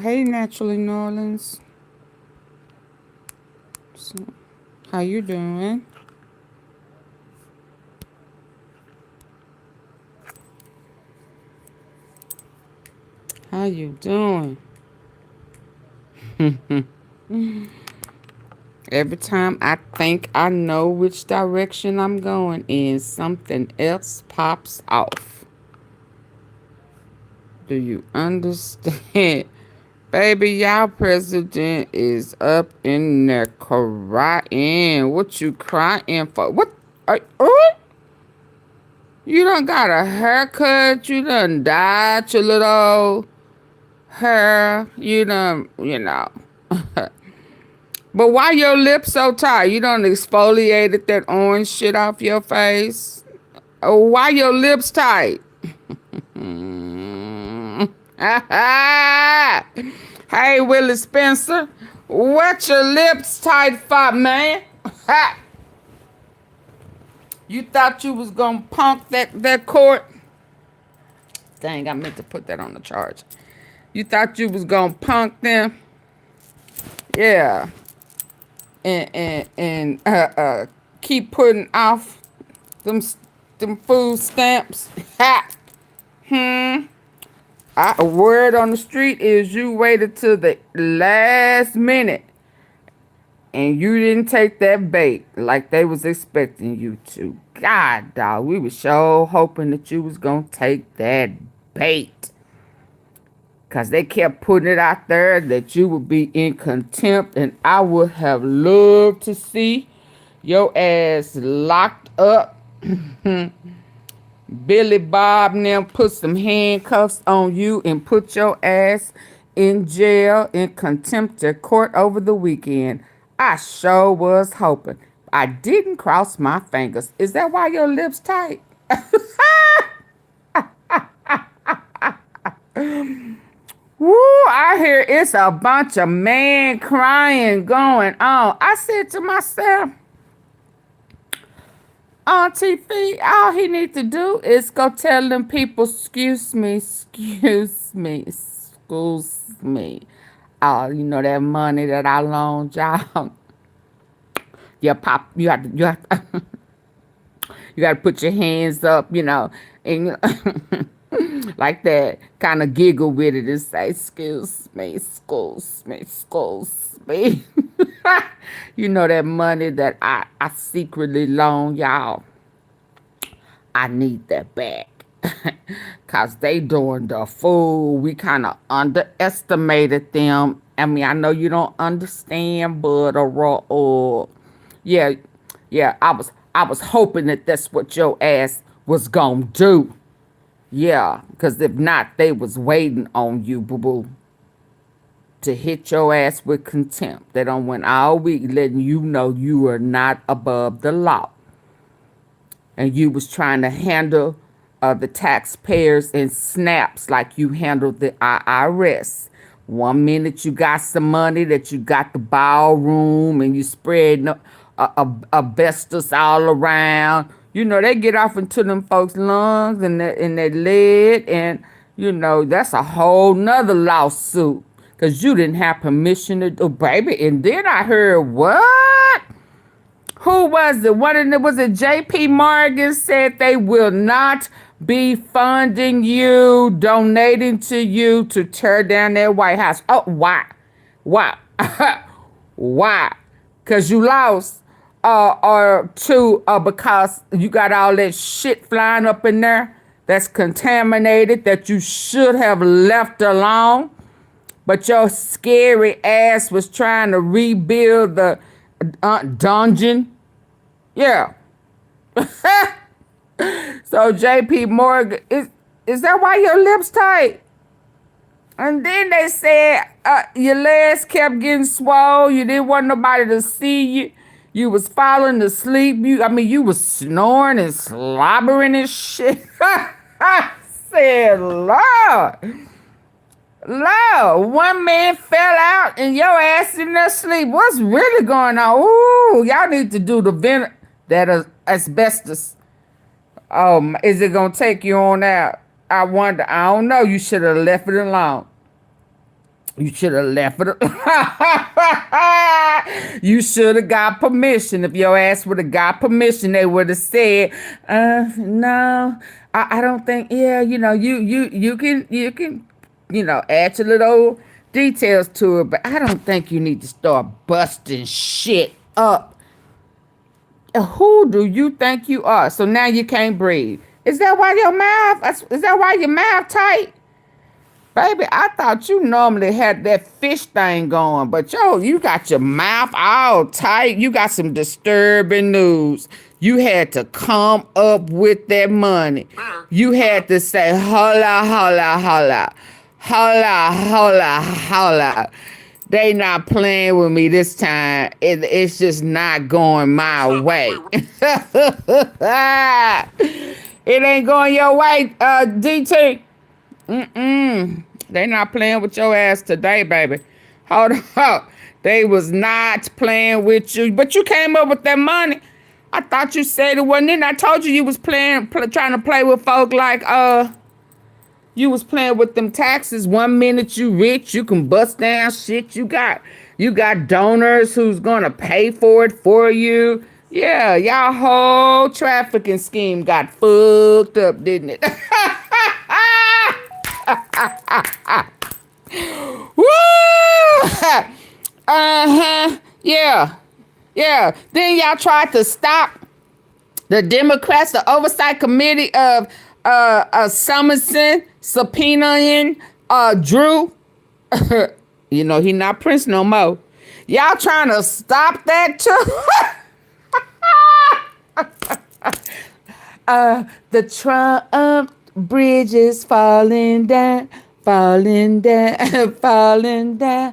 Hey, Naturally New Orleans. So, how you doing? How you doing? Every time I think I know which direction I'm going in, something else pops off. Do you understand? Baby, y'all president is up in there crying. What you crying for? What? What? You done got a haircut. You done dyed your little hair. You done, you know. But why your lips so tight? You done exfoliated that orange shit off your face? Oh, why your lips tight? Hey, Willie Spencer. What your lips tight for, man? You thought you was gonna punk that court? Dang, I meant to put that on the charge. You thought you was gonna punk them? Yeah. And keep putting off them food stamps. Ha. A word on the street is you waited till the last minute and you didn't take that bait like they was expecting you to. God, dog, we was sure hoping that you was gonna take that bait. Cause they kept putting it out there that you would be in contempt, and I would have loved to see your ass locked up. Billy Bob and them put some handcuffs on you and put your ass in jail in contempt of court over the weekend. I sure was hoping. I didn't cross my fingers. Is that why your lips tight? Woo, I hear it's a bunch of man crying going on. I said to myself, AunTeaFee, all he need to do is go tell them people, excuse me, excuse me, excuse me. Oh, you know that money that I loaned y'all. Yeah, pop, you got to put your hands up, you know, and like that, kind of giggle with it and say, excuse me, excuse me, excuse me. You know that money that I secretly loan y'all. I need that back. Cause they doing the fool. We kind of underestimated them. I mean, I know you don't understand, but yeah, yeah. I was hoping that that's what your ass was gonna do. Yeah, cause if not, they was waiting on you, boo boo, to hit your ass with contempt. They don't went all week letting you know you are not above the law. And you was trying to handle the taxpayers in snaps like you handled the IRS. One minute you got some money that you got the ballroom and you spread asbestos all around. You know, they get off into them folks' lungs and their lead, and, you know, that's a whole nother lawsuit because you didn't have permission to do, baby. And then I heard, what? Who was it? One of them, was it JP Morgan said they will not be funding you, donating to you to tear down their White House. Oh, why? Why? Why? Because you lost, or two, because you got all that shit flying up in there that's contaminated that you should have left alone, but your scary ass was trying to rebuild the dungeon. Yeah. So JP Morgan, is that why your lips tight? And then they said your legs kept getting swole. You didn't want nobody to see you. You was falling asleep. You was snoring and slobbering and shit. I said, Lord. Lord, one man fell out and your ass in there sleep. What's really going on? Ooh, y'all need to do that asbestos. Is it gonna take you on out? I wonder. I don't know. You should have left it alone. You should have left it. You should have got permission. If your ass would have got permission, they would have said, no, I don't think, yeah, you can, add your little details to it, but I don't think you need to start busting shit up. Who do you think you are? So now you can't breathe. Is that why your mouth tight? Baby, I thought you normally had that fish thing going, but you got your mouth all tight. You got some disturbing news. You had to come up with that money. You had to say, holla, holla, holla, holla, holla, holla. They not playing with me this time. It's just not going my way. It ain't going your way, DT. They not playing with your ass today, baby. Hold up. They was not playing with you, but you came up with that money. I thought you said it wasn't in. I told you was trying to play with folk like you was playing with them taxes. 1 minute you rich, you can bust down shit. You got donors who's gonna pay for it for you. Yeah, y'all whole trafficking scheme got fucked up, didn't it? Woo! Yeah. Then y'all tried to stop the Democrats, the Oversight Committee of Summerson, subpoenaing Drew. He not Prince no more. Y'all trying to stop that too? The Trump bridge is falling down, falling down, falling down.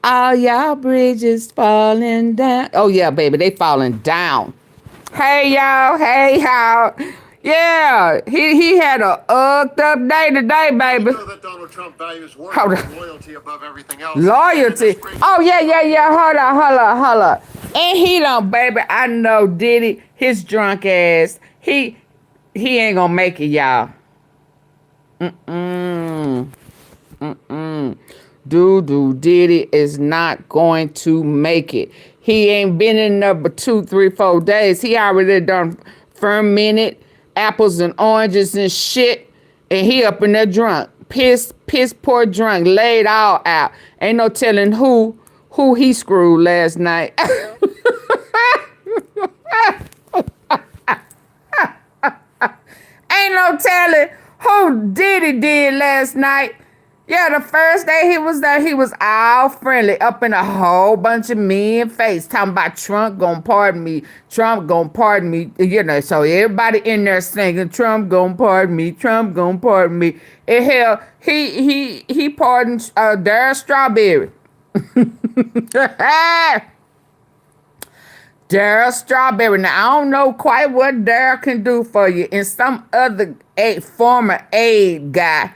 All y'all bridges falling down. Oh yeah, baby, they falling down. Hey y'all. Yeah, he had a up day today, baby. You know that Donald Trump values work and loyalty above everything else. Loyalty. Oh yeah. Hold up. And he don't, baby. I know Diddy, his drunk ass. He ain't gonna make it, y'all. Diddy is not going to make it. He ain't been in there but 2, 3, 4 days. He already done fermented apples and oranges and shit, and he up in there drunk, piss poor drunk, laid all out. Ain't no telling who he screwed last night. Ain't no telling who Diddy did last night. Yeah, the first day he was there, he was all friendly, up in a whole bunch of men face, talking about Trump gonna pardon me, Trump gonna pardon me, so everybody in there singing, Trump gonna pardon me, Trump gonna pardon me. And hell, he pardoned Darryl Strawberry. Darryl Strawberry. Now, I don't know quite what Darryl can do for you. And some other former aide guy,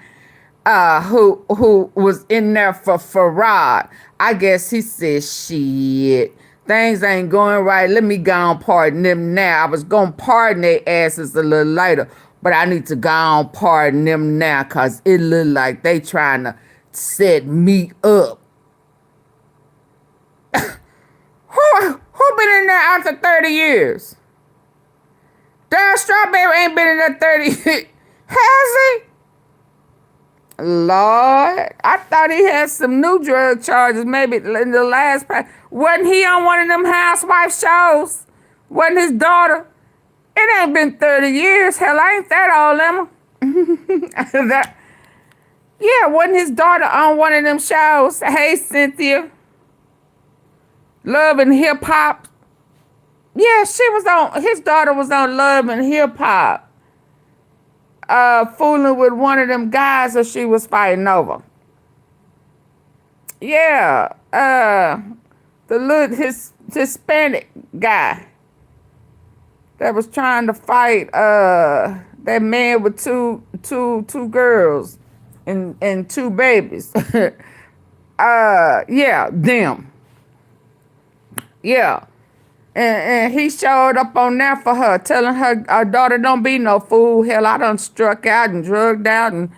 who was in there for Farad. I guess he said, shit, things ain't going right. Let me go and pardon them now. I was going to pardon their asses a little later, but I need to go and pardon them now because it look like they trying to set me up. Who been in there after 30 years? Darryl Strawberry ain't been in there 30 years. Has he? Lord, I thought he had some new drug charges maybe in the last part. Wasn't he on one of them housewife shows? Wasn't his daughter? It ain't been 30 years. Hell, ain't that old, Emma? Yeah, wasn't his daughter on one of them shows? Hey, Cynthia. Love and Hip Hop. Yeah, his daughter was on Love and Hip Hop. Fooling with one of them guys that she was fighting over. Yeah, the little Hispanic guy that was trying to fight that man with two girls and 2 babies. Yeah, them. Yeah. And he showed up on there for her, telling her daughter don't be no fool. Hell, I done struck out and drugged out and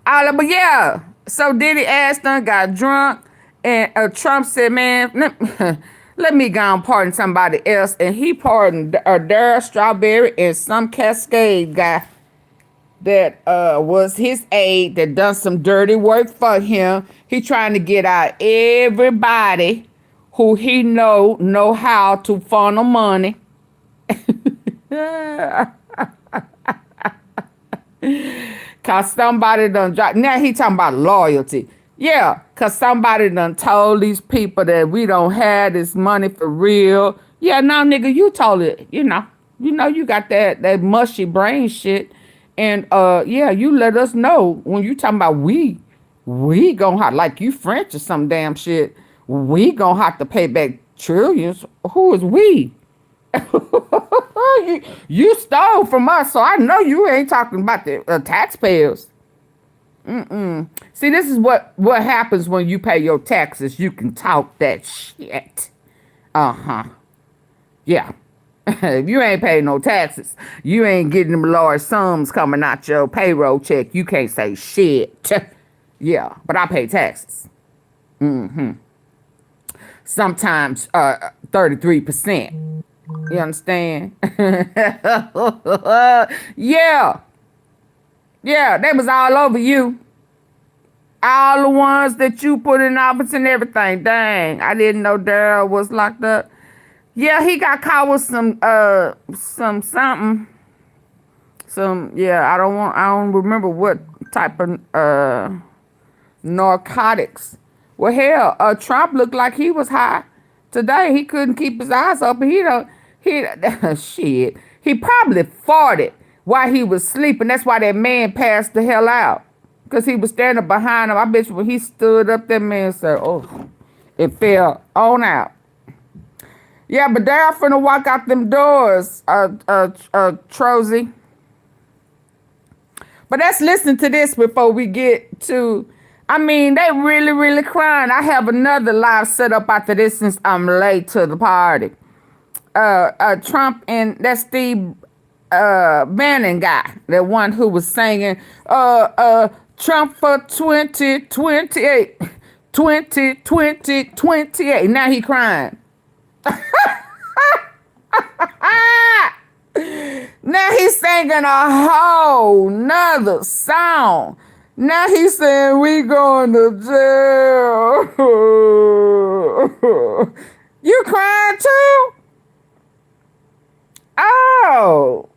all of, but yeah, So Diddy asked them, got drunk, and Trump said, man, let me go and pardon somebody else. And he pardoned Darryl Strawberry and some Cascade guy that was his aide that done some dirty work for him. He trying to get out everybody who he know how to funnel money. Cause somebody done drop. Now he talking about loyalty. Yeah, cause somebody done told these people that we don't have this money for real. Yeah, now nigga, you told it. You know you got that mushy brain shit. And yeah, you let us know when you talking about we gonna have, like you French or some damn shit. We gonna have to pay back trillions. Who is we? You stole from us, so I know you ain't talking about the taxpayers. See, this is what happens when you pay your taxes. You can talk that shit. Yeah. If you ain't paying no taxes, you ain't getting them large sums coming out your payroll check. You can't say shit. Yeah, but I pay taxes. Sometimes 33%. You understand? Yeah. Yeah, they was all over you. All the ones that you put in office and everything. Dang, I didn't know Darryl was locked up. Yeah, he got caught with some something. I don't remember what type of narcotics. Well, hell, Trump looked like he was high today. He couldn't keep his eyes open. Shit. He probably farted while he was sleeping. That's why that man passed the hell out. Because he was standing behind him. I bet you when he stood up, that man said, oh, it fell on out. Yeah, but they're finna walk out them doors, Trozy. But let's listen to this before we get to, I mean, they really, really crying. I have another live set up after this since I'm late to the party. Trump and that Steve Bannon guy, the one who was singing, Trump for 2028, 2028. Now he crying. Now he's singing a whole nother song. Now he's saying we going to jail. You crying too? Oh.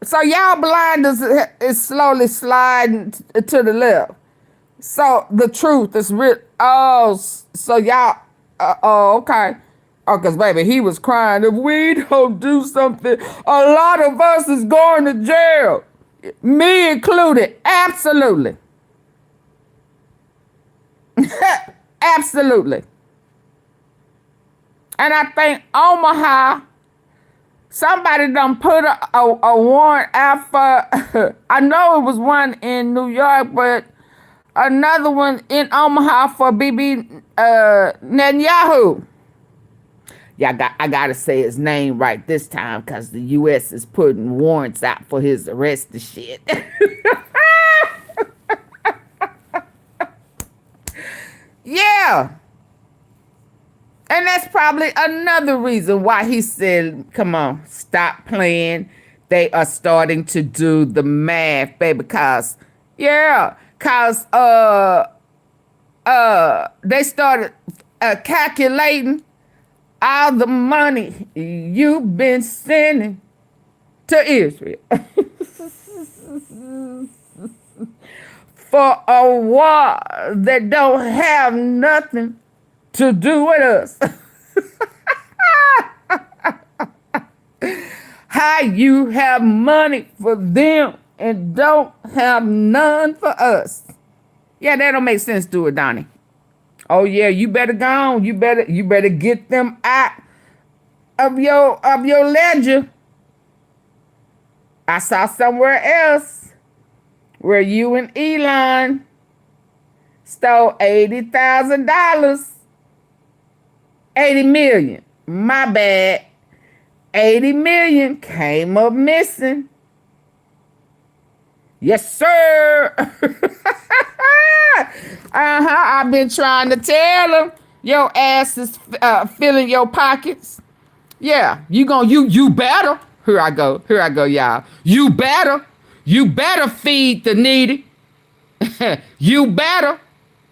So y'all blinders is slowly sliding to the left. So the truth is real. Oh, so y'all, okay. Oh, because, baby, he was crying. If we don't do something, a lot of us is going to jail. Me included. Absolutely. Absolutely. And I think Omaha, somebody done put a warrant out for, I know it was one in New York, but another one in Omaha for Bibi Netanyahu. Yeah, I gotta say his name right this time because the U.S. is putting warrants out for his arrest and shit. Yeah. And that's probably another reason why he said, come on, stop playing. They are starting to do the math, baby, because they started calculating all the money you've been sending to Israel for a war that don't have nothing to do with us. How you have money for them and don't have none for us. Yeah, that don't make sense to it, Donnie. Oh yeah, you better go on. You better get them out of your ledger. I saw somewhere else where you and Elon stole $80,000. 80 million. My bad. 80 million came up missing. Yes, sir. I've been trying to tell them your ass is filling your pockets. Yeah, you better. Here I go, y'all. You better feed the needy. You better,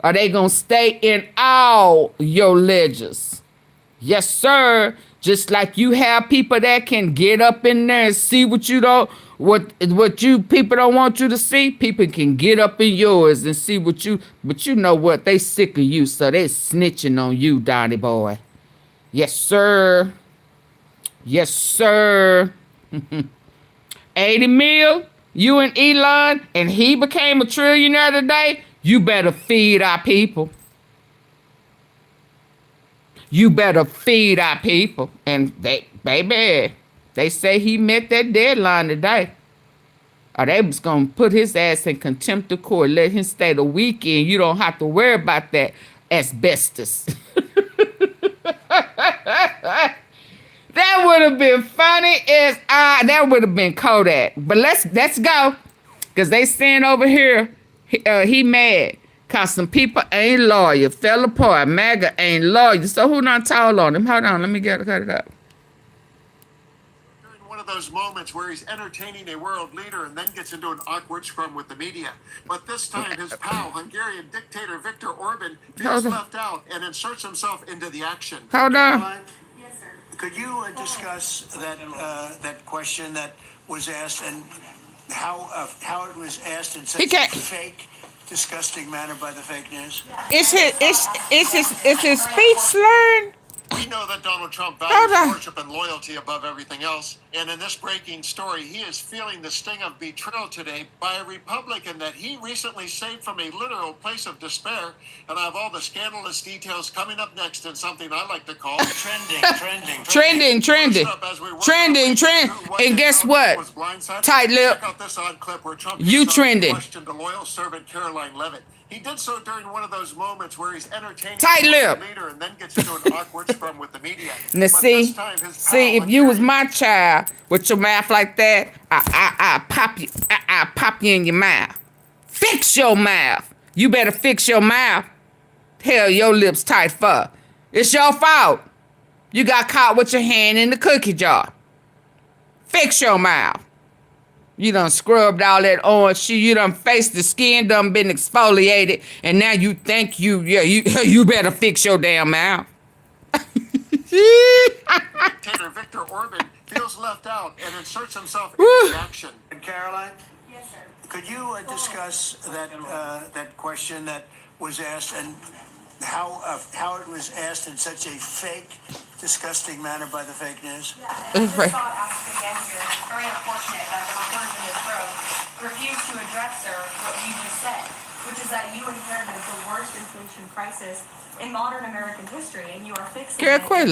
or they gonna stay in all your ledgers. Yes, sir. Just like you have people that can get up in there and see what you don't, what you people don't want you to see. People can get up in yours and see what you, but you know what? They sick of you, so they snitching on you, Donnie boy. Yes, sir. Yes, sir. 80 mil, you and Elon, and he became a trillionaire today. You better feed our people. You better feed our people. And they say he met that deadline today. Or they was going to put his ass in contempt of court, let him stay the weekend. You don't have to worry about that asbestos. That would have been funny as that would have been Kodak. But let's go. Because they saying over here, he mad. Because some people ain't loyal. Fell apart. MAGA ain't loyal. So who done told on him? Hold on. Let me cut it up. During one of those moments where he's entertaining a world leader and then gets into an awkward scrum with the media. But this time, his pal, Hungarian dictator Viktor Orban, feels left out and inserts himself into the action. Hold on. Could you discuss that question that was asked and how it was asked in such a fake, disgusting manner by the fake news? Is his speech slurred? We know that Donald Trump values worship and loyalty above everything else. And in this breaking story, he is feeling the sting of betrayal today by a Republican that he recently saved from a literal place of despair. And I have all the scandalous details coming up next in something I like to call trending. And guess what? Tight lip. Check out this odd clip where Trump you trending. questioned the loyal servant Caroline Levitt. He did so during one of those moments where he's entertaining the leader and then gets into an awkward scrum with the media. Now see, if you was my child with your mouth like that, I pop you in your mouth. Fix your mouth. You better fix your mouth. Hell, your lips tight for. It's your fault. You got caught with your hand in the cookie jar. Fix your mouth. You done scrubbed all that orange shit. You done faced the skin, done been exfoliated, and now you think you better fix your damn mouth. Dictator Viktor Orban feels left out and inserts himself into action. And Caroline? Yes, sir. Could you discuss that question that was asked and how it was asked in such a fake, disgusting manner by the fake news? Yeah, and I just saw it asked again here. It's very unfortunate that the reporters in this room refused to address, sir, what you just said, which is that you inherited the worst inflation crisis in modern American history, and you are fixing it in 4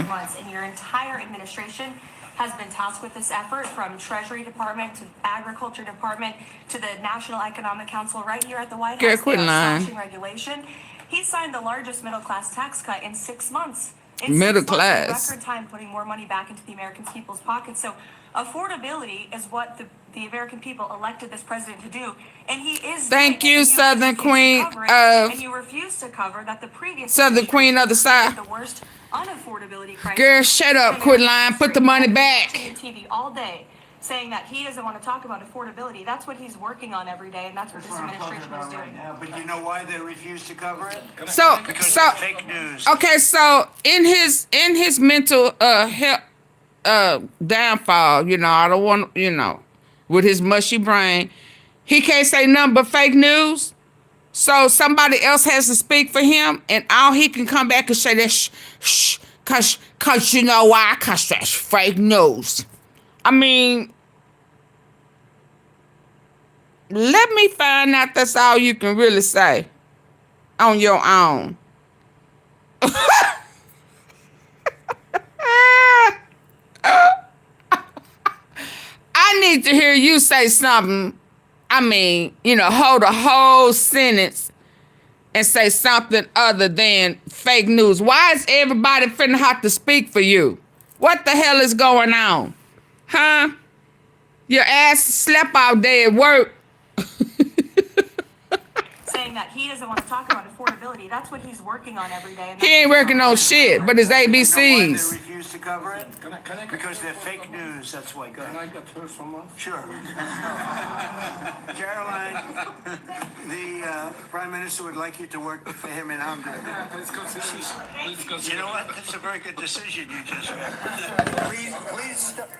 months. And your entire administration has been tasked with this effort, from Treasury Department to Agriculture Department to the National Economic Council right here at the White House. They are slashing regulation. He signed the largest middle-class tax cut in 6 months. Middle class. In record time, putting more money back into the American people's pockets. So affordability is what the American people elected this president to do, and he is. Thank you, Southern Queen of. And you refuse to cover that the previous Southern Queen of the South. The worst unaffordability crisis. Girl, shut up. Quit lying. Put the money back. TV all day, saying that he doesn't want to talk about affordability. That's what he's working on every day, and that's what this administration is doing. Right now. But you know why they refuse to cover it? Because it's fake news. Okay, so in his mental health downfall, I don't want, with his mushy brain, he can't say nothing but fake news. So somebody else has to speak for him, and all he can come back and say that cause you know why? Cause that's fake news. I mean, let me find out that's all you can really say on your own. I need to hear you say something. I mean, hold a whole sentence and say something other than fake news. Why is everybody finna have to speak for you? What the hell is going on? Huh? Your ass slept all day at work saying that he doesn't want to talk about affordability. That's what he's working on every day. And He ain't working on shit, but his You know why they ABCs. refuse to cover it? Can I Because they're fake news, that's why. Go Can I ahead. get through someone? Sure. Caroline, the Prime Minister would like you to work for him in Hungary. Let's go see. You know what? That's a very good decision you just made.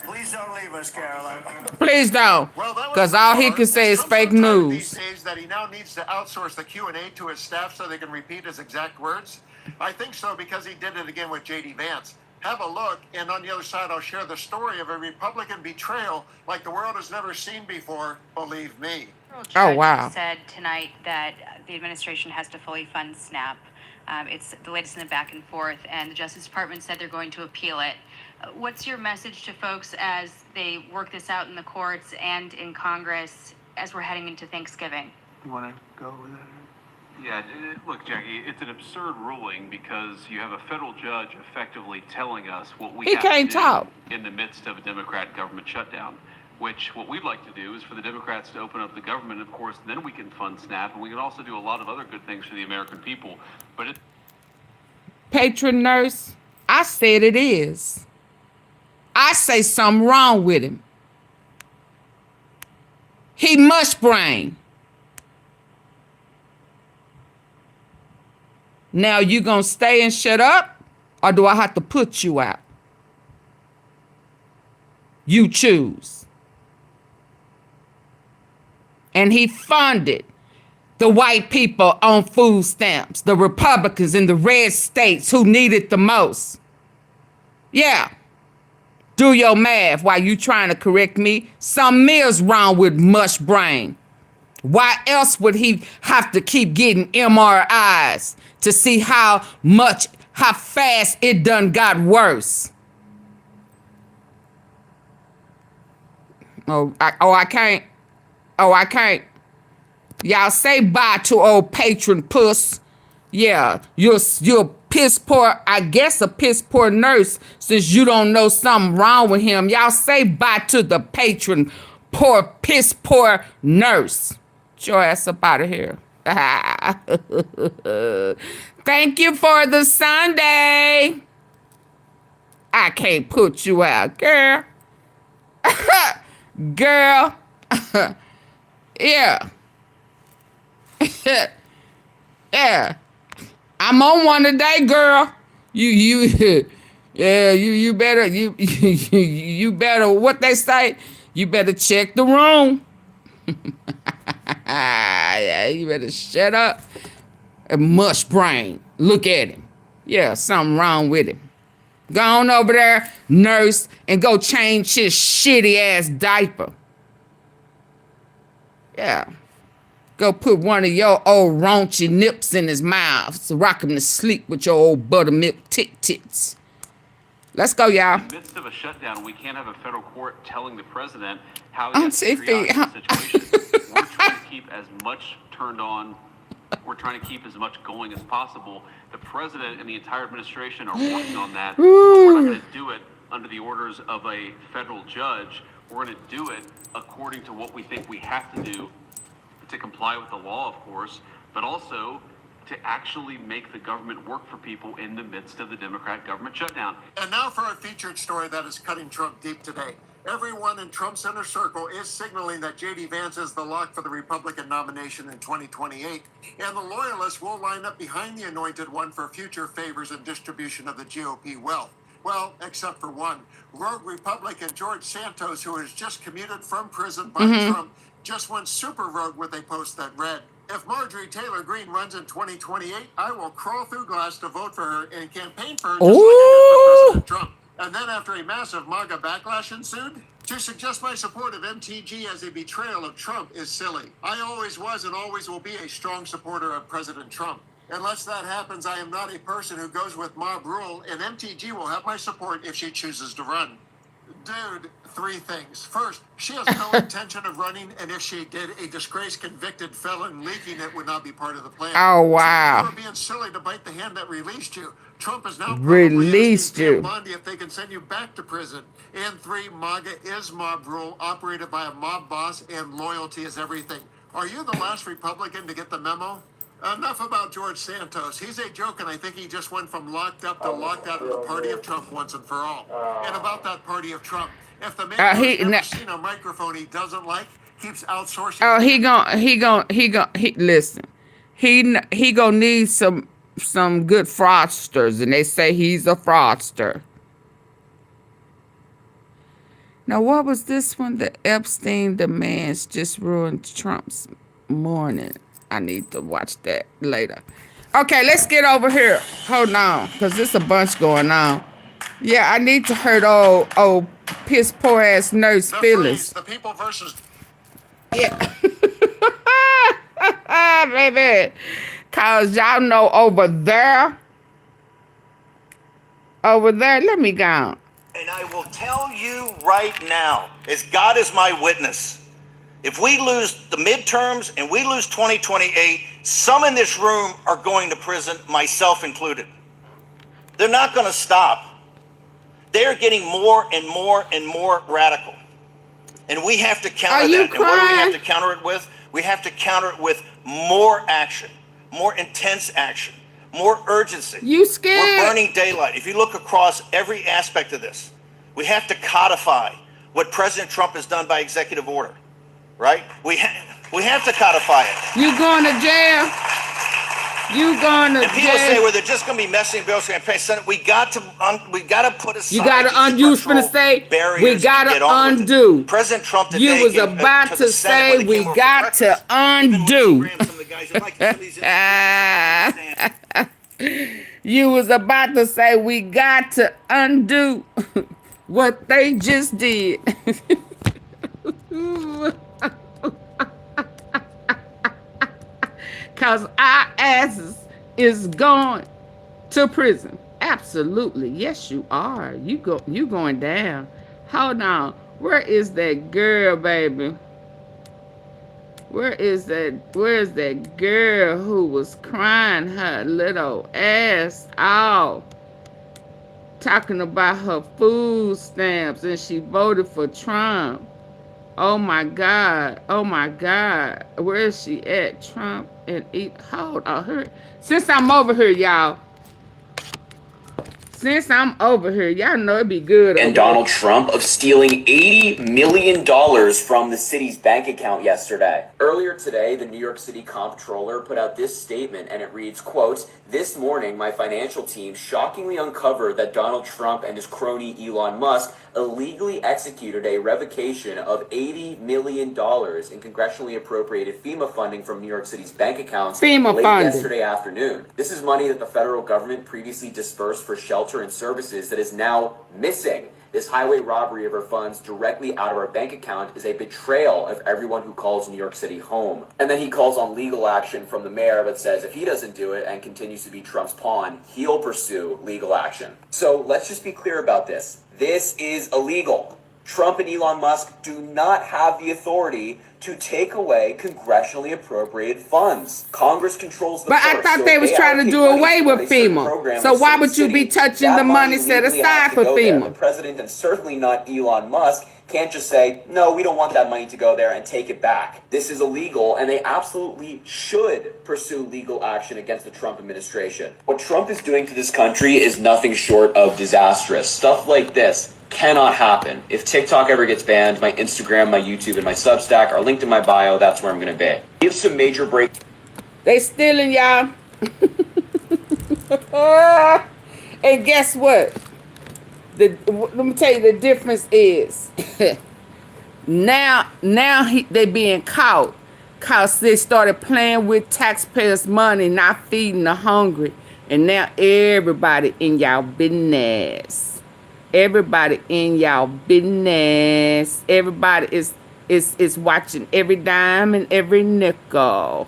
Please don't leave us, Caroline. Please don't. Well, that was Because all he before. can say is Trump's fake so tired these news. days that he now needs to outsource the Q&A to his staff so they can repeat his exact words. I think so because he did it again with J.D. Vance. Have a look, and on the other side, I'll share the story of a Republican betrayal like the world has never seen before, believe me. Oh, wow. Said tonight that the administration has to fully fund SNAP. It's the latest in the back and forth, and the Justice Department said they're going to appeal it. What's your message to folks as they work this out in the courts and in Congress as we're heading into Thanksgiving? You want to go with that? Yeah, look, Jackie, it's an absurd ruling because you have a federal judge effectively telling us what we He have can't to do talk. in the midst of a Democrat government shutdown. Which what we'd like to do is for the Democrats to open up the government. Of course, then we can fund SNAP, and we can also do a lot of other good things for the American people. But it, Patron nurse, I said it is. I say something wrong with him. He mush brain. Now you gonna stay and shut up, or do I have to put you out? You choose. And he funded the white people on food stamps, the Republicans in the red states who need it the most. Yeah. Do your math while you trying to correct me. Something is wrong with mush brain. Why else would he have to keep getting MRIs to see how fast it done got worse? I can't. I can't. Y'all say bye to old patron puss. Yeah, you're piss poor, I guess a piss poor nurse since you don't know something wrong with him. Y'all say bye to the patron poor, piss poor nurse. Get your ass up out of here. Thank you for the Sunday. I can't put you out, girl. Girl. Yeah. Yeah. I'm on one today, girl. You better you better what they say. You better check the room. Yeah, you better shut up. Mush brain. Look at him. Yeah, something wrong with him. Go on over there, nurse, and go change his shitty ass diaper. Yeah. Go put one of your old raunchy nips in his mouth so rock him to sleep with your old buttermilk tits. Let's go, y'all. in the midst of a shutdown, we can't have a federal court telling the president how he has to AunTeaFee. triage the situation. We're trying to keep as much turned on. We're trying to keep as much going as possible. The president and the entire administration are working on that. We're not going to do it under the orders of a federal judge. We're going to do it according to what we think we have to do to comply with the law, of course, but also to actually make the government work for people in the midst of the Democrat government shutdown. And now for a featured story that is cutting Trump deep today. Everyone in Trump's inner circle is signaling that J.D. Vance is the lock for the Republican nomination in 2028, and the loyalists will line up behind the anointed one for future favors and distribution of the GOP wealth. Well, except for one. Rogue Republican George Santos, who has just commuted from prison by Trump, just went super rogue with a post that read, "If Marjorie Taylor Greene runs in 2028, I will crawl through glass to vote for her and campaign for her just like I did for President Trump." And then after a massive MAGA backlash ensued, to suggest my support of MTG as a betrayal of Trump is silly. I always was and always will be a strong supporter of President Trump. Unless that happens, I am not a person who goes with mob rule, and MTG will have my support if she chooses to run. Dude, three things. First, she has no intention of running, and if she did, a disgraced convicted felon leaking it would not be part of the plan. Oh, wow. You are being silly to bite the hand that released you. Trump is now Released probably asking you. Bondi if they can send you back to prison. And three, MAGA is mob rule, operated by a mob boss, and loyalty is everything. Are you the last Republican to get the memo? Enough about George Santos. He's a joke, and I think he just went from locked up to locked out of the party of Trump once and for all. And about that party of Trump, if the man who's never seen a microphone he doesn't like keeps outsourcing. Oh, he listen. He gonna need some good fraudsters, and they say he's a fraudster. Now, what was this one? The Epstein demands just ruined Trump's morning. I need to watch that later. Okay, let's get over here. Hold on, because there's a bunch going on. Yeah, I need to hurt old piss poor ass nurse feelings. The people versus. Yeah. Baby. Because y'all know over there, let me go. And I will tell you right now, as God is my witness, if we lose the midterms and we lose 2028, some in this room are going to prison, myself included. They're not going to stop. They're getting more and more and more radical. And we have to counter that. And what do we have to counter it with? We have to counter it with more action, more intense action, more urgency. You scared? We're burning daylight. If you look across every aspect of this, we have to codify what President Trump has done by executive order, right? We have to codify it. You going to jail? You going to jail? And people say, well, they're just going to be messing bills campaign. Senate. We got to put aside. You got to undo. You was finna say we got to undo. President Trump today. You was about to say we got to undo. You was about to say we got to undo what they just did. Cause our asses is going to prison. Absolutely. Yes, you are. You going down. Hold on. Where is that girl, baby? Where is that girl who was crying her little ass off, talking about her food stamps, and she voted for Trump? Oh my God. Oh my God. Where is she at? Trump and eat. Hold on. Her. Since I'm over here, y'all. Since I'm over here, y'all know it'd be good. And Donald Trump of stealing $80 million from the city's bank account yesterday. Earlier today, the New York City comptroller put out this statement, and it reads, quote, "This morning, my financial team shockingly uncovered that Donald Trump and his crony Elon Musk illegally executed a revocation of $80 million in congressionally appropriated FEMA funding from New York City's bank accounts late yesterday afternoon. This is money that the federal government previously dispersed for shelter and services that is now missing. This highway robbery of our funds directly out of our bank account is a betrayal of everyone who calls New York City home." And then he calls on legal action from the mayor, but says if he doesn't do it and continues to be Trump's pawn, he'll pursue legal action. So let's just be clear about this. This is illegal. Trump and Elon Musk do not have the authority to take away congressionally appropriated funds. Congress controls the But I thought they was trying to do away with FEMA. So why would you be touching the money set aside for FEMA? The president, and certainly not Elon Musk, can't just say, no, we don't want that money to go there and take it back. This is illegal, and they absolutely should pursue legal action against the Trump administration. What Trump is doing to this country is nothing short of disastrous. Stuff like this cannot happen. If TikTok ever gets banned, my Instagram, my YouTube, and my Substack are linked in my bio. That's where I'm going to be. Give some major break. They stealing, y'all. And guess what? Let me tell you the difference is now they being caught because they started playing with taxpayers' money, not feeding the hungry. And now everybody in y'all business. Everybody in y'all business. Everybody is watching every dime and every nickel.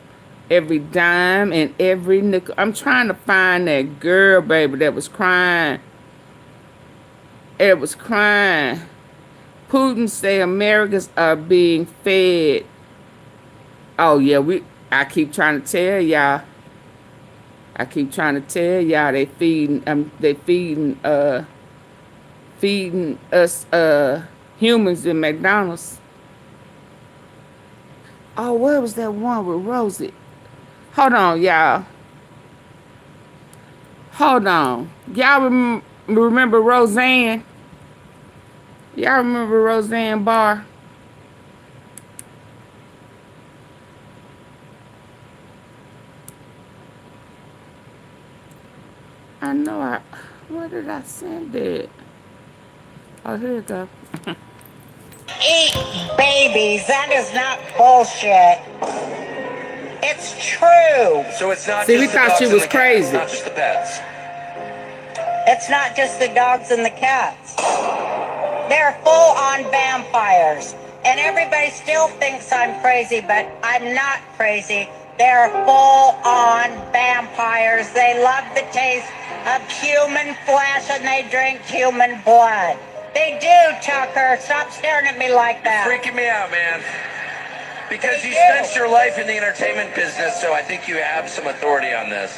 Every dime and every nickel. I'm trying to find that girl, baby, that was crying. It was crying. Putin say Americans are being fed. Oh yeah, I keep trying to tell y'all. They feeding us humans in McDonald's. Oh, where was that one with Rosie? Hold on, y'all. Hold on. Y'all remember Roseanne? Y'all remember Roseanne Barr? I know where did I send it? Oh, here it go. Eat babies. That is not bullshit. It's true. So it's not See, just we the thought dogs she and was the crazy. cats, not just the pets. It's not just the dogs and the cats. They're full-on vampires. And everybody still thinks I'm crazy, but I'm not crazy. They're full-on vampires. They love the taste of human flesh and they drink human blood. They do, Tucker. Stop staring at me like that. You're freaking me out, man. Because They you do. spent your life in the entertainment business, so I think you have some authority on this.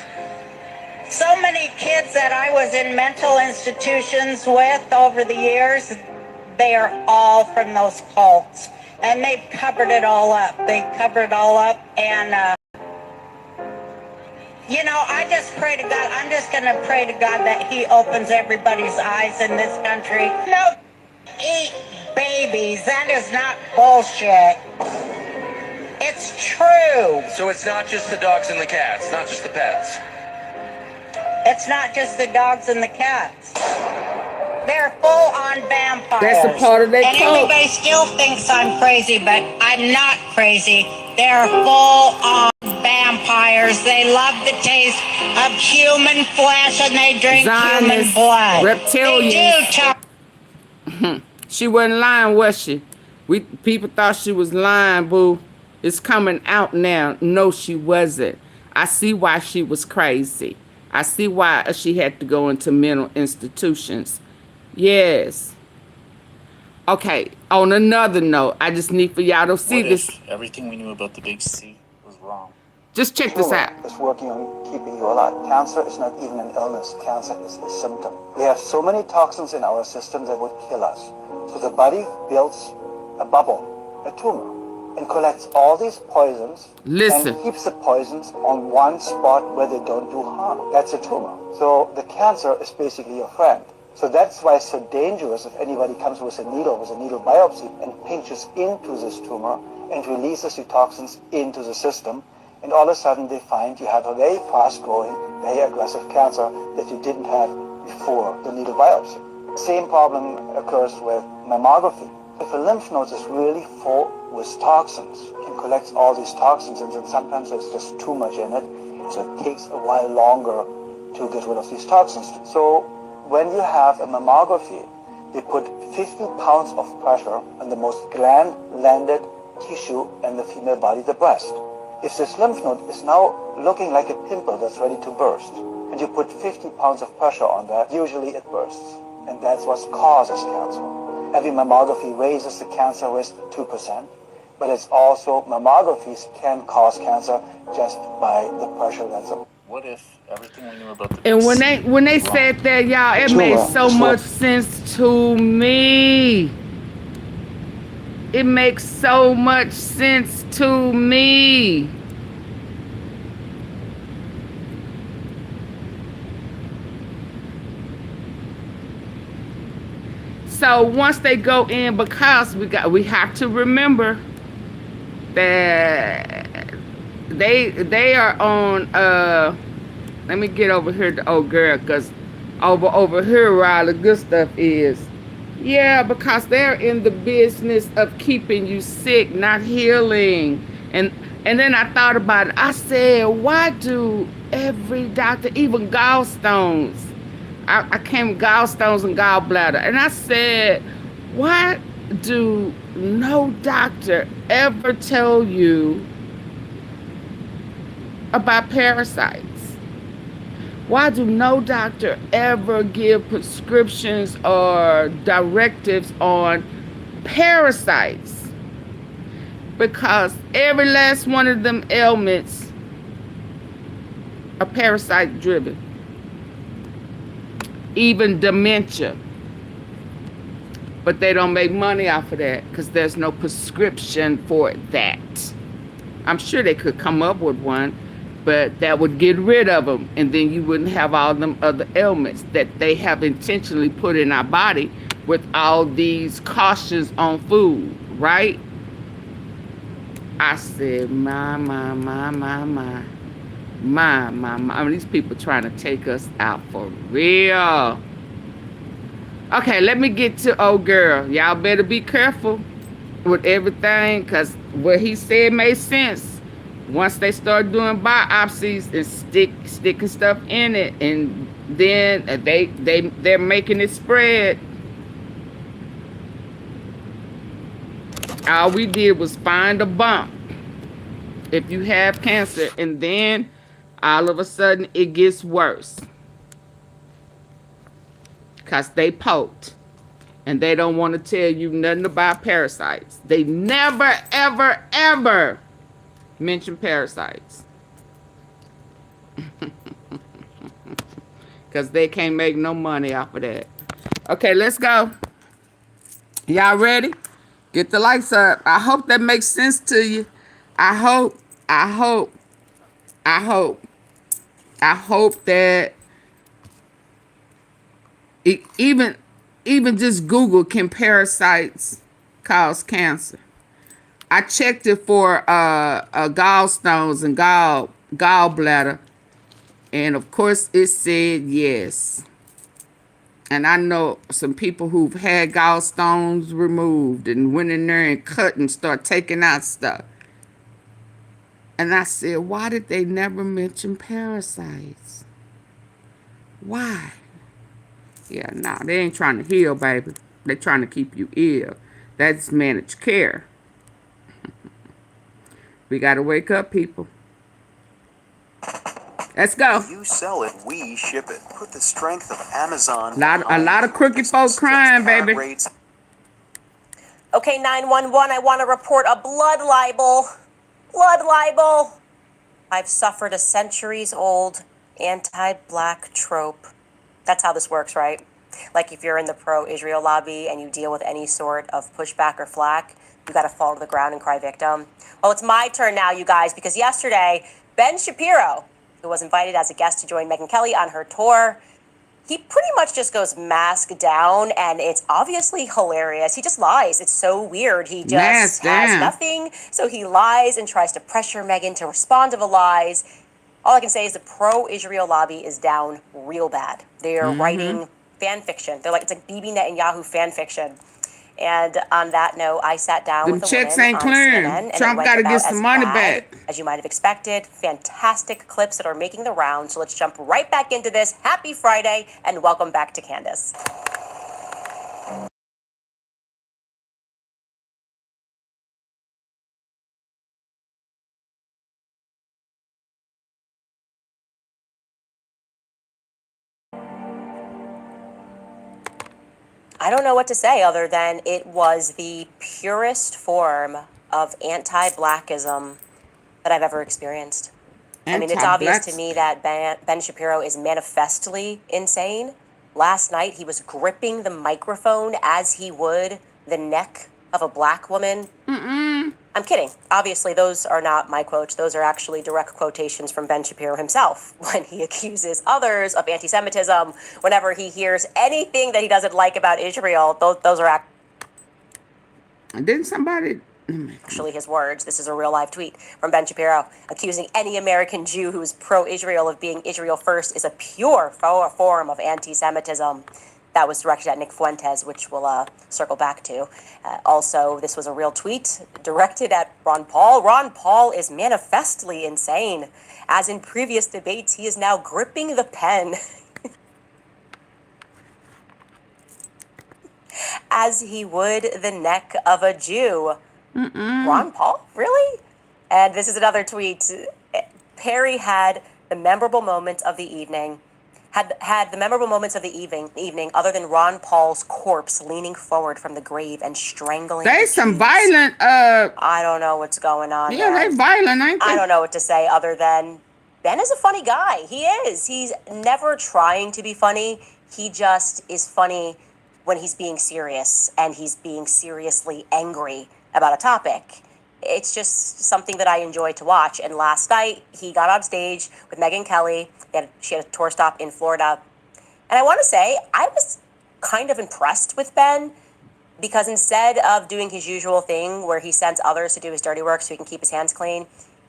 So many kids that I was in mental institutions with over the years, they are all from those cults. And they've covered it all up. They covered it all up. And, you know, I just pray to God. I'm just going to pray to God that he opens everybody's eyes in this country. No, eat babies. That is not bullshit. It's true. So it's not just the dogs and the cats, not just the pets. It's not just the dogs and the cats. They're full-on vampires. That's a part of their and cult. everybody still thinks I'm crazy, but I'm not crazy. They're full-on vampires. They love the taste of human flesh and they drink human Zionist, blood. reptilians. They do, She wasn't lying, was she? People thought she was lying, boo. It's coming out now. No, she wasn't. I see why she was crazy. I see why she had to go into mental institutions. Yes. Okay, on another note, I just need for y'all to see this. Everything we knew about the big C was wrong. Just check this out. It's working on keeping you alive. Cancer is not even an illness. Cancer is a symptom. We have so many toxins in our system that would kill us. So the body builds a bubble, a tumor, and collects all these poisons and keeps the poisons on one spot where they don't do harm. That's a tumor. So the cancer is basically your friend. So that's why it's so dangerous if anybody comes with a needle biopsy, and pinches into this tumor and releases the toxins into the system. And all of a sudden they find you have a very fast-growing, very aggressive cancer that you didn't have before the needle biopsy. Same problem occurs with mammography. If a lymph node is really full with toxins, it collects all these toxins, and then sometimes there's just too much in it, so it takes a while longer to get rid of these toxins. So when you have a mammography, they put 50 pounds of pressure on the most gland-landed tissue in the female body, the breast. If this lymph node is now looking like a pimple that's ready to burst, and you put 50 pounds of pressure on that, usually it bursts. And that's what causes cancer. Every mammography raises the cancer risk 2%, but it's also mammographies can cause cancer just by the pressure that's up. What if everything we knew about the And when they said that, y'all, it made so much sense to me. It makes so much sense to me. So once they go in, because we have to remember that they are on let me get over here to old girl, because over here where all the good stuff is. Yeah, because they're in the business of keeping you sick, not healing. And then I thought about it. I said, why do every doctor, even gallstones, I came gallstones and gallbladder, and I said, why do no doctor ever tell you about parasites? Why do no doctor ever give prescriptions or directives on parasites? Because every last one of them ailments are parasite driven. Even dementia. But they don't make money off of that because there's no prescription for that. I'm sure they could come up with one, but that would get rid of them, and then you wouldn't have all them other ailments that they have intentionally put in our body with all these cautions on food, right? I said, my. I mean, these people trying to take us out for real. Okay, let me get to old girl. Y'all better be careful with everything, because what he said made sense. Once they start doing biopsies and sticking stuff in it, and then they're making it spread. All we did was find a bump if you have cancer, and then all of a sudden it gets worse because they poked and they don't want to tell you nothing about parasites. They never, ever, ever mention parasites because they can't make no money off of that. Okay, let's go. Y'all ready? Get the lights up. I hope that makes sense to you. I hope that even just Google, can parasites cause cancer? I checked it for gallstones and gallbladder, and of course it said yes. And I know some people who've had gallstones removed and went in there and cut and start taking out stuff. And I said, why did they never mention parasites? Why? Yeah, no, they ain't trying to heal, baby. They trying to keep you ill. That's managed care. We got to wake up, people. Let's go. You sell it, we ship it. Put the strength of Amazon. A lot of crooked folks crying, baby. Okay, 911, I want to report a blood libel. Blood libel. I've suffered a centuries-old anti-black trope. That's how this works, right? Like if you're in the pro-Israel lobby and you deal with any sort of pushback or flack, you got to fall to the ground and cry victim. Well, it's my turn now, you guys, because yesterday, Ben Shapiro, who was invited as a guest to join Megyn Kelly on her tour, he pretty much just goes mask down, and it's obviously hilarious. He just lies. It's so weird. He just has nothing, so he lies and tries to pressure Megyn to respond to the lies. All I can say is the pro-Israel lobby is down real bad. They are writing fan fiction. It's like Bibi Netanyahu fan fiction. And on that note, I sat down with a checks woman ain't on clearing. CNN, Trump got to get some money back. As you might have expected, fantastic clips that are making the round. So let's jump right back into this. Happy Friday, and welcome back to Candace. I don't know what to say other than it was the purest form of anti-blackism that I've ever experienced. I mean, it's obvious to me that Ben Shapiro is manifestly insane. Last night, he was gripping the microphone as he would the neck of a black woman. I'm kidding. Obviously, those are not my quotes. Those are actually direct quotations from Ben Shapiro himself when he accuses others of anti-Semitism. Whenever he hears anything that he doesn't like about Israel, those are didn't somebody... actually his words. This is a real live tweet from Ben Shapiro. Accusing any American Jew who is pro-Israel of being Israel first is a pure form of anti-Semitism. That was directed at Nick Fuentes, which we'll circle back to. Also, this was a real tweet directed at Ron Paul. Ron Paul is manifestly insane. As in previous debates, he is now gripping the pen as he would the neck of a Jew. Ron Paul? Really? And this is another tweet. Perry had the memorable moments of the evening. Had the memorable moments of the evening other than Ron Paul's corpse leaning forward from the grave and strangling. They some violent. I don't know what's going on. Yeah, they violent, ain't they? I don't know what to say other than Ben is a funny guy. He is. He's never trying to be funny. He just is funny when he's being serious and he's being seriously angry about a topic. it's just something that I enjoy to watch. And last night, he got on stage with Megyn Kelly. She had a tour stop in Florida. And I want to say, I was kind of impressed with Ben, because instead of doing his usual thing where he sends others to do his dirty work so he can keep his hands clean,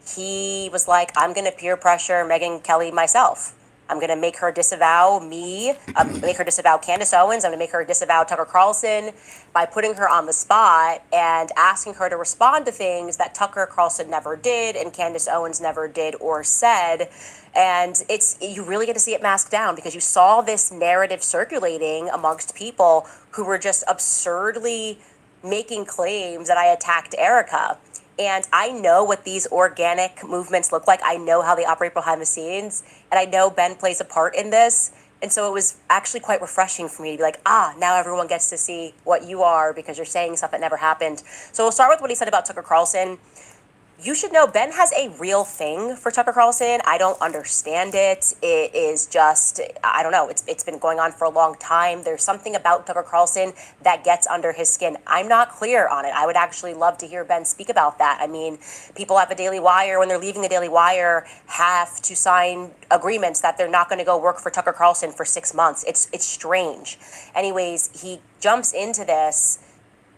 he was like, I'm going to peer pressure Megyn Kelly myself. I'm going to make her disavow me, make her disavow Candace Owens. I'm going to make her disavow Tucker Carlson by putting her on the spot and asking her to respond to things that Tucker Carlson never did and Candace Owens never did or said. And you really get to see it masked down, because you saw this narrative circulating amongst people who were just absurdly making claims that I attacked Erica. And I know what these organic movements look like. I know how they operate behind the scenes. And I know Ben plays a part in this. And so it was actually quite refreshing for me to be like, now everyone gets to see what you are, because you're saying stuff that never happened. So we'll start with what he said about Tucker Carlson. You should know Ben has a real thing for Tucker Carlson. I don't understand it. It is just, I don't know. It's been going on for a long time. There's something about Tucker Carlson that gets under his skin. I'm not clear on it. I would actually love to hear Ben speak about that. I mean, people at the Daily Wire, when they're leaving the Daily Wire, have to sign agreements that they're not going to go work for Tucker Carlson for 6 months. It's strange. Anyways, he jumps into this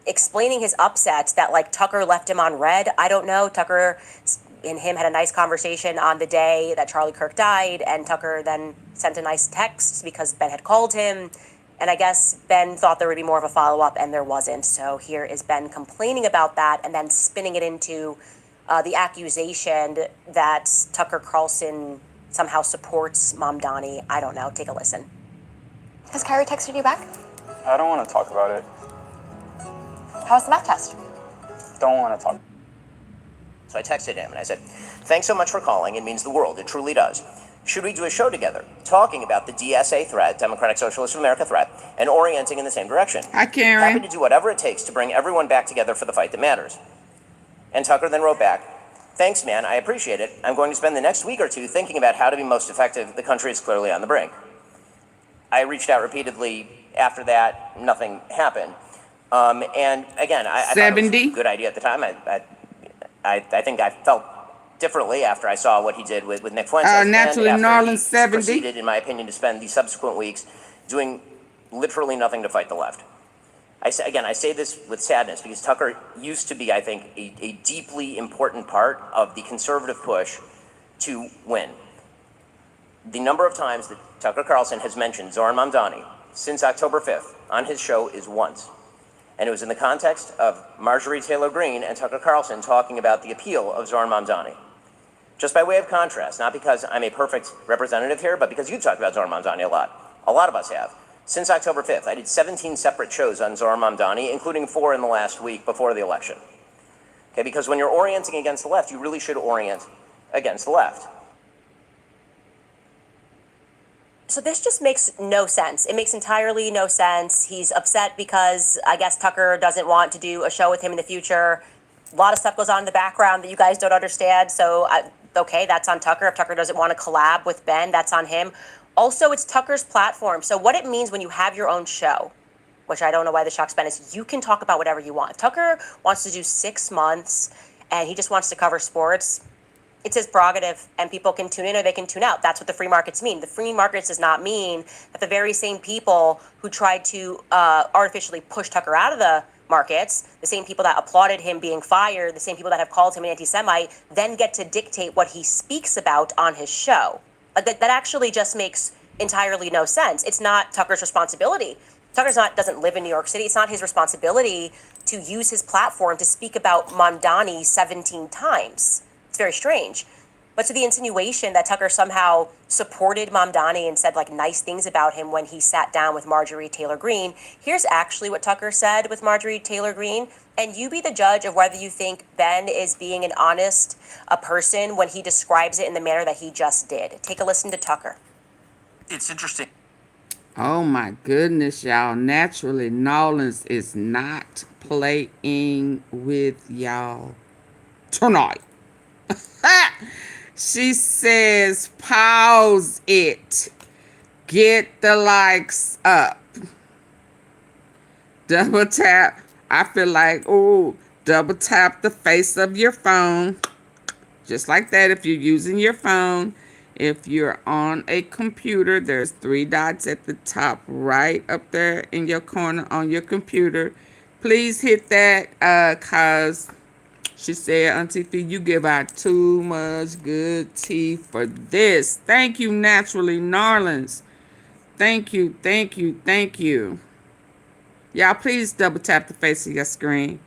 explaining his upset that like Tucker left him on red. I don't know. Tucker and him had a nice conversation on the day that Charlie Kirk died, and Tucker then sent a nice text because Ben had called him. And I guess Ben thought there would be more of a follow-up, and there wasn't. So here is Ben complaining about that and then spinning it into the accusation that Tucker Carlson somehow supports Mamdani. I don't know. Take a listen. Has Kyrie texted you back? I don't want to talk about it. How's the math test? Don't want to talk. So I texted him and I said, thanks so much for calling. It means the world. It truly does. Should we do a show together talking about the DSA threat, Democratic Socialist of America threat, and orienting in the same direction? Hi, Karen. Happy to do whatever it takes to bring everyone back together for the fight that matters. And Tucker then wrote back, thanks, man. I appreciate it. I'm going to spend the next week or two thinking about how to be most effective. The country is clearly on the brink. I reached out repeatedly after that. Nothing happened. And again, I thought it was a good idea at the time. I think I felt differently after I saw what he did with Nick Fuentes. Naturally, and Norland 70. Proceeded, in my opinion, to spend the subsequent weeks doing literally nothing to fight the left. I say this with sadness because Tucker used to be, I think, a deeply important part of the conservative push to win. The number of times that Tucker Carlson has mentioned Zohran Mamdani since October 5th on his show is once. And it was in the context of Marjorie Taylor Greene and Tucker Carlson talking about the appeal of Zohran Mamdani. Just by way of contrast, not because I'm a perfect representative here, but because you talked about Zohran Mamdani a lot. A lot of us have. Since October 5th, I did 17 separate shows on Zohran Mamdani, including 4 in the last week before the election. Okay, because when you're orienting against the left, you really should orient against the left. So this just makes no sense. It makes entirely no sense. He's upset because I guess Tucker doesn't want to do a show with him in the future. A lot of stuff goes on in the background that you guys don't understand. So, okay, that's on Tucker. If Tucker doesn't want to collab with Ben, that's on him. Also, it's Tucker's platform. So what it means when you have your own show, which I don't know why the shock's Ben is, you can talk about whatever you want. If Tucker wants to do 6 months and he just wants to cover sports, it's his prerogative, and people can tune in or they can tune out. That's what the free markets mean. The free markets does not mean that the very same people who tried to artificially push Tucker out of the markets, the same people that applauded him being fired, the same people that have called him an anti-Semite, then get to dictate what he speaks about on his show. That actually just makes entirely no sense. It's not Tucker's responsibility. Tucker doesn't live in New York City. It's not his responsibility to use his platform to speak about Mamdani 17 times. It's very strange. But to the insinuation that Tucker somehow supported Mamdani and said like nice things about him when he sat down with Marjorie Taylor Greene, here's actually what Tucker said with Marjorie Taylor Greene. And you be the judge of whether you think Ben is being an honest person when he describes it in the manner that he just did. Take a listen to Tucker. It's interesting. Oh my goodness, y'all. Naturally, Nolans is not playing with y'all tonight. She says, pause it. Get the likes up. Double tap. I feel like, oh, double tap the face of your phone, just like that if you're using your phone. If you're on a computer, there's 3 dots at the top right up there in your corner on your computer. Please hit that, cause she said, AunTeaFee, you give out too much good tea for this. Thank you, Naturally Narlins. Thank you, thank you, thank you. Y'all, please double tap the face of your screen.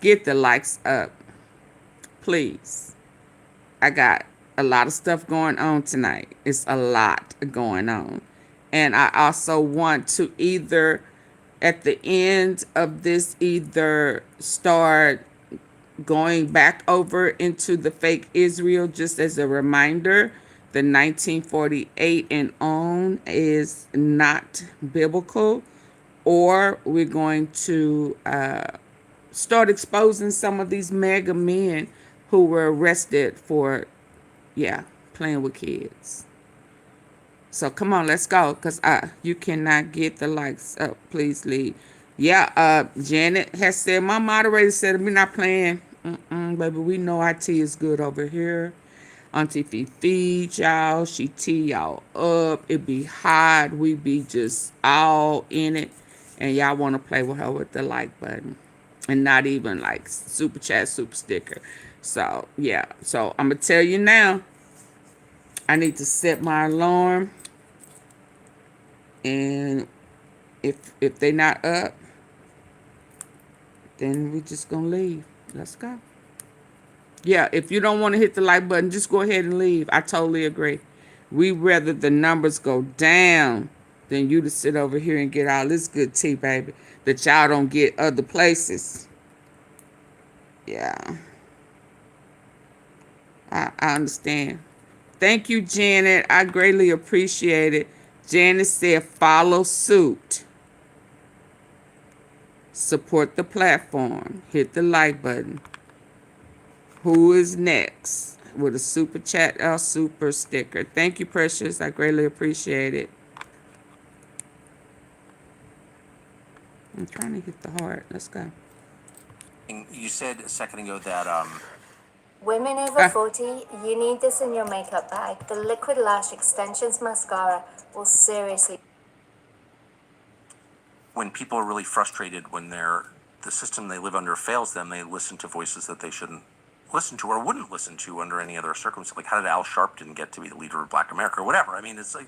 Get the likes up, please. I got a lot of stuff going on tonight. It's a lot going on. And I also want to either, at the end of this, either start going back over into the fake Israel, just as a reminder. The 1948 and on is not biblical. Or we're going to start exposing some of these mega men who were arrested for, playing with kids. So come on, let's go, because you cannot get the likes up. Please leave. Yeah, Janet has said, my moderator said, we're not playing. Baby, we know our tea is good over here. AunTeaFee feed y'all. She tee y'all up. It be hot. We be just all in it. And y'all want to play with her with the like button. And not even like super chat, super sticker. So, yeah. So, I'm going to tell you now. I need to set my alarm. And if they not up, then we just going to leave. Let's go. Yeah, if you don't want to hit the like button, just go ahead and leave. I totally agree. We rather the numbers go down than you to sit over here and get all this good tea, baby, that y'all don't get other places. Yeah. I understand. Thank you, Janet. I greatly appreciate it. Janet said follow suit. Support the platform. Hit the like button. Who is next with a super chat or super sticker? Thank you, Precious. I greatly appreciate it. I'm trying to hit the heart. Let's go. You said a second ago that Women over 40, you need this in your makeup bag. The Liquid Lash Extensions Mascara will seriously... when people are really frustrated when the system they live under fails them, they listen to voices that they shouldn't listen to or wouldn't listen to under any other circumstance. Like, how did Al Sharpton get to be the leader of Black America or whatever? I mean, it's like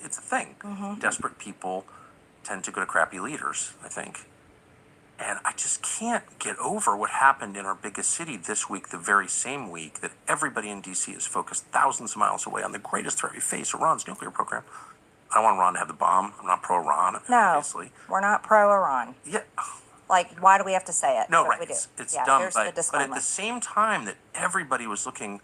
it's a thing. Desperate people tend to go to crappy leaders, I think. And I just can't get over what happened in our biggest city this week, the very same week that everybody in D.C. is focused thousands of miles away on the greatest threat we face, Iran's nuclear program. I don't want Iran to have the bomb. I'm not pro-Iran, obviously. We're not pro-Iran. Yeah. Like, why do we have to say it? No, But right. we do. It's Yeah, dumb. here's the But at disclaimer. the same time that everybody was looking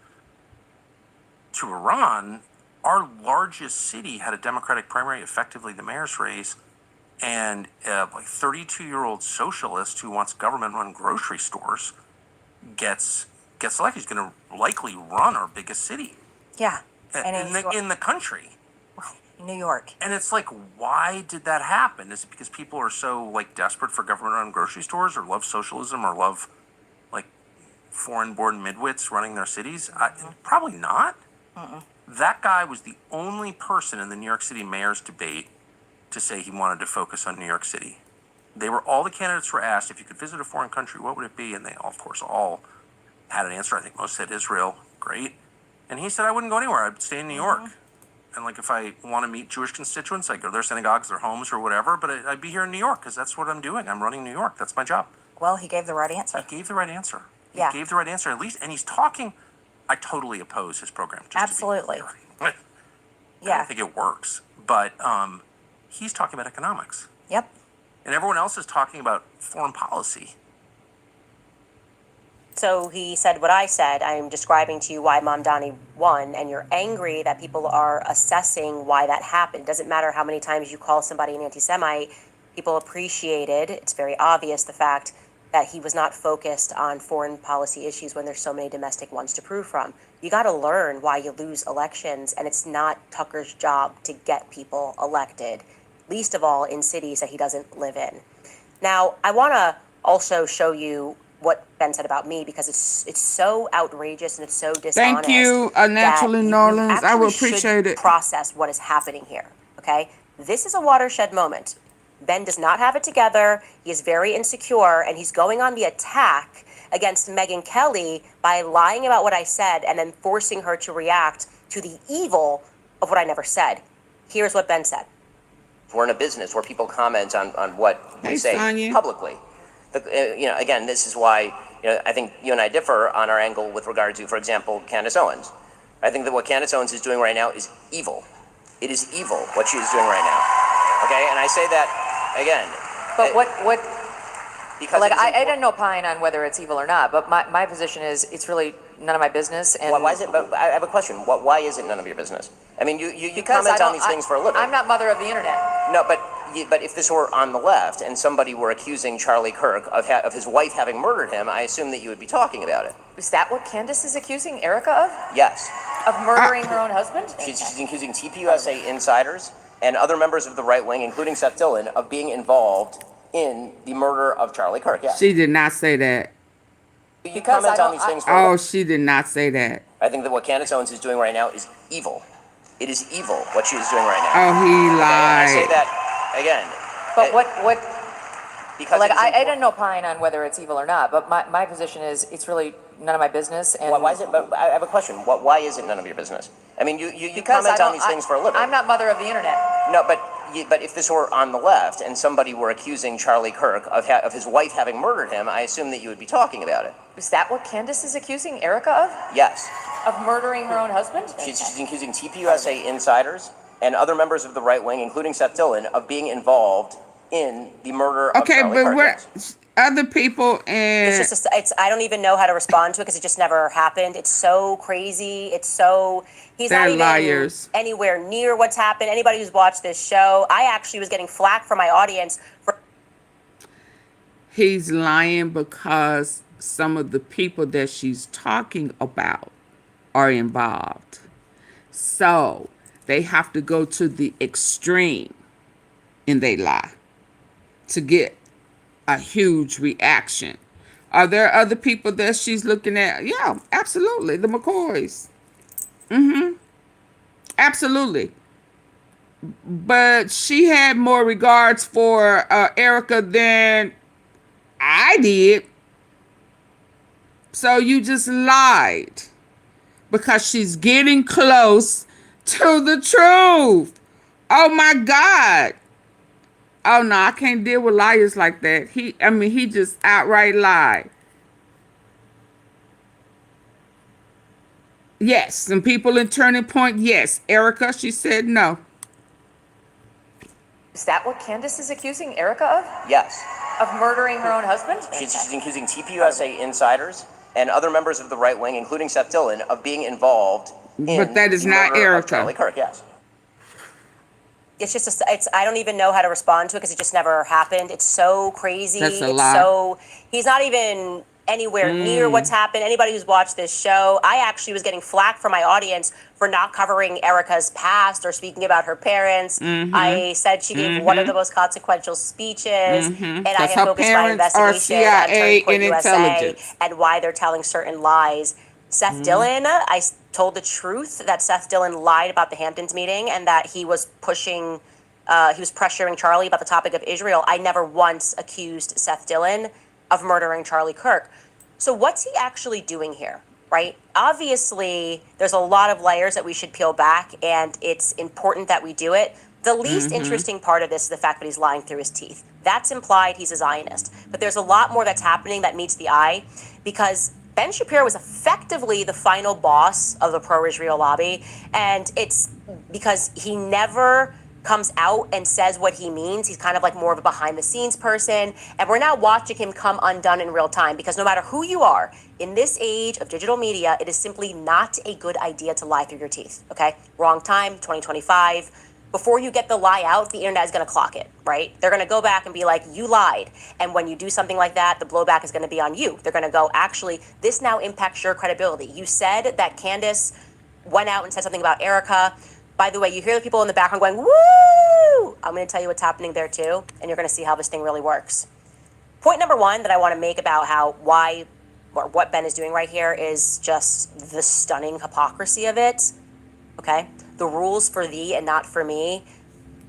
to Iran, our largest city had a Democratic primary, effectively the mayor's race, and like 32-year-old socialist who wants government-run grocery stores gets elected. He's going to likely run our biggest city Yeah. in the country. New York. And it's like, why did that happen? Is it because people are so like desperate for government-run grocery stores, or love socialism, or love like foreign-born midwits running their cities? Probably not. That guy was the only person in the New York City mayor's debate to say he wanted to focus on New York City. All the candidates were asked, if you could visit a foreign country, what would it be? And they, of course, all had an answer. I think most said Israel. Great. And he said, I wouldn't go anywhere. I'd stay in New York. And like, if I want to meet Jewish constituents, I'd go to their synagogues, their homes, or whatever. But I'd be here in New York because that's what I'm doing. I'm running New York. That's my job. Well, he gave the right answer. He gave the right answer. Yeah. He gave the right answer, at least. And he's talking. I totally oppose his program. Absolutely. I think it works. But he's talking about economics. Yep. And everyone else is talking about foreign policy. So he said what I said. I'm describing to you why Mamdani won, and you're angry that people are assessing why that happened. It doesn't matter how many times you call somebody an anti-Semite. People appreciated, it's very obvious, the fact that he was not focused on foreign policy issues when there's so many domestic ones to prove from. You got to learn why you lose elections, and it's not Tucker's job to get people elected, least of all in cities that he doesn't live in. Now, I want to also show you what Ben said about me because it's so outrageous and it's so dishonest. Thank you, that Naturally you Norlands. I will actually appreciate should it. process what is happening here. Okay, this is a watershed moment. Ben does not have it together. He is very insecure, and he's going on the attack against Megyn Kelly by lying about what I said and then forcing her to react to the evil of what I never said. Here's what Ben said. We're in a business where people comment on what we Hey, say Sonia. publicly. Again, this is why I think you and I differ on our angle with regard to, for example, Candace Owens. I think that what Candace Owens is doing right now is evil. It is evil what she is doing right now. Okay, and I say that again. But what? Because Like it is I don't opine on whether it's evil or not, but my position is it's really none of my business. And why is it? But I have a question. Why is it none of your business? I mean, you because comment I on don't- these things for a living. I'm not mother of the internet. No, but if this were on the left and somebody were accusing Charlie Kirk of his wife having murdered him, I assume that you would be talking about it. Is that what Candace is accusing Erica of? Yes. Of murdering her own husband? She's accusing TPUSA insiders and other members of the right wing, including Seth Dillon, of being involved in the murder of Charlie Kirk. Yes. She did not say that. You comment on these things for a Oh, living. she did not say that. I think that what Candace Owens is doing right now is evil. It is evil what she is doing right now. Oh, he Okay, and I say lied. that again. But what? Because Like it is I don't opine on whether it's evil or not, but my position is it's really none of my business. And why is it? But I have a question. Why is it none of your business? I mean, you because comment I on don't- these things for a living. I'm not mother of the internet. No, but if this were on the left and somebody were accusing Charlie Kirk of his wife having murdered him, I assume that you would be talking about it. Is that what Candace is accusing Erica of? Yes. Of murdering her own husband? She's accusing TPUSA insiders and other members of the right wing, including Seth Dillon, of being involved in the murder of Okay, Charlie but Kirk. we're Yes. other people and It's just, I don't even know how to respond to it because it just never happened. It's so crazy. He's They're not even liars. anywhere near what's happened. Anybody who's watched this show, I actually was getting flack from my audience for he's lying because some of the people that she's talking about are involved. So they have to go to the extreme and they lie to get a huge reaction. Are there other people that she's looking at? Yeah, absolutely. The McCoys. Absolutely. But she had more regards for Erica than I did. So you just lied because she's getting close to the truth. Oh my God. Oh no, I can't deal with liars like that. He just outright lied. Yes, some people in Turning Point, yes. Erica, she said no. Is that what Candace is accusing Erica of? Yes. Of murdering her own husband? She's accusing TPUSA insiders and other members of the right wing, including Seth Dillon, of being involved in But that is the not murder of Erica. Charlie Kirk. Yes. it's just I don't even know how to respond to it because it just never happened. It's so crazy. That's a it's lie. so he's not even anywhere near what's happened. Anybody who's watched this show, I actually was getting flack from my audience for not covering Erica's past or speaking about her parents. I said she gave one of the most consequential speeches, and I Because had her focused my parents are investigation on CIA Turning Point and USA intelligence. and why they're telling certain lies. Seth Dillon, told the truth that Seth Dillon lied about the Hamptons meeting and that he was pushing, he was pressuring Charlie about the topic of Israel. I never once accused Seth Dillon of murdering Charlie Kirk. So what's he actually doing here, right? Obviously, there's a lot of layers that we should peel back, and it's important that we do it. The least interesting part of this is the fact that he's lying through his teeth. That's implied he's a Zionist. But there's a lot more that's happening that meets the eye, because Ben Shapiro was effectively the final boss of the pro-Israel lobby, and it's because he never comes out and says what he means. He's kind of like more of a behind-the-scenes person, and we're now watching him come undone in real time, because no matter who you are, in this age of digital media, it is simply not a good idea to lie through your teeth, okay? Wrong time, 2025. Before you get the lie out, the internet is going to clock it, right? They're going to go back and be like, you lied. And when you do something like that, the blowback is going to be on you. They're going to go, actually, this now impacts your credibility. You said that Candace went out and said something about Erica. By the way, you hear the people in the background going, woo! I'm going to tell you what's happening there too, and you're going to see how this thing really works. Point number one that I want to make about what Ben is doing right here is just the stunning hypocrisy of it. Okay? The rules for thee and not for me.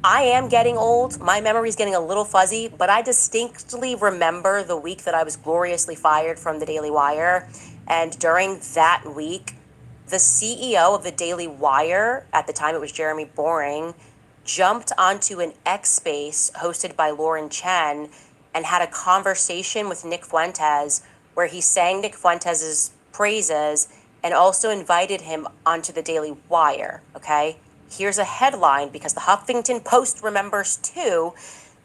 I am getting old. My memory's getting a little fuzzy, but I distinctly remember the week that I was gloriously fired from the Daily Wire. And during that week, the CEO of the Daily Wire, at the time it was Jeremy Boring, jumped onto an X Space hosted by Lauren Chen and had a conversation with Nick Fuentes where he sang Nick Fuentes' praises and also invited him onto the Daily Wire, okay? Here's a headline, because the Huffington Post remembers too.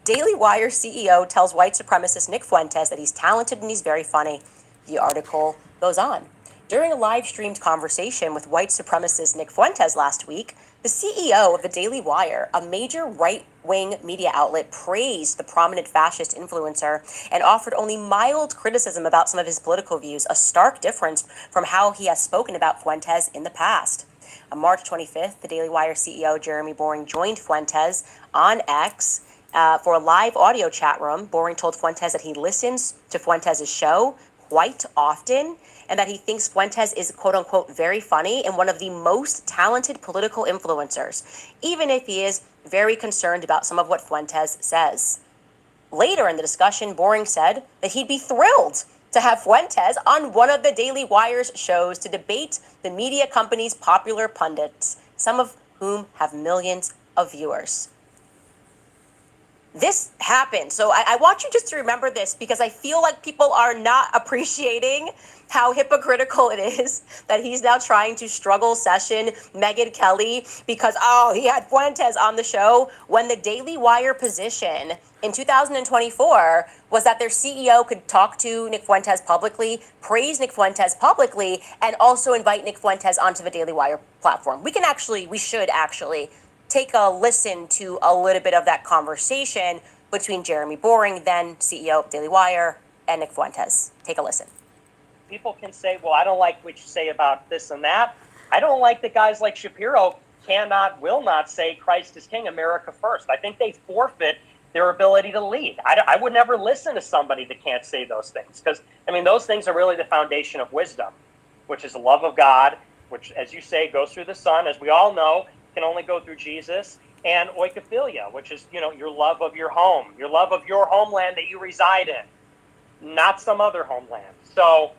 Daily Wire CEO tells white supremacist Nick Fuentes that he's talented and he's very funny. The article goes on. During a live-streamed conversation with white supremacist Nick Fuentes last week, the CEO of the Daily Wire, a major right-wing media outlet, praised the prominent fascist influencer and offered only mild criticism about some of his political views, a stark difference from how he has spoken about Fuentes in the past. On March 25th, the Daily Wire CEO Jeremy Boring joined Fuentes on X for a live audio chat room. Boring told Fuentes that he listens to Fuentes' show quite often and that he thinks Fuentes is, quote unquote, very funny and one of the most talented political influencers, even if he is very concerned about some of what Fuentes says. Later in the discussion, Boring said that he'd be thrilled to have Fuentes on one of the Daily Wire's shows to debate the media company's popular pundits, some of whom have millions of viewers. This happened. So I want you just to remember this, because I feel like people are not appreciating how hypocritical it is that he's now trying to struggle session Megyn Kelly because, he had Fuentes on the show, when the Daily Wire position in 2024 was that their CEO could talk to Nick Fuentes publicly, praise Nick Fuentes publicly, and also invite Nick Fuentes onto the Daily Wire platform. We should actually take a listen to a little bit of that conversation between Jeremy Boring, then CEO of Daily Wire, and Nick Fuentes. Take a listen. People can say, well, I don't like what you say about this and that. I don't like that guys like Shapiro will not say Christ is King, America first. I think they forfeit their ability to lead. I would never listen to somebody that can't say those things, because, those things are really the foundation of wisdom, which is the love of God, which, as you say, goes through the Son, as we all know, can only go through Jesus, and oikophilia, which is, your love of your home, your love of your homeland that you reside in, not some other homeland. So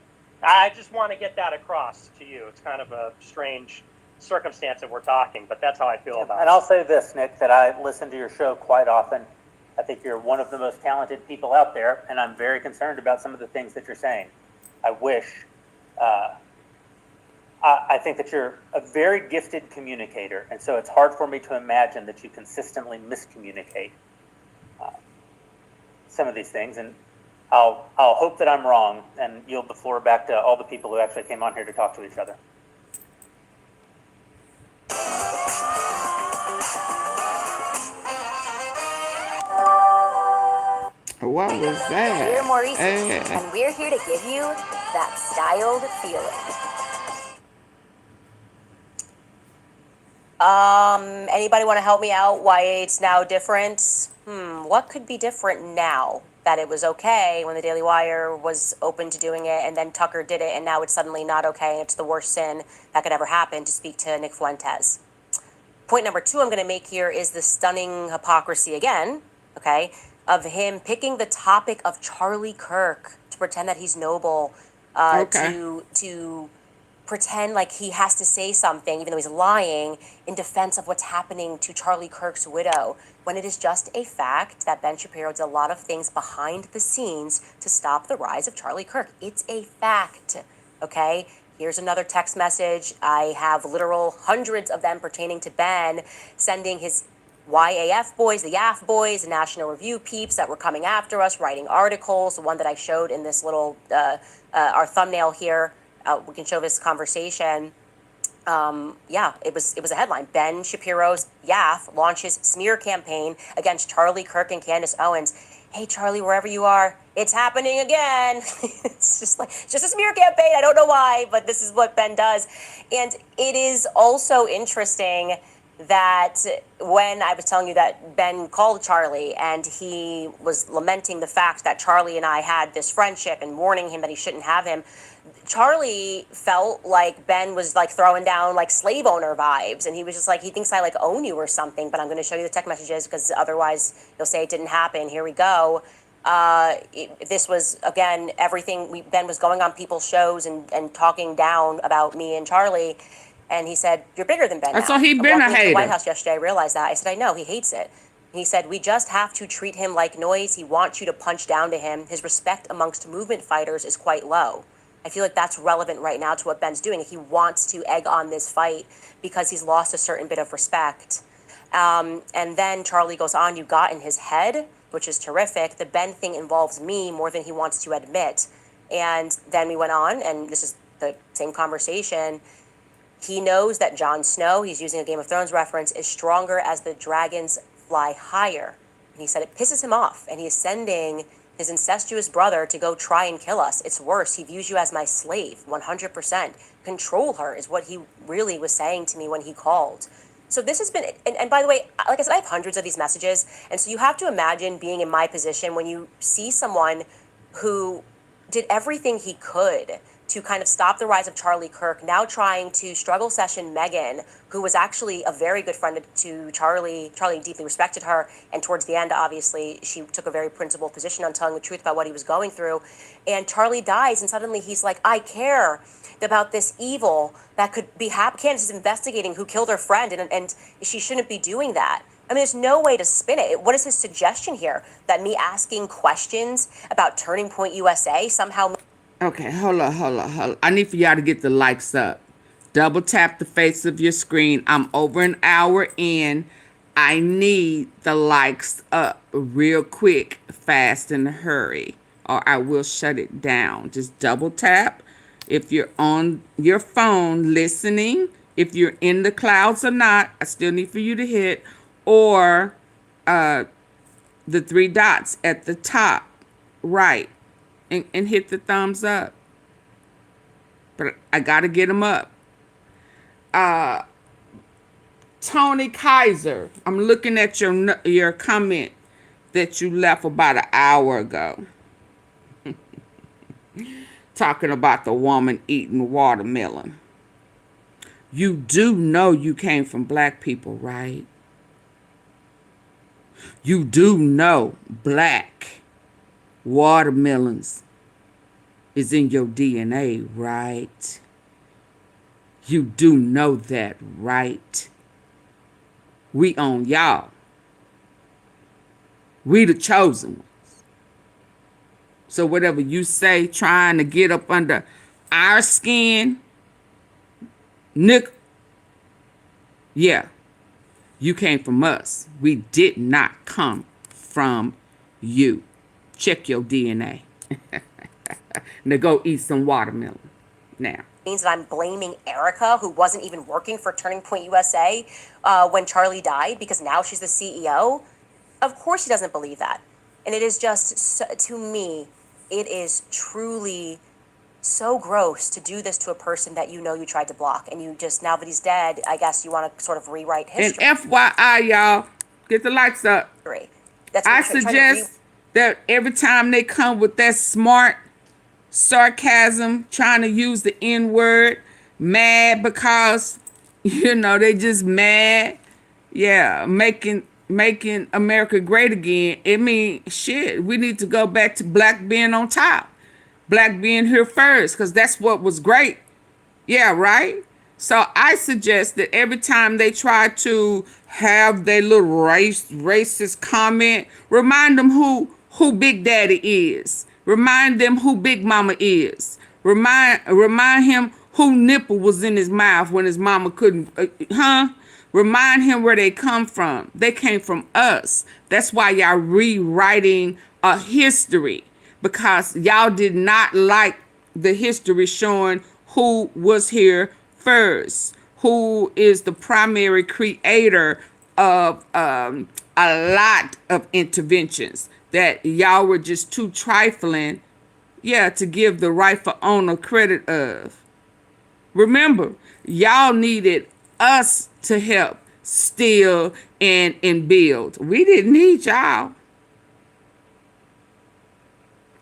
I just want to get that across to you. It's kind of a strange circumstance that we're talking, but that's how I feel about it. And I'll say this, Nick, that I listen to your show quite often. I think you're one of the most talented people out there, and I'm very concerned about some of the things that you're saying. I wish, I think that you're a very gifted communicator, and so it's hard for me to imagine that you consistently miscommunicate some of these things. And I'll hope that I'm wrong and yield the floor back to all the people who actually came on here to talk to each other. What was that? We're Maurice, and we're here to give you that styled feeling. Anybody want to help me out why it's now different? What could be different now that it was okay when the Daily Wire was open to doing it, and then Tucker did it, and now it's suddenly not okay, and it's the worst sin that could ever happen to speak to Nick Fuentes? Point number two I'm going to make here is the stunning hypocrisy again, okay, of him picking the topic of Charlie Kirk to pretend that he's noble, to pretend like he has to say something, even though he's lying, in defense of what's happening to Charlie Kirk's widow, when it is just a fact that Ben Shapiro did a lot of things behind the scenes to stop the rise of Charlie Kirk. It's a fact, okay? Here's another text message. I have literal hundreds of them pertaining to Ben, sending his YAF boys, the YAF boys, the National Review peeps that were coming after us, writing articles, the one that I showed in this little, our thumbnail here. We can show this conversation. It was a headline. Ben Shapiro's YAF launches smear campaign against Charlie Kirk and Candace Owens. Hey, Charlie, wherever you are, it's happening again. It's just a smear campaign. I don't know why, but this is what Ben does. And it is also interesting that when I was telling you that Ben called Charlie and he was lamenting the fact that Charlie and I had this friendship and warning him that he shouldn't have him, Charlie felt like Ben was like throwing down like slave owner vibes, and he was just like, he thinks I like own you or something, but I'm going to show you the text messages because otherwise you'll say it didn't happen. Here we go. This was, again, everything, Ben was going on people's shows and talking down about me and Charlie, and he said, you're bigger than Ben now. So he I'm been a walking into the White hater. House yesterday, I realized that. I said, I know, he hates it. He said, we just have to treat him like noise. He wants you to punch down to him. His respect amongst movement fighters is quite low. I feel like that's relevant right now to what Ben's doing. He wants to egg on this fight because he's lost a certain bit of respect. And then Charlie goes on, you got in his head, which is terrific. The Ben thing involves me more than he wants to admit. And then we went on, and this is the same conversation. He knows that Jon Snow, he's using a Game of Thrones reference, is stronger as the dragons fly higher. And he said it pisses him off, and he is sending his incestuous brother to go try and kill us. It's worse. He views you as my slave, 100%. Control her is what he really was saying to me when he called. So this has been, and by the way, like I said, I have hundreds of these messages. And so you have to imagine being in my position when you see someone who did everything he could to kind of stop the rise of Charlie Kirk, now trying to struggle session Meghan, who was actually a very good friend to Charlie. Charlie deeply respected her, and towards the end, obviously, she took a very principled position on telling the truth about what he was going through. And Charlie dies, and suddenly he's like, I care about this evil that could be happening. Candace is investigating who killed her friend, and she shouldn't be doing that. I mean, there's no way to spin it. What is his suggestion here? That me asking questions about Turning Point USA somehow... Okay, hold on. I need for y'all to get the likes up. Double tap the face of your screen. I'm over an hour in. I need the likes up real quick, fast, in a hurry, or I will shut it down. Just double tap. If you're on your phone listening, if you're in the clouds or not, I still need for you to hit, or the three dots at the top right. And hit the thumbs up. But I got to get them up. Tony Kaiser, I'm looking at your comment that you left about an hour ago. Talking about the woman eating watermelon. You do know you came from black people, right? You do know black watermelons is in your DNA, right? You do know that, right? We own y'all. We the chosen ones. So whatever you say, trying to get up under our skin, Nick, yeah, you came from us. We did not come from you. Check your DNA. Now go eat some watermelon. Now. Means that I'm blaming Erica, who wasn't even working for Turning Point USA when Charlie died, because now she's the CEO. Of course she doesn't believe that. And it is just, so, to me, it is truly so gross to do this to a person that you know you tried to block. And you just, now that he's dead, I guess you want to sort of rewrite history. And FYI, y'all, get the likes up. That's I suggest that every time they come with that smart sarcasm, trying to use the N-word, mad because, you know, they just mad. Yeah, making America great again. I mean, shit, we need to go back to black being on top. Black being here first, because that's what was great. Yeah, right? So I suggest that every time they try to have their little racist comment, remind them who Big Daddy is. Remind them who Big Mama is. Remind him who nipple was in his mouth when his mama couldn't, Remind him where they come from. They came from us. That's why y'all rewriting a history, because y'all did not like the history showing who was here first, who is the primary creator of a lot of interventions that y'all were just too trifling, to give the rightful owner credit of. Remember, y'all needed us to help steal, and build. We didn't need y'all.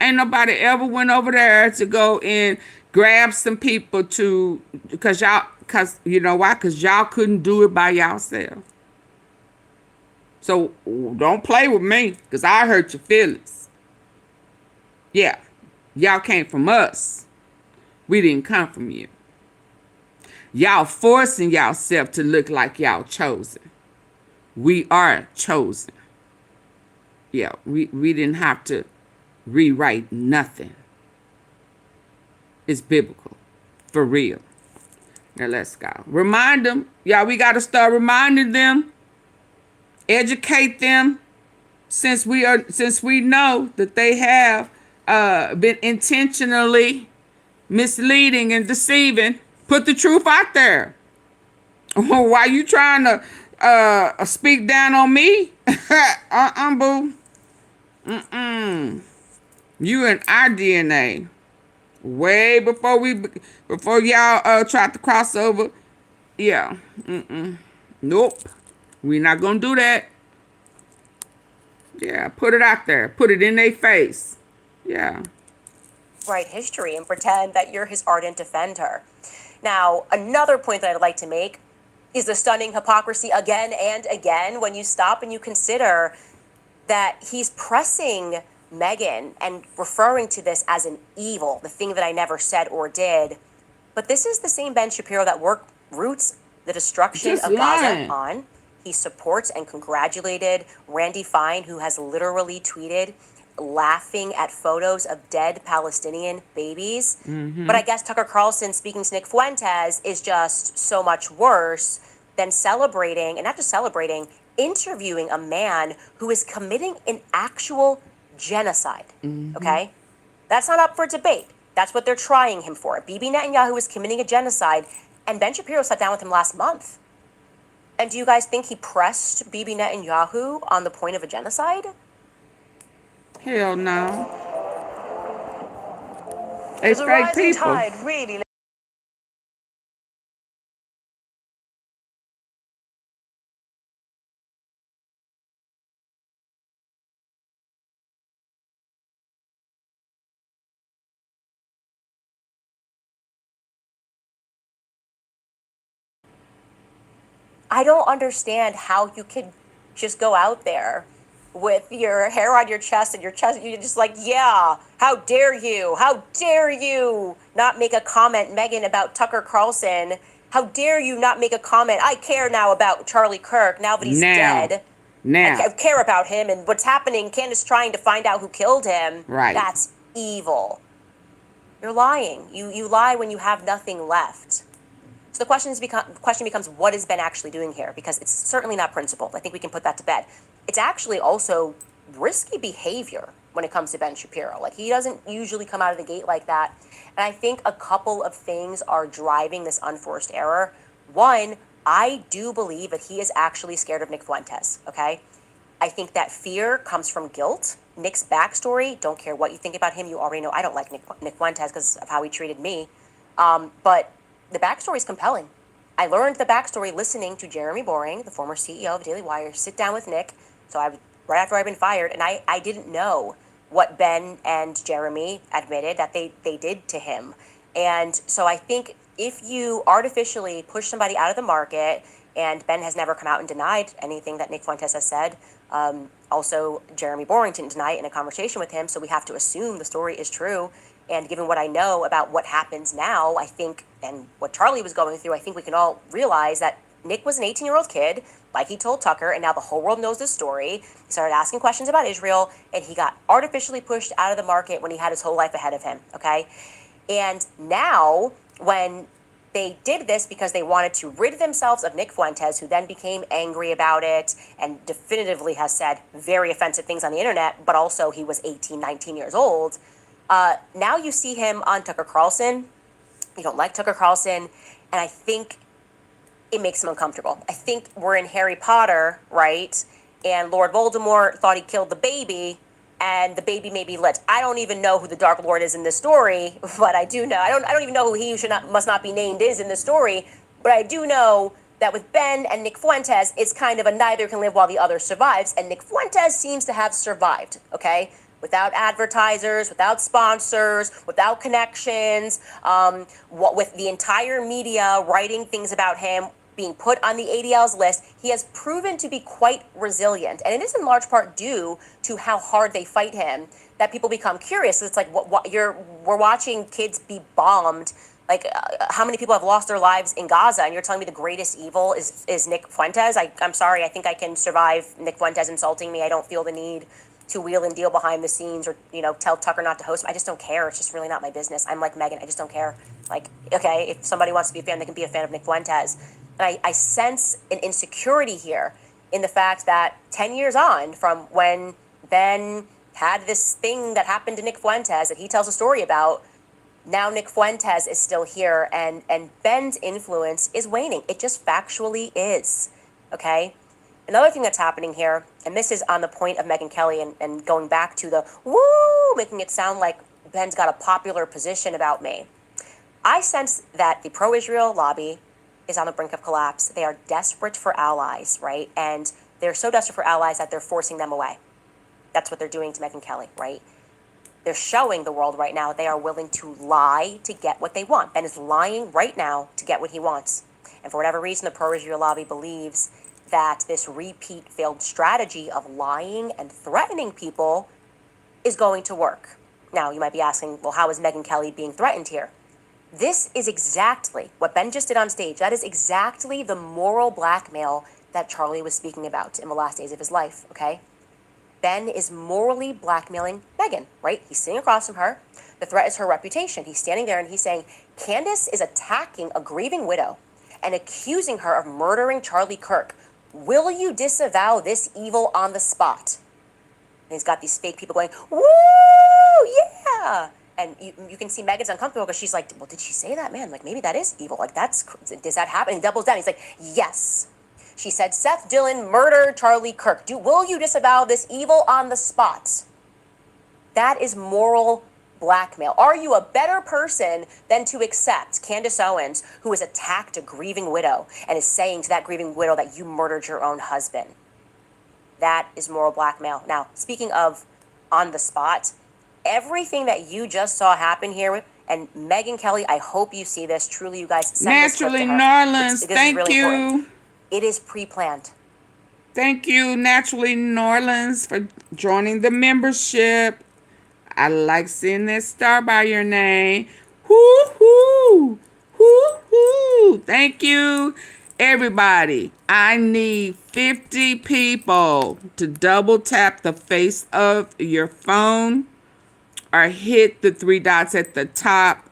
Ain't nobody ever went over there to go and grab some people because you know why? Because y'all couldn't do it by yourself. So don't play with me, because I hurt your feelings. Yeah, y'all came from us. We didn't come from you. Y'all forcing yourself to look like y'all chosen. We are chosen. Yeah, we didn't have to rewrite nothing. It's biblical. For real. Now let's go. Remind them. Y'all, we got to start reminding them. Educate them. Since we know that they have been intentionally misleading and deceiving, put the truth out there. Why you trying to speak down on me? Boo. You and our DNA. Way before y'all tried to cross over. Yeah. Nope. We're not gonna do that. Yeah, put it out there. Put it in their face. Yeah. Write history and pretend that you're his ardent defender. Now, another point that I'd like to make is the stunning hypocrisy again and again when you stop and you consider that he's pressing Meghan and referring to this as an evil, the thing that I never said or did. But this is the same Ben Shapiro that roots the destruction Just of Gaza lying. on. He supports and congratulated Randy Fine, who has literally tweeted laughing at photos of dead Palestinian babies. But I guess Tucker Carlson speaking to Nick Fuentes is just so much worse than celebrating, and not just celebrating, interviewing a man who is committing an actual genocide. Okay? That's not up for debate. That's what they're trying him for. Bibi Netanyahu is committing a genocide, and Ben Shapiro sat down with him last month. And do you guys think he pressed Bibi Netanyahu on the point of a genocide? Hell no. There's It's a fake rising people. tide, really. I don't understand how you could just go out there with your hair on your chest and you're just like, yeah, how dare you not make a comment, Meghan, about Tucker Carlson? How dare you not make a comment? I care now about Charlie Kirk now that he's dead. I care about him and what's happening. Candace trying to find out who killed him. Right. That's evil. You're lying. You lie when you have nothing left. So the question becomes, what is Ben actually doing here? Because it's certainly not principled. I think we can put that to bed. It's actually also risky behavior when it comes to Ben Shapiro. Like, he doesn't usually come out of the gate like that. And I think a couple of things are driving this unforced error. One, I do believe that he is actually scared of Nick Fuentes, okay? I think that fear comes from guilt. Nick's backstory, don't care what you think about him, you already know I don't like Nick Fuentes because of how he treated me. But the backstory is compelling. I learned the backstory listening to Jeremy Boring, the former CEO of Daily Wire, sit down with Nick. So right after I'd been fired, and I didn't know what Ben and Jeremy admitted that they did to him. And so I think if you artificially push somebody out of the market, and Ben has never come out and denied anything that Nick Fuentes has said, also Jeremy Boring didn't deny it in a conversation with him, so we have to assume the story is true. And given what I know about what happens now, I think, and what Charlie was going through, I think we can all realize that Nick was an 18-year-old kid, like he told Tucker, and now the whole world knows this story. He started asking questions about Israel, and he got artificially pushed out of the market when he had his whole life ahead of him, okay? And now, when they did this because they wanted to rid themselves of Nick Fuentes, who then became angry about it and definitively has said very offensive things on the internet, but also he was 18, 19 years old. Now you see him on Tucker Carlson. You don't like Tucker Carlson, and I think it makes him uncomfortable. I think we're in Harry Potter, right? And Lord Voldemort thought he killed the baby, and the baby may be lit. I don't even know who the Dark Lord is in this story, but I do know. I don't even know who he who must not be named is in this story, but I do know that with Ben and Nick Fuentes, it's kind of a neither can live while the other survives, and Nick Fuentes seems to have survived, okay? Without advertisers, without sponsors, without connections, with the entire media writing things about him, being put on the ADL's list, he has proven to be quite resilient. And it is in large part due to how hard they fight him that people become curious. It's like, we're watching kids be bombed. Like, how many people have lost their lives in Gaza, and you're telling me the greatest evil is Nick Fuentes? I'm sorry, I think I can survive Nick Fuentes insulting me. I don't feel the need to wheel and deal behind the scenes or, tell Tucker not to host me. I just don't care. It's just really not my business. I'm like Megan. I just don't care. Like, okay, if somebody wants to be a fan, they can be a fan of Nick Fuentes. And I sense an insecurity here in the fact that 10 years on from when Ben had this thing that happened to Nick Fuentes that he tells a story about, now Nick Fuentes is still here, and Ben's influence is waning. It just factually is, okay? Another thing that's happening here, and this is on the point of Megyn Kelly and going back to the woo, making it sound like Ben's got a popular position about me. I sense that the pro-Israel lobby is on the brink of collapse. They are desperate for allies, right? And they're so desperate for allies that they're forcing them away. That's what they're doing to Megyn Kelly, right? They're showing the world right now that they are willing to lie to get what they want. Ben is lying right now to get what he wants. And for whatever reason, the pro-Israel lobby believes that this repeat failed strategy of lying and threatening people is going to work. Now, you might be asking, well, how is Megyn Kelly being threatened here? This is exactly what Ben just did on stage. That is exactly the moral blackmail that Charlie was speaking about in the last days of his life, okay? Ben is morally blackmailing Megyn, right? He's sitting across from her. The threat is her reputation. He's standing there and he's saying, Candace is attacking a grieving widow and accusing her of murdering Charlie Kirk. Will you disavow this evil on the spot? And he's got these fake people going, woo, yeah. And you can see Megan's uncomfortable because she's like, well, did she say that? Man, like, maybe that is evil. Like, does that happen? And he doubles down. He's like, yes. She said, Seth Dillon murdered Charlie Kirk. Will you disavow this evil on the spot? That is moral blackmail. Are you a better person than to accept Candace Owens, who has attacked a grieving widow and is saying to that grieving widow that you murdered your own husband? That is moral blackmail. Now, speaking of on the spot, everything that you just saw happen here, and Megyn Kelly, I hope you see this. Truly, you guys send Naturally this clip to her. Norlands, thank really you. Important. It is pre-planned. Thank you, Naturally Norlands, for joining the membership. I like seeing that star by your name. Woo-hoo! Woo-hoo! Thank you, everybody. I need 50 people to double tap the face of your phone or hit the three dots at the top,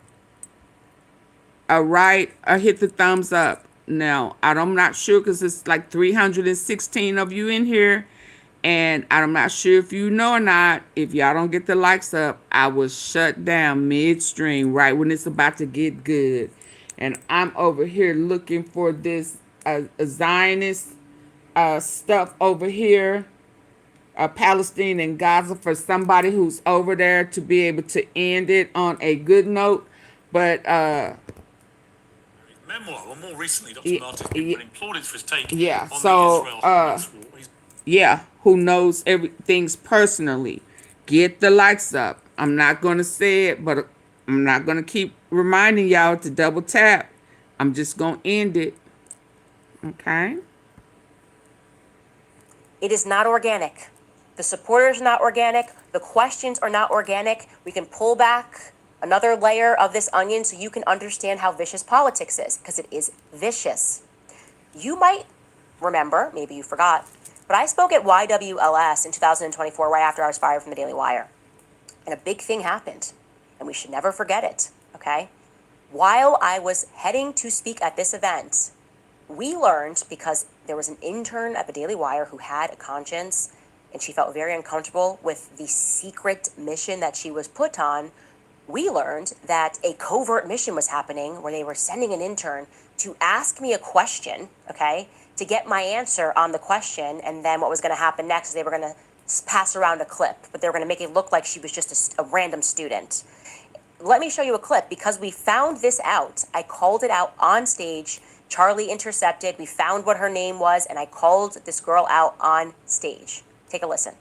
right, or hit the thumbs up. Now, I'm not sure because it's like 316 of you in here. And I'm not sure if you know or not, if y'all don't get the likes up, I will shut down midstream right when it's about to get good. And I'm over here looking for this Zionist stuff over here, Palestine and Gaza, for somebody who's over there to be able to end it on a good note. But memoir, or more recently, Dr. Martin's been applauded for his take on yeah, the so Israel-Hamas war. yeah, who knows everything's personally. Get the likes up. I'm not going to say it, but I'm not going to keep reminding y'all to double tap. I'm just going to end it. Okay? It is not organic. The supporters are not organic. The questions are not organic. We can pull back another layer of this onion so you can understand how vicious politics is, because it is vicious. You might remember, maybe you forgot, but I spoke at YWLS in 2024 right after I was fired from the Daily Wire. And a big thing happened, and we should never forget it, okay? While I was heading to speak at this event, we learned, because there was an intern at the Daily Wire who had a conscience, and she felt very uncomfortable with the secret mission that she was put on, we learned that a covert mission was happening where they were sending an intern to ask me a question, okay, to get my answer on the question, and then what was going to happen next is they were going to pass around a clip, but they were going to make it look like she was just a random student. Let me show you a clip, because we found this out. I called it out on stage Charlie intercepted. We found what her name was, and I called this girl out on stage. Take a listen.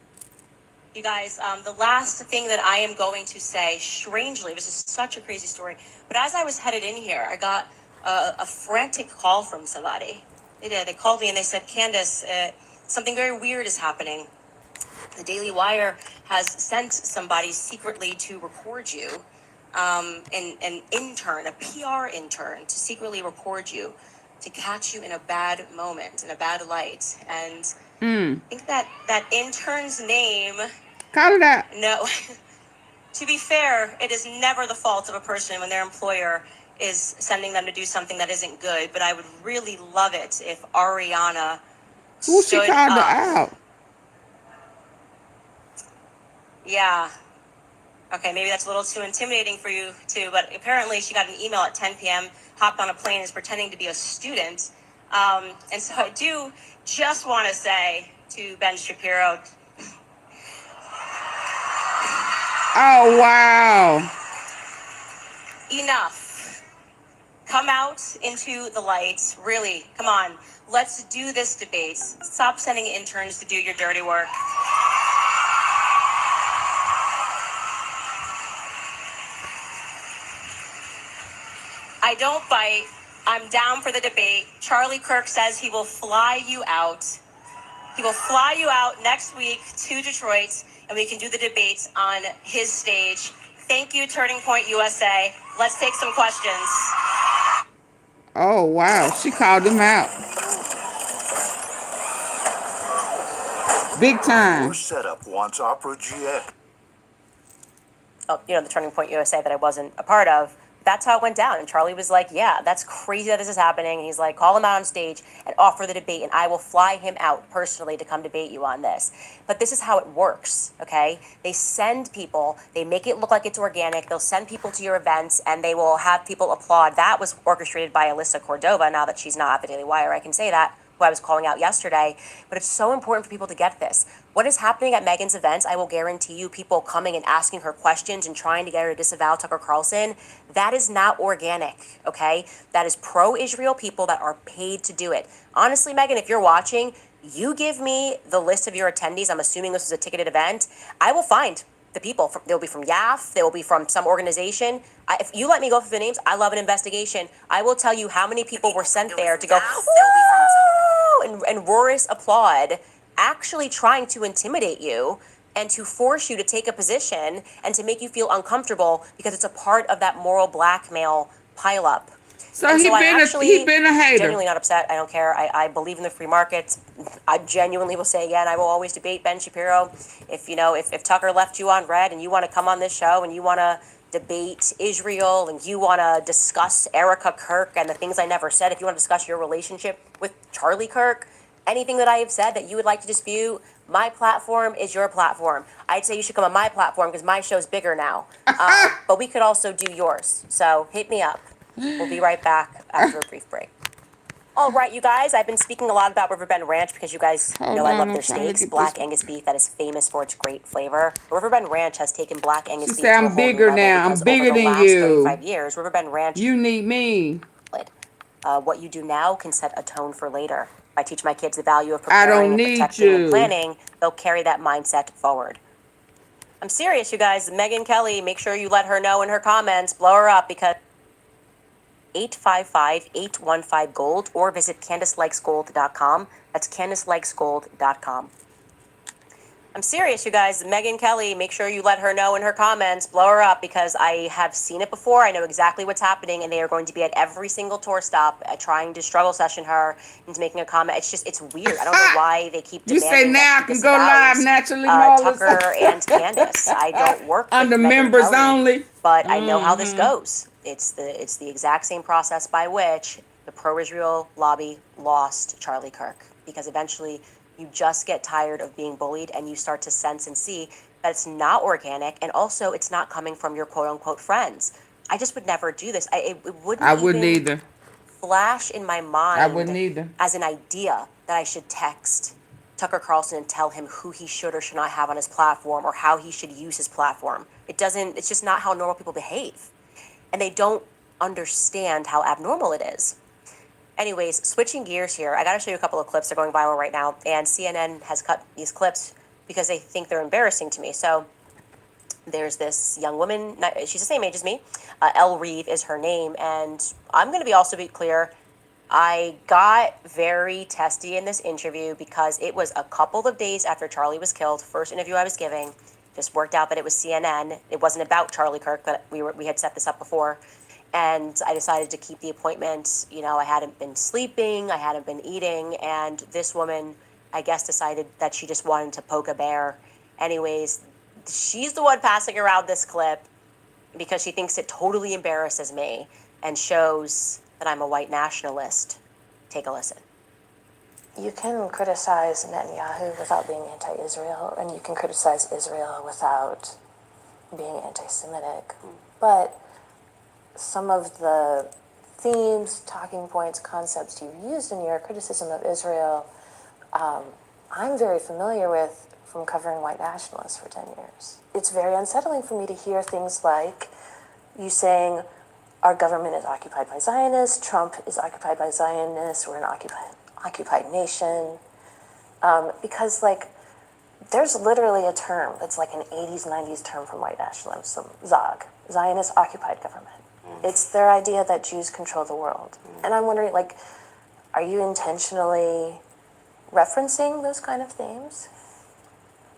You guys, the last thing that I am going to say, strangely, this is such a crazy story, but as I was headed in here, I got a frantic call from somebody. They did. They called me and they said, Candace, something very weird is happening. The Daily Wire has sent somebody secretly to record you, an intern, a PR intern, to secretly record you, to catch you in a bad moment, in a bad light. And I think that intern's name... Call it out. No. To be fair, it is never the fault of a person when their employer is sending them to do something that isn't good. But I would really love it if Ariana Who she stood called her up. out? Yeah. Okay, maybe that's a little too intimidating for you too, but apparently she got an email at 10 p.m., hopped on a plane, is pretending to be a student. And so I do just want to say to Ben Shapiro... Oh, wow. Enough. Come out into the light. Really, come on. Let's do this debate. Stop sending interns to do your dirty work. I don't bite. I'm down for the debate. Charlie Kirk says he will fly you out. He will fly you out next week to Detroit, and we can do the debates on his stage. Thank you, Turning Point USA. Let's take some questions. Oh, wow. She called him out. Big time. Your setup wants Opera GX. Oh, the Turning Point USA that I wasn't a part of. That's how it went down. And Charlie was like, yeah, that's crazy that this is happening. And he's like, call him out on stage and offer the debate, and I will fly him out personally to come debate you on this. But this is how it works, okay? They send people, they make it look like it's organic. They'll send people to your events, and they will have people applaud. That was orchestrated by Alyssa Cordova. Now that she's not at the Daily Wire, I can say that, who I was calling out yesterday. But it's so important for people to get this. What is happening at Meghan's events, I will guarantee you, people coming and asking her questions and trying to get her to disavow Tucker Carlson, that is not organic, okay? That is pro-Israel people that are paid to do it. Honestly, Meghan, if you're watching, you give me the list of your attendees. I'm assuming this is a ticketed event. I will find the people. They'll be from YAF. They will be from some organization. If you let me go through the names, I love an investigation. I will tell you how many people were sent there to go, woo, and roarous applaud, actually trying to intimidate you and to force you to take a position and to make you feel uncomfortable because it's a part of that moral blackmail pileup. So he been a hater. Genuinely not upset. I don't care. I believe in the free market. I genuinely will say again, I will always debate Ben Shapiro. If Tucker left you on red and you want to come on this show and you want to debate Israel and you want to discuss Erica Kirk and the things I never said, if you want to discuss your relationship with Charlie Kirk, anything that I have said that you would like to dispute, my platform is your platform. I'd say you should come on my platform because my show's bigger now. But we could also do yours. So hit me up. We'll be right back after a brief break. All right, you guys, I've been speaking a lot about Riverbend Ranch because you guys know I love their steaks, Black Angus beef that is famous for its great flavor. Riverbend Ranch has taken Black Angus beef to a whole new bigger level now. I'm because bigger over the than last you. 35 years, Riverbend Ranch... You need me. What you do now can set a tone for later. If I teach my kids the value of preparing and protecting and planning, they'll carry that mindset forward. I'm serious, you guys. Megyn Kelly, make sure you let her know in her comments. Blow her up because... 855-815-GOLD or visit CandaceLikesGold.com. That's CandaceLikesGold.com. I'm serious, you guys. Megyn Kelly, make sure you let her know in her comments. Blow her up because I have seen it before. I know exactly what's happening, and they are going to be at every single tour stop trying to struggle session her into making a comment. It's weird. I don't know why they keep demanding. You say now I can go live naturally, Tucker and Candace. I don't work under with members Megyn Kelly, only, but I know how this goes. It's the exact same process by which the pro-Israel lobby lost Charlie Kirk, because eventually you just get tired of being bullied and you start to sense and see that it's not organic, and also it's not coming from your quote-unquote friends. I just would never do this. I wouldn't either flash in my mind I wouldn't either. As an idea that I should text Tucker Carlson and tell him who he should or should not have on his platform or how he should use his platform. It's just not how normal people behave. And they don't understand how abnormal it is. Anyways, switching gears here, I got to show you a couple of clips. They're going viral right now, and CNN has cut these clips because they think they're embarrassing to me. So there's this young woman, she's the same age as me. Elle Reeve is her name, and I'm going to also be clear. I got very testy in this interview because it was a couple of days after Charlie was killed. First interview I was giving, just worked out that it was CNN. It wasn't about Charlie Kirk, but we had set this up before. And I decided to keep the appointment. You know, I hadn't been sleeping, I hadn't been eating, and this woman, I guess, decided that she just wanted to poke a bear. Anyways, she's the one passing around this clip because she thinks it totally embarrasses me and shows that I'm a white nationalist. Take a listen. You can criticize Netanyahu without being anti-Israel, and you can criticize Israel without being anti-Semitic. But some of the themes, talking points, concepts you've used in your criticism of Israel, I'm very familiar with from covering white nationalists for 10 years. It's very unsettling for me to hear things like you saying, our government is occupied by Zionists, Trump is occupied by Zionists, we're an occupied nation. Because, like, there's literally a term that's like an 80s, 90s term from white nationalism, ZOG, Zionist Occupied Government. It's their idea that Jews control the world. And I'm wondering, like, are you intentionally referencing those kind of themes?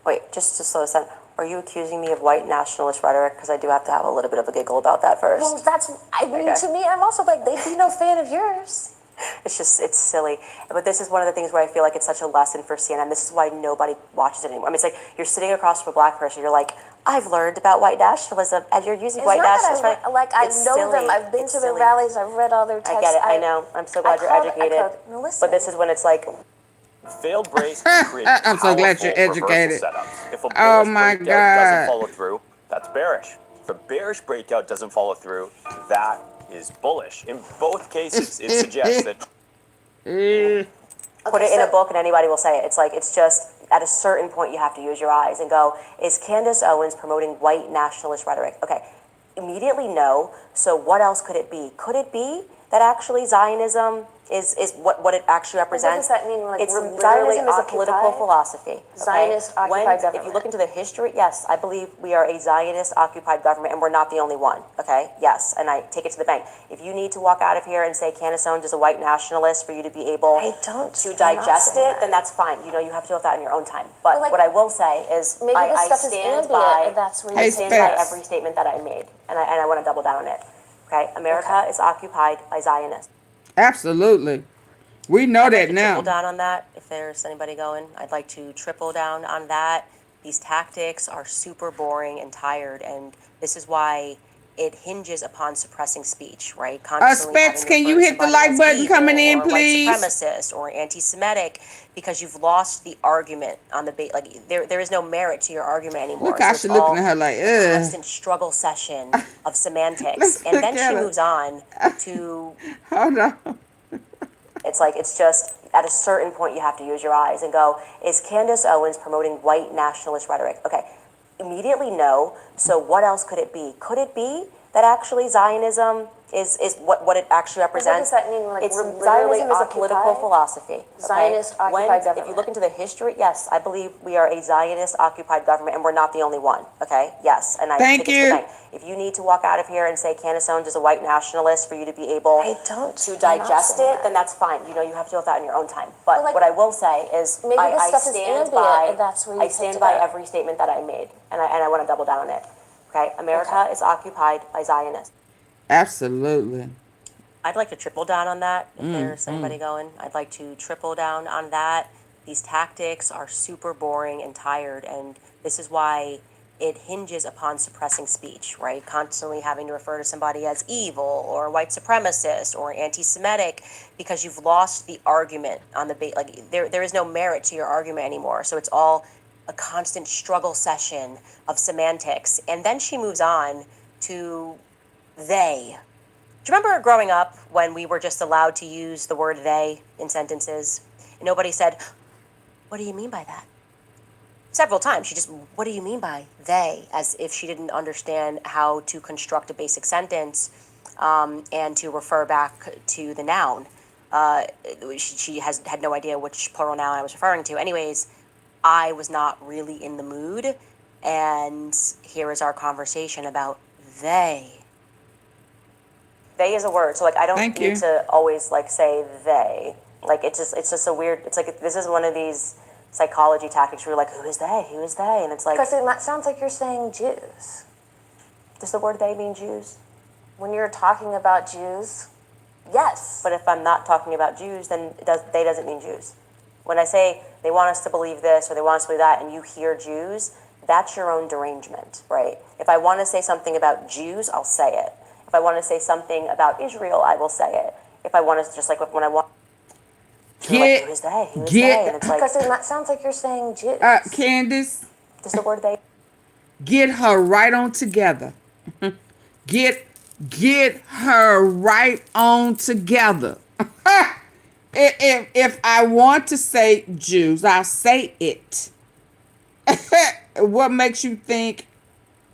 Wait, just to slow this down. Are you accusing me of white nationalist rhetoric? Because I do have to have a little bit of a giggle about that first. Well, I mean, to me, I'm also like, they'd be no fan of yours. It's silly. But this is one of the things where I feel like it's such a lesson for CNN. This is why nobody watches it anymore. I mean, it's like you're sitting across from a black person, you're like, I've learned about white nationalism, and you're using white nationalism. I know them, I've been to their rallies, I've read all their texts. I get it, I know. I'm so glad you're educated. But this is when it's like, failed brace can create I'm so glad you're educated. setups. If a Oh bullish my breakout doesn't God. follow through, that's bearish. If a bearish breakout doesn't follow through, that is bullish. In both cases, it suggests that put it in a book and anybody will say it. It's like, it's just, at a certain point you have to use your eyes and go, is Candace Owens promoting white nationalist rhetoric? Okay, immediately no. So what else could it be? Could it be that actually Zionism is what it actually represents? What does that mean? Like, Zionism is a political philosophy. Zionist occupied government. If you look into the history, yes, I believe we are a Zionist occupied government, and we're not the only one. Okay, yes, and I take it to the bank. If you need to walk out of here and say Candace Owens is a white nationalist for you to be able to digest it, then that's fine. You know, you have to do that in your own time. But what I will say is, maybe I this stuff is stand ambient, by. and that's where I you stand by every statement that I made, and I want to double down on it. Okay, America is occupied by Zionists. Absolutely. We know that now. Triple down on that. If there's anybody going, I'd like to triple down on that. These tactics are super boring and tired, and this is why it hinges upon suppressing speech, right? Specs, can you hit the like button coming in, please? White supremacist or anti-Semitic, because you've lost the argument on the base. Like there is no merit to your argument anymore. Look how she's looking at her like, ugh. Constant struggle session of semantics, and then she moves on to. Hold on. It's like, it's just, at a certain point you have to use your eyes and go, is Candace Owens promoting white nationalist rhetoric? Okay, immediately no. So what else could it be? Could it be that actually Zionism is what it actually represents? What does that mean? Like, Zionism is a political philosophy. Zionist occupied government. If you look into the history, yes, I believe we are a Zionist occupied government, and we're not the only one. Okay, yes, and I Thank take it to the you. bank. If you need to walk out of here and say Candace Owens is a white nationalist for you to be able to digest it, then that's fine. You know, you have to do that in your own time. But what I will say is, maybe I this stuff is stand ambient, by. and that's where you I stand by every statement that I made, and I want to double down on it. Okay, America is occupied by Zionists. Absolutely. I'd like to triple down on that. If there's anybody going, I'd like to triple down on that. These tactics are super boring and tired, and this is why it hinges upon suppressing speech, right? Constantly having to refer to somebody as evil or a white supremacist or anti-Semitic, because you've lost the argument on the base. Like there is no merit to your argument anymore. So it's all a constant struggle session of semantics. And then she moves on to they. Do you remember growing up when we were just allowed to use the word they in sentences? And nobody said, what do you mean by that? Several times, she just, what do you mean by they? As if she didn't understand how to construct a basic sentence and to refer back to the noun. she had no idea which plural noun I was referring to. Anyways, I was not really in the mood, and here is our conversation about they. They is a word, so like I don't Thank need you. to always like say they. Like it's just a weird. It's like this is one of these psychology tactics where you're like, who is they? Who is they? And it's like, Because it sounds like you're saying Jews. does the word they mean Jews? When you're talking about Jews, yes. But if I'm not talking about Jews, then they doesn't mean Jews. When I say they want us to believe this or they want us to believe that, and you hear Jews, that's your own derangement, right? If I want to say something about Jews, I'll say it. If I want to say something about Israel, I will say it. If I want to, just like when I want, like, who is they? Who is they? And it's like, Because it sounds like you're saying Jews. Candace, does the word they? get her right on together. Get her right on together. If I want to say Jews, I'll say it. What makes you think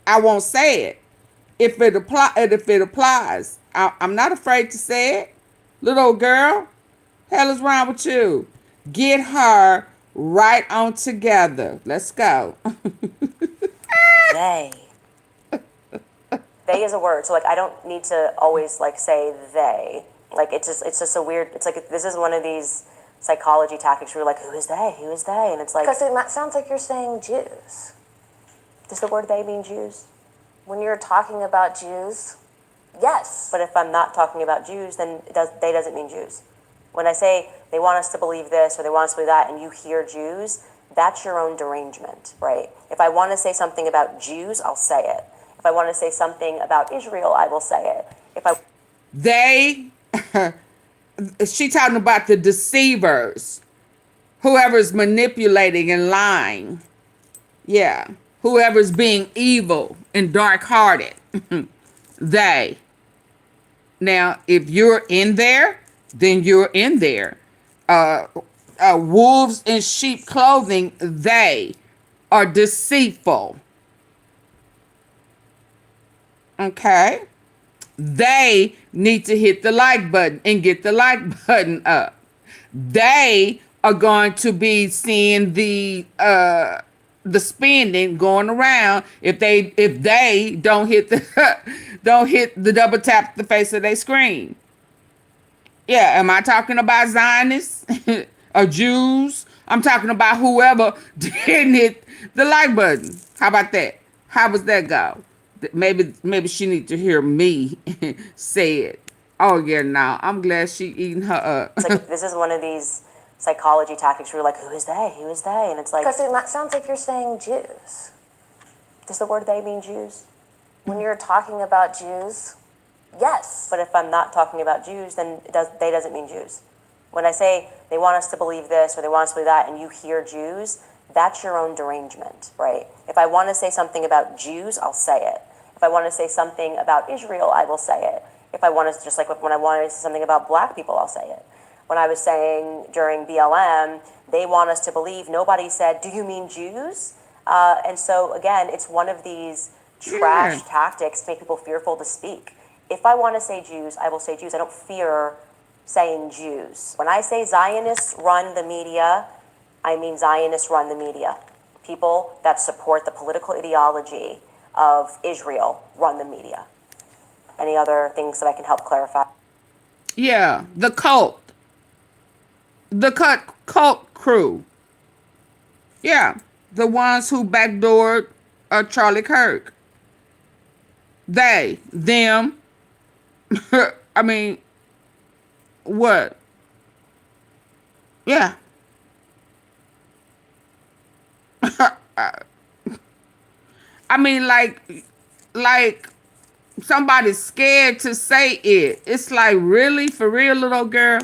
I won't say it? If it applies, I'm not afraid to say it. Little old girl, hell is wrong with you? Get her right on together. Let's go. They. They is a word, so like I don't need to always like say they. Like it's just a weird. It's like this is one of these psychology tactics where you're like, who is they? Who is they? And it's like, Because it sounds like you're saying Jews. does the word they mean Jews? When you're talking about Jews, yes. But if I'm not talking about Jews, then they doesn't mean Jews. When I say they want us to believe this or they want us to believe that, and you hear Jews, that's your own derangement, right? If I want to say something about Jews, I'll say it. If I want to say something about Israel, I will say it. If I she talking about the deceivers, whoever's manipulating and lying. Yeah, whoever's being evil and dark-hearted. They. Now, if you're in there, then you're in there. Wolves in sheep clothing, they are deceitful. Okay? They need to hit the like button and get the like button up. They are going to be seeing the spending going around if they don't hit the double tap the face of their screen. Yeah, am I talking about Zionists or Jews? I'm talking about whoever didn't hit the like button. How about that? How does that go? Maybe she needs to hear me say it. Oh yeah, no, I'm glad she eating her up. It's like this is one of these psychology tactics where you're like, who is they? Who is they? And it's like, Because it sounds like you're saying Jews. does the word they mean Jews? When you're talking about Jews, yes. But if I'm not talking about Jews, then they doesn't mean Jews. When I say they want us to believe this or they want us to believe that, and you hear Jews, that's your own derangement, right? If I want to say something about Jews, I'll say it. If I want to say something about Israel, I will say it. If I want to, just like when I wanted to say something about black people, I'll say it. When I was saying during BLM, they want us to believe, nobody said, do you mean Jews? And so again, it's one of these trash tactics to make people fearful to speak. If I want to say Jews, I will say Jews. I don't fear saying Jews. When I say Zionists run the media, I mean Zionists run the media. People that support the political ideology of Israel run the media. Any other things that I can help clarify? Yeah, the cult. The cult crew. Yeah, the ones who backdoored Charlie Kirk. They, them. I mean, what? Yeah. I mean, like somebody's scared to say it. It's like, really? For real, little girl?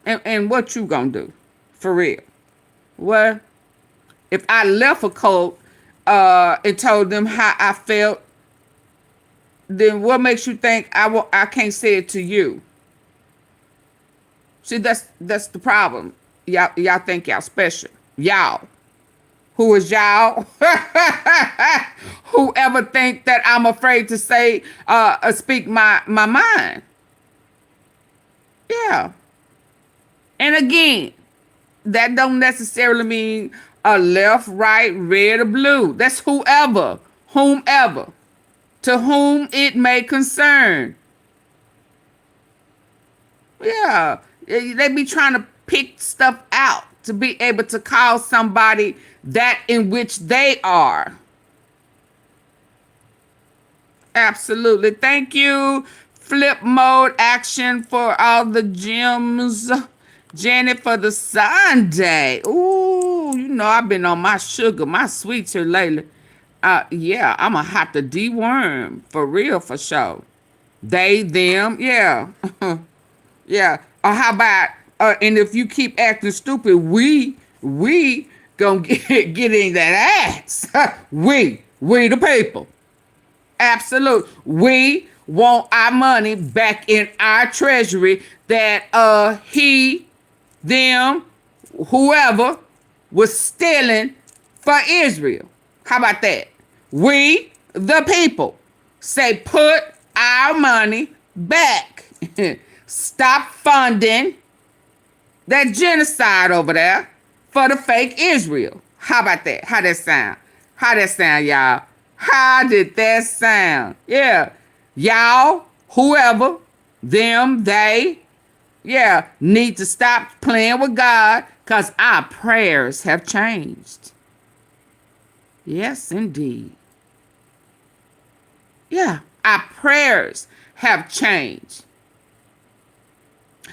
And what you gonna do? For real? What? If I left a cult and told them how I felt, then what makes you think I can't say it to you? See, that's the problem. Y'all think y'all special. Y'all. Who is y'all? Whoever think that I'm afraid to say, speak my mind. Yeah. And again, that don't necessarily mean a left, right, red, or blue. That's whomever, to whom it may concern. Yeah, they be trying to pick stuff out to be able to call somebody that in which they are. Absolutely. Thank you, Flip Mode Action, for all the gems. Janet for the Sunday. Ooh, you know I've been on my sugar, my sweets here lately. Yeah, I'm gonna have to deworm for real, for sure. They, them, yeah. Yeah. Or how about, and if you keep acting stupid, we gonna get in that ass. we the people. Absolute. We want our money back in our treasury that he, them, whoever was stealing for Israel. How about that? We, the people, say put our money back. Stop funding that genocide over there for the fake Israel. How about that? How that sound? How that sound, y'all? How did that sound? Yeah. Y'all, whoever, them, they, yeah, need to stop playing with God because our prayers have changed. Yes, indeed. Yeah, our prayers have changed.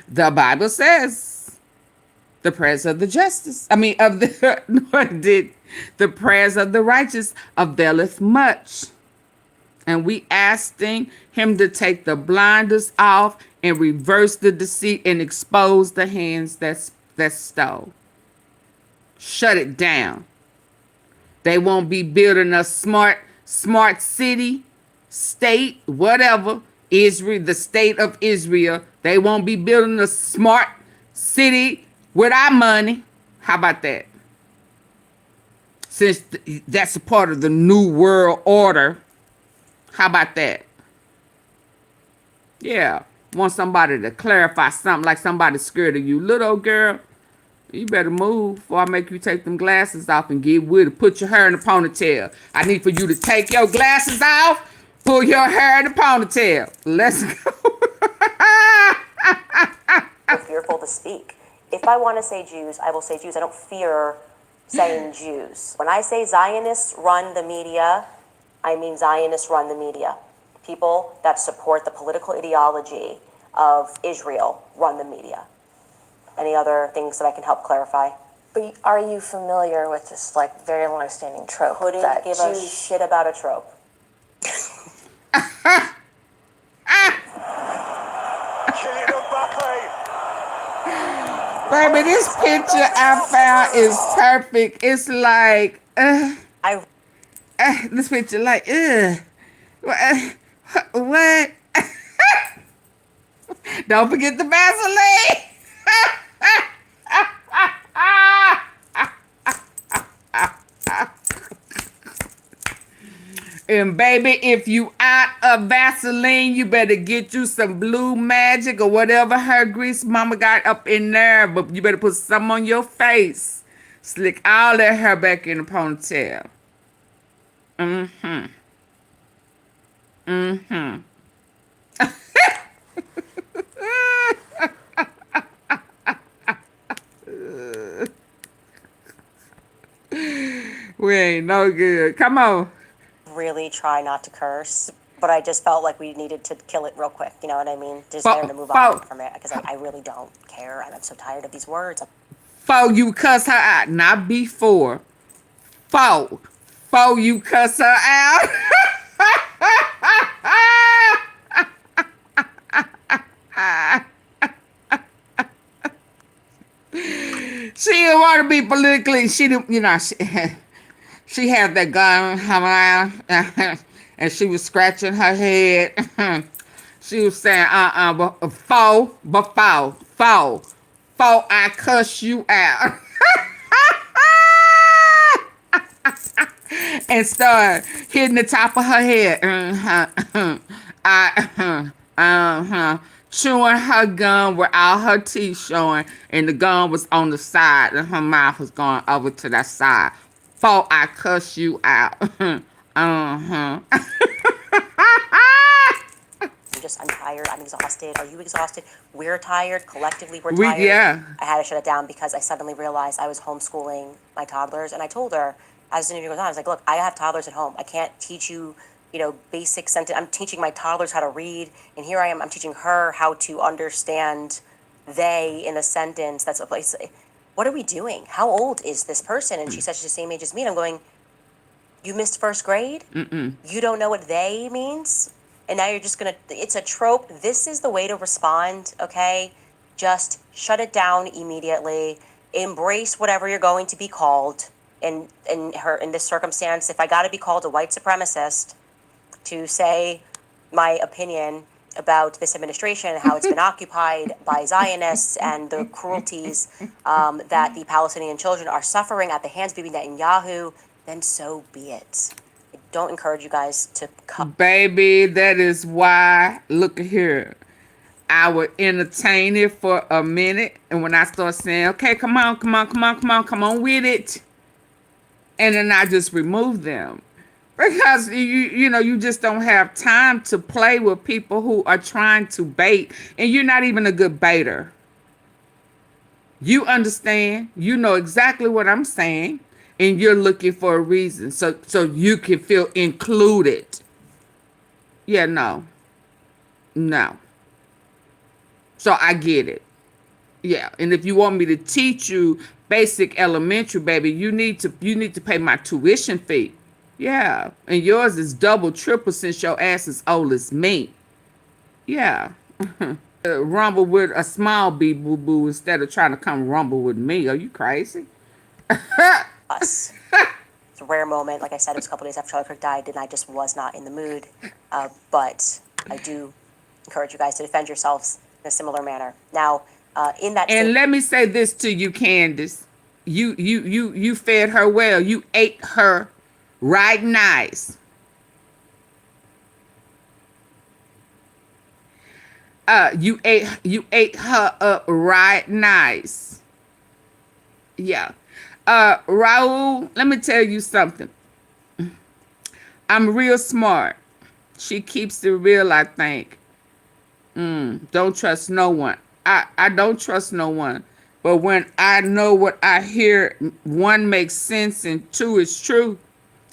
The Bible says the prayers of the the prayers of the righteous availeth much. And we asking him to take the blinders off and reverse the deceit and expose the hands that stole. Shut it down. They won't be building a smart city, state, whatever, Israel, the state of Israel. They won't be building a smart city with our money. How about that? Since that's a part of the new world order. How about that? Yeah. Want somebody to clarify something like somebody's scared of you. Little girl, you better move before I make you take them glasses off and get with it. Put your hair in a ponytail. I need for you to take your glasses off, pull your hair in a ponytail. Let's go. I'm fearful to speak. If I want to say Jews, I will say Jews. I don't fear saying Jews. When I say Zionists run the media, I mean Zionists run the media. People that support the political ideology of Israel run the media. Any other things that I can help clarify? But are you familiar with this like very long-standing trope? Couldn't that give a shit about a trope. Baby, this picture I found is perfect. It's like, this picture like, what? Don't forget the Vaseline. And baby, if you out of Vaseline, you better get you some Blue Magic or whatever hair grease mama got up in there. But you better put some on your face. Slick all that hair back in the ponytail. We ain't no good. Come on. Really try not to curse, but I just felt like we needed to kill it real quick. You know what I mean? Just there to move on from it because I really don't care. I'm so tired of these words. Before you cuss her out, not before. Before you cuss her out. She didn't want to be politically. She didn't, you know. She had that gun around, and she was scratching her head. She was saying, before I cuss you out. And start hitting the top of her head. chewing her gum with all her teeth showing, and the gum was on the side, and her mouth was going over to that side. Before I cuss you out. Uh-huh. I'm tired, I'm exhausted. Are you exhausted? We're tired, collectively we're tired. Yeah. I had to shut it down because I suddenly realized I was homeschooling my toddlers, and I told her, as the interview goes on, I was like, look, I have toddlers at home. I can't teach you, basic sentence. I'm teaching my toddlers how to read, and here I am, I'm teaching her how to understand they in a sentence that's a place. What are we doing? How old is this person? And she said she's the same age as me, and I'm going, you missed first grade? You don't know what they means? And now you're just gonna, it's a trope. This is the way to respond, okay? Just shut it down immediately. Embrace whatever you're going to be called. In this circumstance, if I gotta be called a white supremacist to say my opinion about this administration and how it's been occupied by Zionists and the cruelties that the Palestinian children are suffering at the hands of Bibi Netanyahu, then so be it. I don't encourage you guys to come. Baby, that is why, look at here. I would entertain it for a minute, and when I start saying, okay, come on with it, and then I just remove them. Because, you just don't have time to play with people who are trying to bait, and you're not even a good baiter. You understand. You know exactly what I'm saying, and you're looking for a reason so you can feel included. Yeah, no. So I get it. Yeah, and if you want me to teach you basic elementary, baby, you need to pay my tuition fee. Yeah, and yours is double, triple since your ass is old as me. Yeah. Rumble with a small bee boo-boo instead of trying to come rumble with me. Are you crazy? Us. It's a rare moment. Like I said, it was a couple days after Charlie Kirk died, and I just was not in the mood. But I do encourage you guys to defend yourselves in a similar manner. Now, in that. And let me say this to you, Candace. You fed her well. You ate her right nice. You ate her up right nice. Yeah. Raul, let me tell you something. I'm real smart. She keeps it real, I think. Don't trust no one. I don't trust no one. But when I know what I hear, one makes sense and two is true,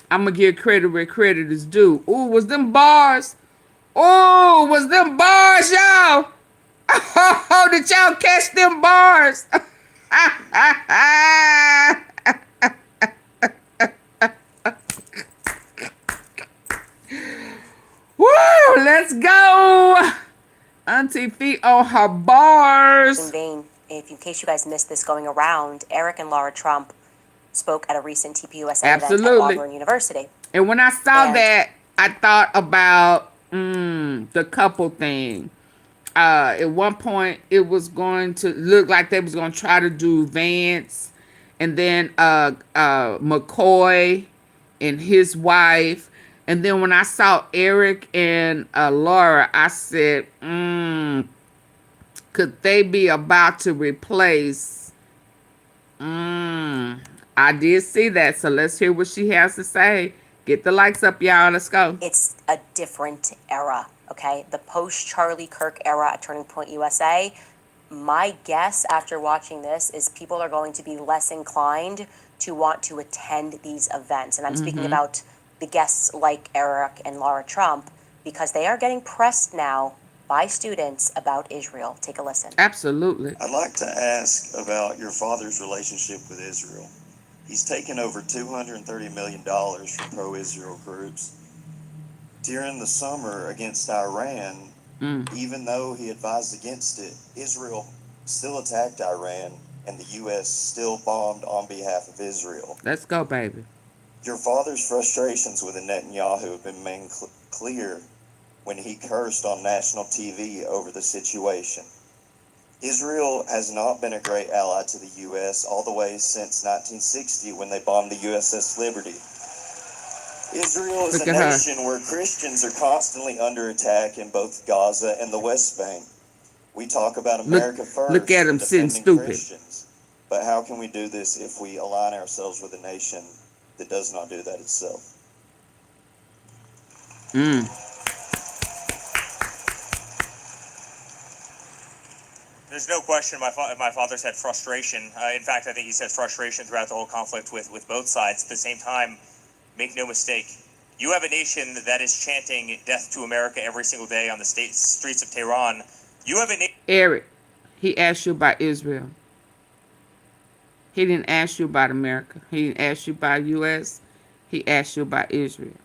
I'm going to give credit where credit is due. Ooh, was them bars? Oh, was them bars, y'all? Oh, did y'all catch them bars? Woo, let's go. AunTeaFee on her bars. In vain, in case you guys missed this going around, Eric and Laura Trump spoke at a recent TPUSA event at Auburn University. And when I saw that, I thought about the couple thing. At one point, it was going to look like they was going to try to do Vance, and then McCoy and his wife. And then when I saw Eric and Laura, I said, could they be about to replace? I did see that. So let's hear what she has to say. Get the likes up, y'all. Let's go. It's a different era, okay? The post-Charlie Kirk era at Turning Point USA. My guess after watching this is people are going to be less inclined to want to attend these events. And I'm speaking about the guests like Eric and Laura Trump, because they are getting pressed now by students about Israel. Take a listen. Absolutely. I'd like to ask about your father's relationship with Israel. He's taken over $230 million from pro-Israel groups. During the summer against Iran, even though he advised against it, Israel still attacked Iran, and the U.S. still bombed on behalf of Israel. Let's go, baby. Your father's frustrations with Netanyahu have been made clear when he cursed on national TV over the situation. Israel has not been a great ally to the U.S. all the way since 1960 when they bombed the USS Liberty. Israel is a nation where Christians are constantly under attack in both Gaza and the West Bank. We talk about America first. Look at him and sitting defending stupid. Christians, but how can we do this if we align ourselves with a nation that does not do that itself? There's no question my father's had frustration. In fact, I think he's had frustration throughout the whole conflict with both sides. At the same time, make no mistake, you have a nation that is chanting death to America every single day on the streets of Tehran. You have a nation... Eric, he asked you about Israel. He didn't ask you about America. He didn't ask you about U.S. He asked you about Israel.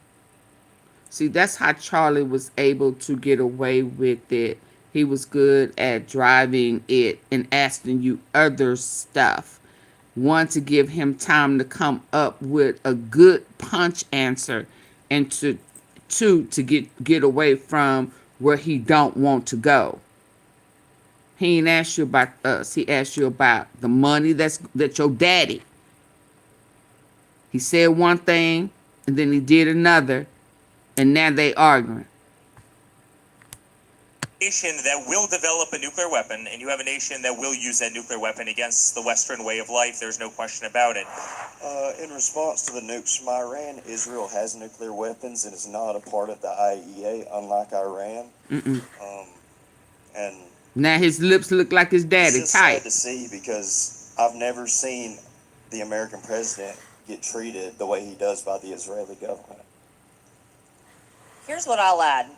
See, that's how Charlie was able to get away with it. He was good at driving it and asking you other stuff. One, to give him time to come up with a good punch answer, and two, to get away from where he don't want to go. He ain't asked you about us. He asked you about the money that your daddy. He said one thing, and then he did another, and now they arguing. Nation that will develop a nuclear weapon, and you have a nation that will use that nuclear weapon against the Western way of life. There's no question about it. In response to the nukes from Iran, Israel has nuclear weapons and is not a part of the IAEA, unlike Iran. And now his lips look like his daddy, it's just tight. sad to see, because I've never seen the American president get treated the way he does by the Israeli government. Here's what I'll add.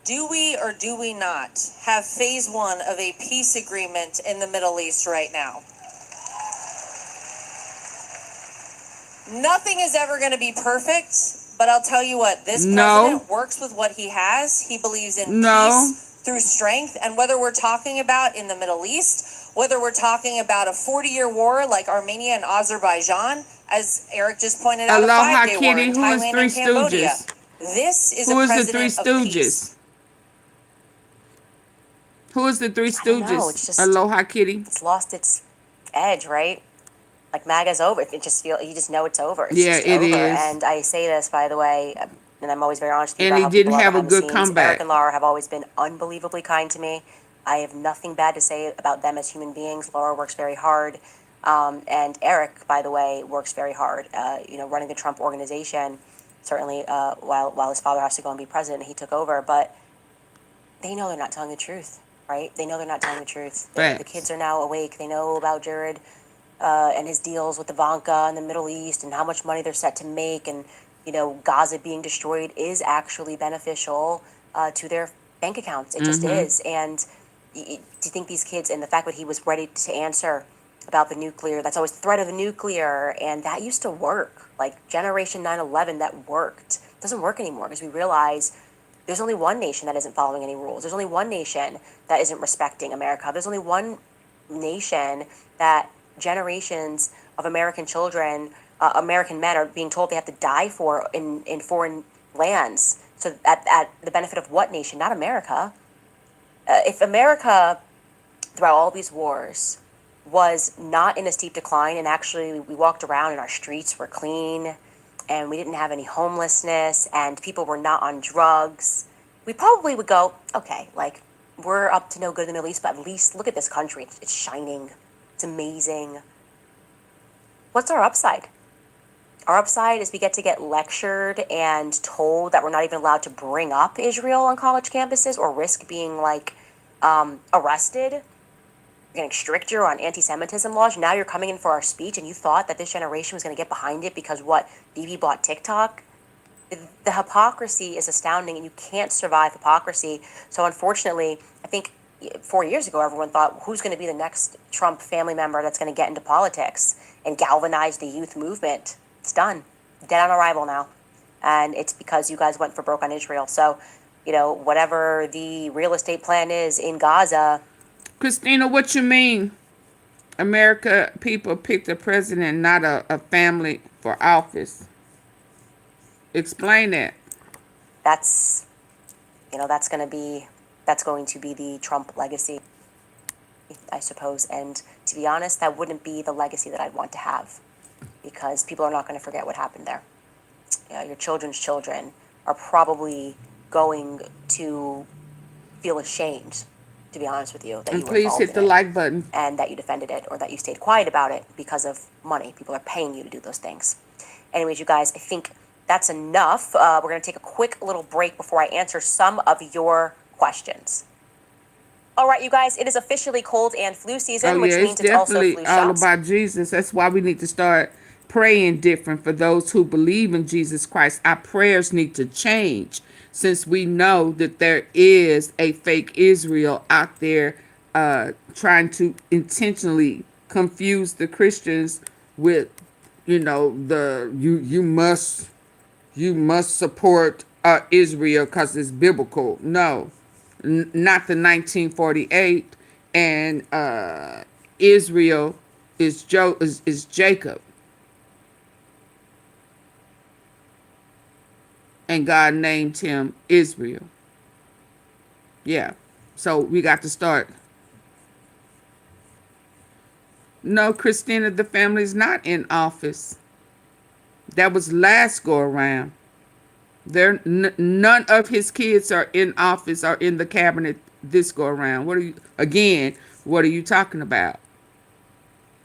Do we or do we not have phase one of a peace agreement in the Middle East right now? Nothing is ever going to be perfect, but I'll tell you what, this president works with what he has. He believes in peace through strength. And whether we're talking about in the Middle East, whether we're talking about a 40-year war like Armenia and Azerbaijan, as Eric just pointed out, Aloha, a 5-day war Kitty. in Who is Thailand Three and Cambodia. Stooges? This is Who a is the president Three of Stooges? peace. Who is the Three I don't know, Stooges? it's just- Aloha, Kitty. It's lost its edge, right? Like MAGA's over. It just you just know it's over. It's Yeah, just it over. is. And I say this, by the way, and I'm always very honest with you And about he how didn't people are have a behind the good scenes. comeback. Eric and Laura have always been unbelievably kind to me. I have nothing bad to say about them as human beings. Laura works very hard. And Eric, by the way, works very hard. Running the Trump organization, certainly while his father has to go and be president, he took over. But they know they're not telling the truth, right? They know they're not telling the truth. The kids are now awake. They know about Jared and his deals with Ivanka in the Middle East and how much money they're set to make. And, Gaza being destroyed is actually beneficial to their bank accounts. It just is. And do you think these kids, and the fact that he was ready to answer about the nuclear, that's always threat of the nuclear, and that used to work. Like Generation 9/11, that worked. It doesn't work anymore because we realize there's only one nation that isn't following any rules. There's only one nation that isn't respecting America. There's only one nation that generations of American children, American men are being told they have to die for in foreign lands. So at the benefit of what nation? Not America. If America, throughout all these wars, was not in a steep decline, and actually we walked around and our streets were clean, and we didn't have any homelessness, and people were not on drugs, we probably would go, okay, like, we're up to no good in the Middle East, but at least look at this country. It's shining. It's amazing. What's our upside? Our upside is we get to get lectured and told that we're not even allowed to bring up Israel on college campuses or risk being, arrested. You're getting stricter on anti-Semitism laws. Now you're coming in for our speech, and you thought that this generation was going to get behind it because Bibi bought TikTok? The hypocrisy is astounding, and you can't survive hypocrisy. So unfortunately, I think 4 years ago, everyone thought, who's going to be the next Trump family member that's going to get into politics and galvanize the youth movement? It's done. Dead on arrival now. And it's because you guys went for broke on Israel. So, whatever the real estate plan is in Gaza. Christina, what you mean? America people picked a president, not a family for office. Explain that. That's going to be the Trump legacy, I suppose. And to be honest, that wouldn't be the legacy that I'd want to have, because people are not going to forget what happened there. Your children's children are probably going to feel ashamed to be honest with you, that And you were please involved hit in the it like button. and that you defended it or that you stayed quiet about it because of money. People are paying you to do those things. Anyways, you guys, I think that's enough. We're going to take a quick little break before I answer some of your questions. All right, you guys, it is officially cold and flu Oh season, yeah, which it's means it's also definitely flu all shots. about Jesus. That's why we need to start praying different for those who believe in Jesus Christ. Our prayers need to change since we know that there is a fake Israel out there trying to intentionally confuse the Christians with, you must support Israel because it's biblical. No, not the 1948. And Israel is Jacob. And God named him Israel. Yeah. So we got to start. No, Christina, the family is not in office. That was last go around. None of his kids are in office or in the cabinet this go around. What are you talking about?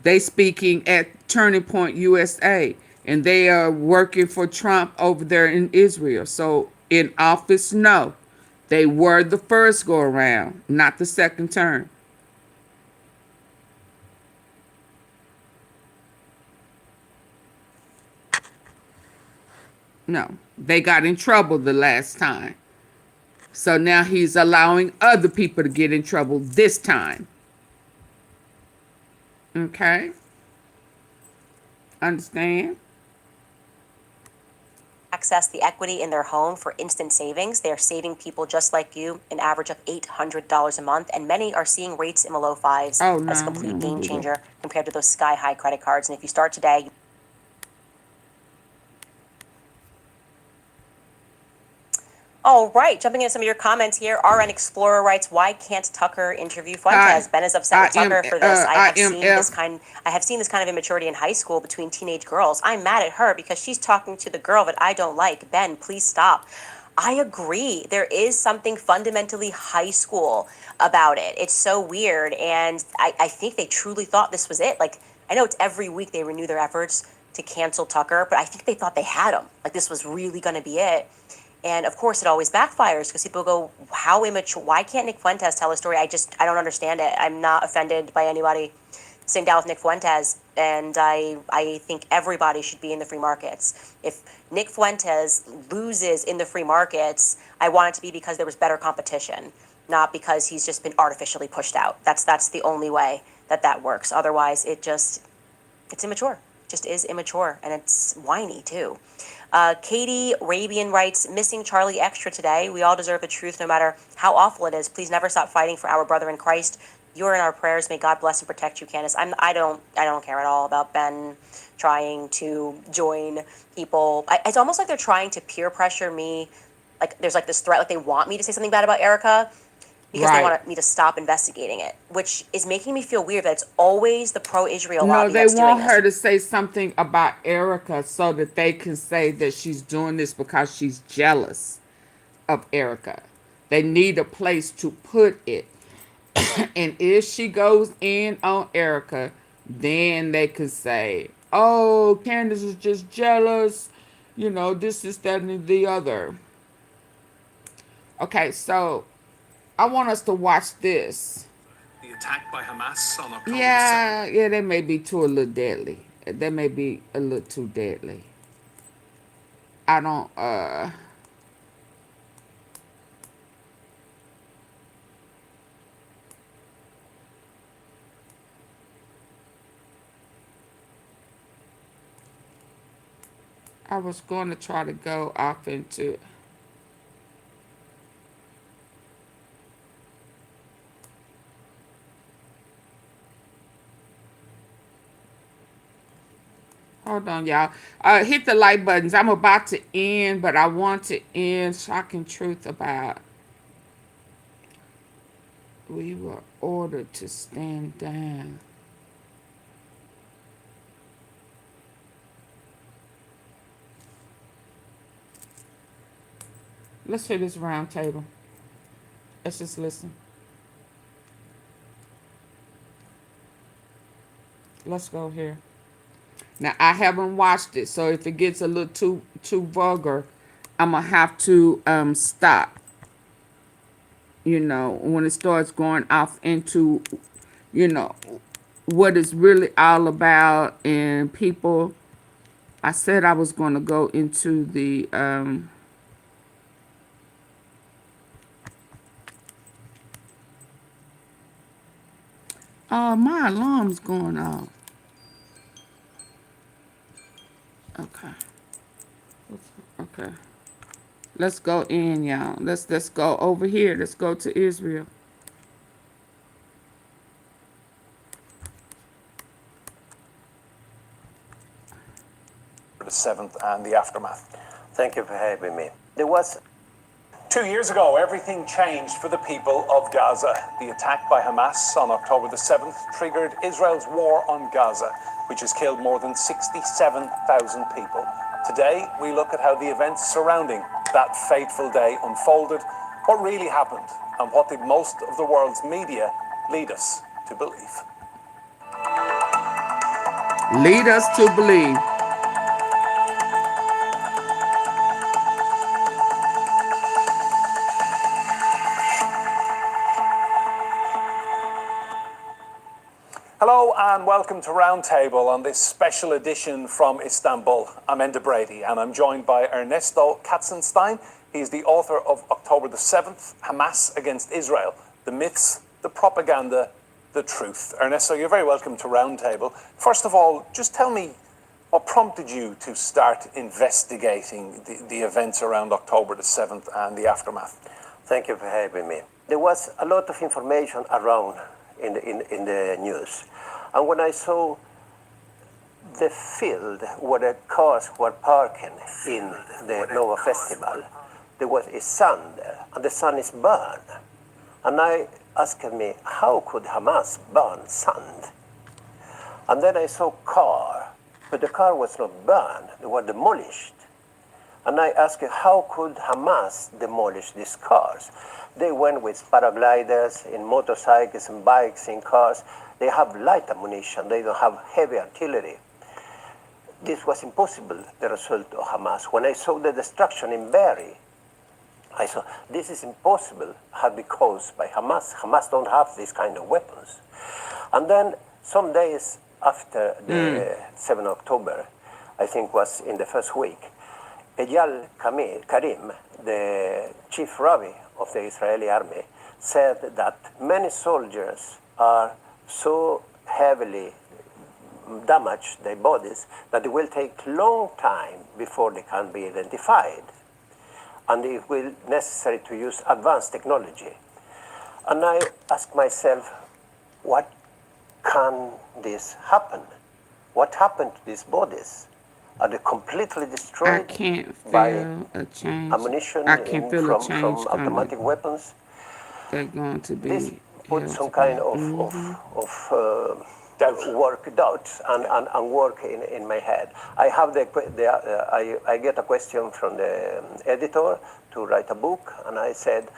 They speaking at Turning Point USA, and they are working for Trump over there in Israel. So in office, no. They were the first go around, not the second term. No, they got in trouble the last time. So now he's allowing other people to get in trouble this time. Okay? Understand? Access the equity in their home for instant savings. They are saving people just like you an average of $800 a month, and many are seeing rates in the low fives Oh, no, as a we complete don't game do that. changer compared to those sky-high credit cards. And if you start today, all right, jumping into some of your comments here. RN Explorer writes, "Why can't Tucker interview Fuentes? Ben is upset with Tucker for this. I have seen this kind of immaturity in high school between teenage girls. I'm mad at her because she's talking to the girl that I don't like. Ben, please stop." I agree. There is something fundamentally high school about it. It's so weird, and I think they truly thought this was it. Like, I know it's every week they renew their efforts to cancel Tucker, but I think they thought they had him. Like, this was really going to be it. And of course, it always backfires because people go, how immature? Why can't Nick Fuentes tell a story? I don't understand it. I'm not offended by anybody sitting down with Nick Fuentes. And I think everybody should be in the free markets. If Nick Fuentes loses in the free markets, I want it to be because there was better competition, not because he's just been artificially pushed out. That's the only way that works. Otherwise, it's immature. It just is immature. And it's whiny, too. Katie Rabian writes, "Missing Charlie extra today. We all deserve the truth no matter how awful it is. Please never stop fighting for our brother in Christ. You're in our prayers. May God bless and protect you, Candace." I don't care at all about Ben trying to join people. It's almost like they're trying to peer pressure me. Like there's like this threat, like they want me to say something bad about Erica because they want me to stop investigating it, which is making me feel weird that it's always the pro-Israel lobby that's doing this. No, they want her to say something about Erica so that they can say that she's doing this because she's jealous of Erica. They need a place to put it. And if she goes in on Erica, then they could say, oh, Candace is just jealous. This is that and the other. Okay, so I want us to watch this. The attack by Hamas on October 2nd. Yeah, that may be a little deadly. That may be a little too deadly. I don't, I was going to try to go off into... Hold on, y'all. Hit the like buttons. I'm about to end, but I want to end shocking truth about we were ordered to stand down. Let's hear this round table. Let's just listen. Let's go here. Now I haven't watched it, so if it gets a little too vulgar, I'm gonna have to stop. You know, when it starts going off into, you know, what it's really all about, and people. I said I was gonna go into the my alarm's going off. Okay. Okay. Let's go in, y'all. Let's go over here. Let's go to Israel. The 7th and the aftermath. Thank you for having me. There was 2 years ago, everything changed for the people of Gaza. The attack by Hamas on October the 7th triggered Israel's war on Gaza, which has killed more than 67,000 people. Today, we look at how the events surrounding that fateful day unfolded, what really happened, and what did most of the world's media lead us to believe. Lead us to believe. Hello and welcome to Roundtable on this special edition from Istanbul. I'm Enda Brady and I'm joined by Ernesto Katzenstein. He's the author of October the 7th, Hamas Against Israel, The Myths, the Propaganda, the Truth. Ernesto, you're very welcome to Roundtable. First of all, just tell me what prompted you to start investigating the events around October the 7th and the aftermath? Thank you for having me. There was a lot of information around in the news. And when I saw the field where the cars were parking in the Nova Festival, there was a sun there, and the sun is burned. And I asked me, how could Hamas burn sand? And then I saw car, but the car was not burned, they were demolished. And I asked, how could Hamas demolish these cars? They went with paragliders, in motorcycles, and bikes, in cars. They have light ammunition, they don't have heavy artillery. This was impossible, the result of Hamas. When I saw the destruction in Beirut, I saw this is impossible, had been caused by Hamas. Hamas don't have these kind of weapons. And then some days after the 7th of October, I think was in the first week, Eyal Karim, the chief rabbi of the Israeli army, said that many soldiers are so heavily damaged, their bodies, that it will take long time before they can be identified. And it will be necessary to use advanced technology. And I ask myself, what can this happen? What happened to these bodies? Are they completely destroyed I can't by feel a change. ammunition I can feel a from change automatic coming. weapons? They're going to be. This put some kind of doubt and work in my head. I have I get a question from the editor to write a book, and I said,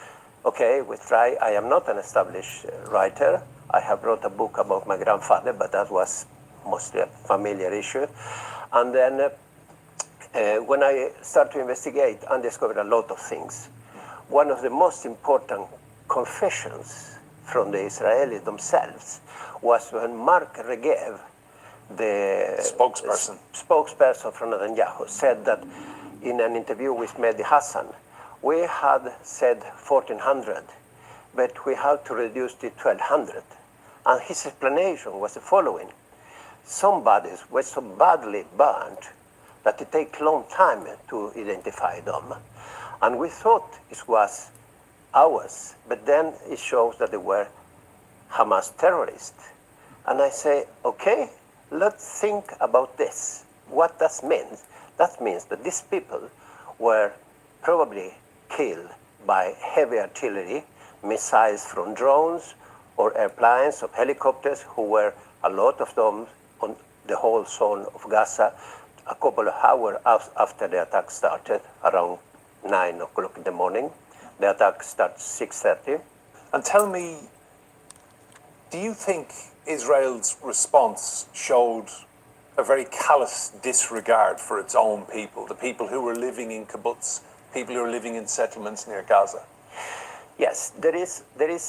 okay, we try. I am not an established writer. I have wrote a book about my grandfather, but that was mostly a familiar issue. And then when I started to investigate and discovered a lot of things, one of the most important confessions from the Israelis themselves was when Mark Regev, the spokesperson from Netanyahu, said that in an interview with Mehdi Hassan, we had said 1,400, but we had to reduce to 1,200. And his explanation was the following. Some bodies were so badly burned that it takes a long time to identify them. And we thought it was ours, but then it shows that they were Hamas terrorists. And I say, okay, let's think about this. What that means? That means that these people were probably killed by heavy artillery, missiles from drones or airplanes or helicopters, who were a lot of them on the whole zone of Gaza a couple of hours after the attack started, around 9 o'clock in the morning. The attack starts 6:30. And tell me, do you think Israel's response showed a very callous disregard for its own people, the people who were living in kibbutz, people who were living in settlements near Gaza. Yes, there is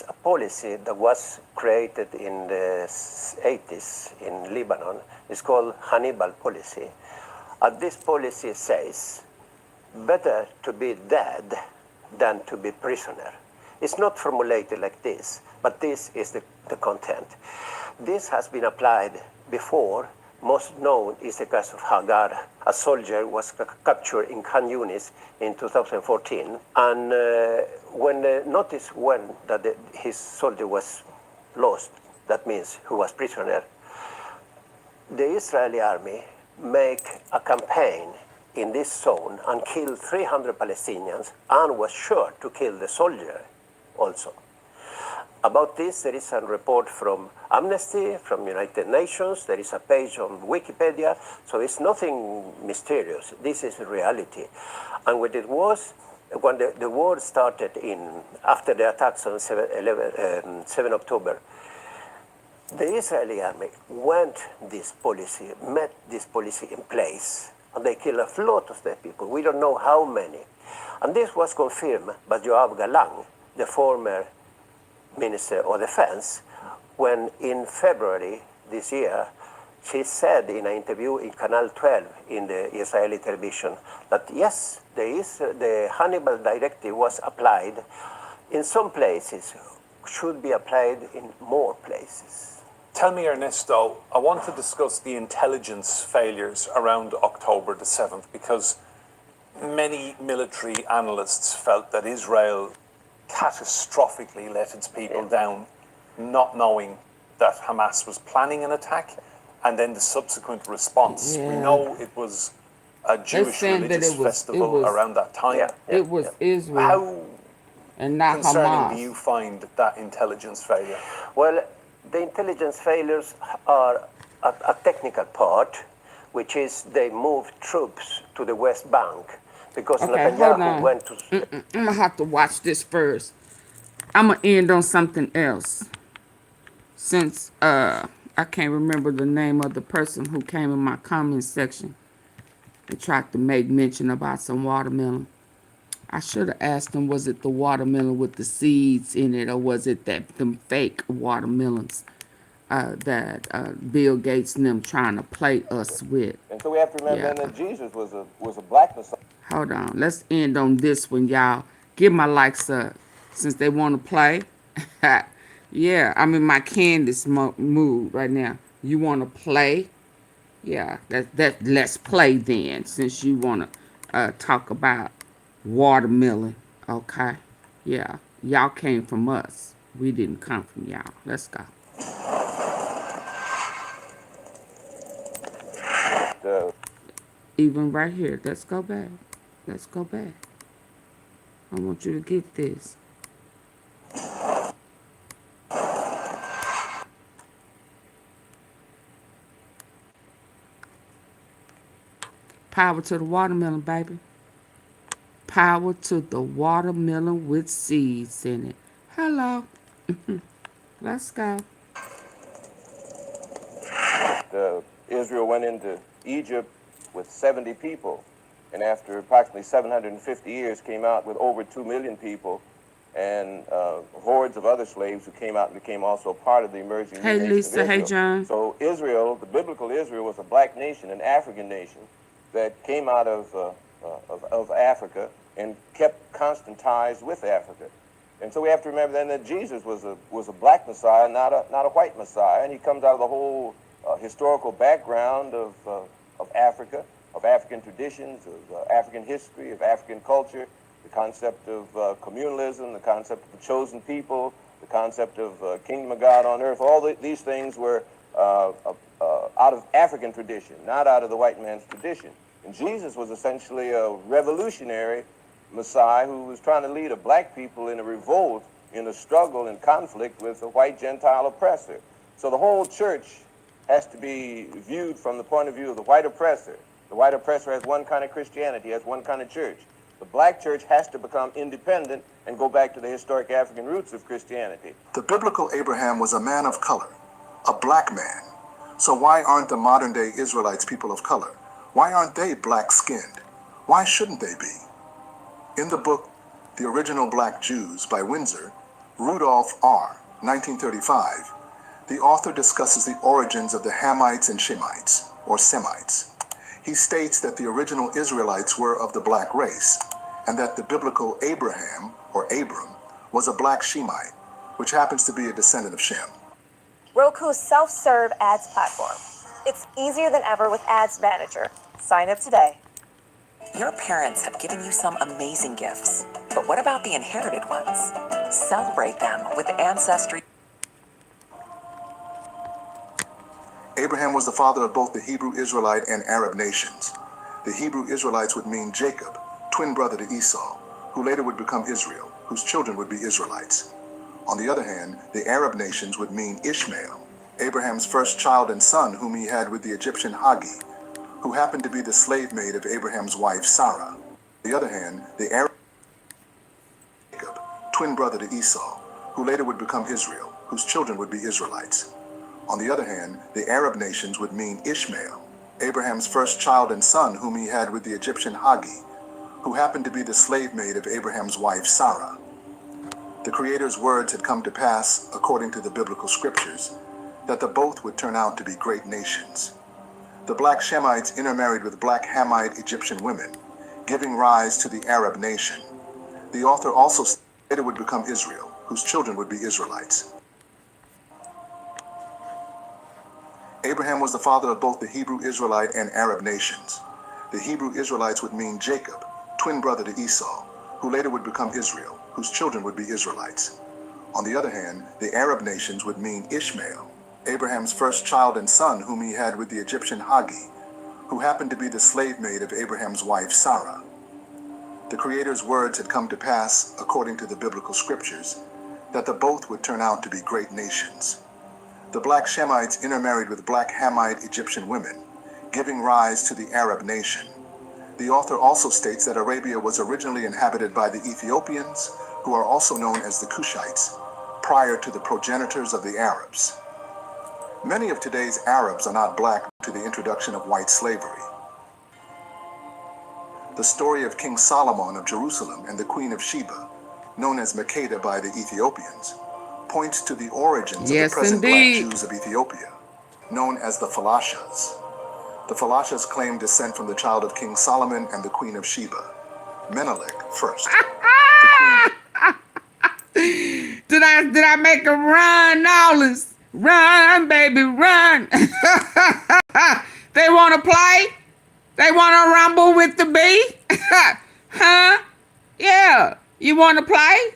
a policy that was created in the 80s in Lebanon. It's called Hannibal policy. And this policy says, better to be dead than to be prisoner. It's not formulated like this, but this is the content. This has been applied before. Most known is the case of Hagar. A soldier was captured in Khan Yunis in 2014. And when the notice went that his soldier was lost, that means he was prisoner, the Israeli army make a campaign in this zone and killed 300 Palestinians and was sure to kill the soldier also. About this, there is a report from Amnesty, from United Nations. There is a page on Wikipedia. So it's nothing mysterious. This is reality. And when it was, when the war started after the attacks on 7 October, the Israeli army met this policy in place. And they killed a lot of the people. We don't know how many. And this was confirmed by Yoav Galan, the former Minister of Defense, when in February this year, she said in an interview in Canal 12 in the Israeli television that yes, the Hannibal Directive was applied in some places, should be applied in more places. Tell me, Ernesto, I want to discuss the intelligence failures around October the 7th, because many military analysts felt that Israel catastrophically let its people down, not knowing that Hamas was planning an attack, and then the subsequent response. We know it was a Jewish religious festival around that time. It was Israel. How and not concerning Hamas. do you find that intelligence failure? Well, the intelligence failures are a technical part, which is they moved troops to the West Bank because Netanyahu went to... I'm going to have to watch this first. I'm going to end on something else. Since I can't remember the name of the person who came in my comment section and tried to make mention about some watermelon. I should have asked him, was it the watermelon with the seeds in it, or was it them fake watermelons that Bill Gates and them trying to play us with? And so we have to remember that Jesus was a black Messiah. Hold on. Let's end on this one, y'all. Give my likes up since they want to play. Yeah, I'm in my Candace mood right now. You want to play? Yeah, let's play then, since you want to talk about watermelon. Okay? Yeah, y'all came from us. We didn't come from y'all. Let's go. Even right here. Let's go back. Let's go back. I want you to get this. Power to the watermelon, baby. Power to the watermelon with seeds in it. Hello. Let's go. Israel went into Egypt with 70 people, and after approximately 750 years came out with over 2 million people, and hordes of other slaves who came out and became also part of the emerging Hey, nation Lisa. of Israel. Hey, John. So Israel, the biblical Israel, was a black nation, an African nation that came out of Africa and kept constant ties with Africa. And so we have to remember then that Jesus was a black Messiah, not a white Messiah, and he comes out of the whole historical background of Africa, of African traditions, of African history, of African culture, the concept of communalism, the concept of the chosen people, the concept of kingdom of God on earth. All these things were out of African tradition, not out of the white man's tradition. And Jesus was essentially a revolutionary Messiah who was trying to lead a black people in a revolt, in a struggle and conflict with a white Gentile oppressor. So the whole church has to be viewed from the point of view of the white oppressor. The white oppressor has one kind of Christianity, has one kind of church. The black church has to become independent and go back to the historic African roots of Christianity. The biblical Abraham was a man of color, a black man. So why aren't the modern day Israelites people of color? Why aren't they black skinned? Why shouldn't they be? In the book, The Original Black Jews by Windsor, Rudolph R., 1935, the author discusses the origins of the Hamites and Shemites, or Semites. He states that the original Israelites were of the black race, and that the biblical Abraham, or Abram, was a black Shemite, which happens to be a descendant of Shem. Roku's self-serve ads platform. It's easier than ever with Ads Manager. Sign up today. Your parents have given you some amazing gifts, but what about the inherited ones? Celebrate them with Ancestry. Abraham was the father of both the Hebrew Israelite and Arab nations. The Hebrew Israelites would mean Jacob, twin brother to Esau, who later would become Israel, whose children would be Israelites. On the other hand, the Arab nations would mean Ishmael, Abraham's first child and son whom he had with the Egyptian Hagi, who happened to be the slave maid of Abraham's wife Sarah. On the other hand, the Arab Jacob, twin brother to Esau, who later would become Israel, whose children would be Israelites. On the other hand, the Arab nations would mean Ishmael, Abraham's first child and son whom he had with the Egyptian Hagi, who happened to be the slave maid of Abraham's wife Sarah. The Creator's words had come to pass, according to the biblical scriptures, that the both would turn out to be great nations. The black Shemites intermarried with black Hamite Egyptian women, giving rise to the Arab nation. The author also stated it would become Israel, whose children would be Israelites. Abraham was the father of both the Hebrew Israelite and Arab nations. The Hebrew Israelites would mean Jacob, twin brother to Esau, who later would become Israel, whose children would be Israelites. On the other hand, the Arab nations would mean Ishmael, Abraham's first child and son whom he had with the Egyptian Hagi, who happened to be the slave maid of Abraham's wife Sarah. The Creator's words had come to pass, according to the biblical scriptures, that the both would turn out to be great nations. The black Shemites intermarried with black Hamite Egyptian women, giving rise to the Arab nation. The author also states that Arabia was originally inhabited by the Ethiopians, who are also known as the Cushites, prior to the progenitors of the Arabs. Many of today's Arabs are not black due to the introduction of white slavery. The story of King Solomon of Jerusalem and the Queen of Sheba, known as Makeda by the Ethiopians, points to the origins of the present black Jews of Ethiopia, known as the Falashas. The Falashas claim descent from the child of King Solomon and the Queen of Sheba, Menelik first. Did I make a run, Nollis? Run, baby, run. They want to play? They want to rumble with the bee? Huh? Yeah. You want to play?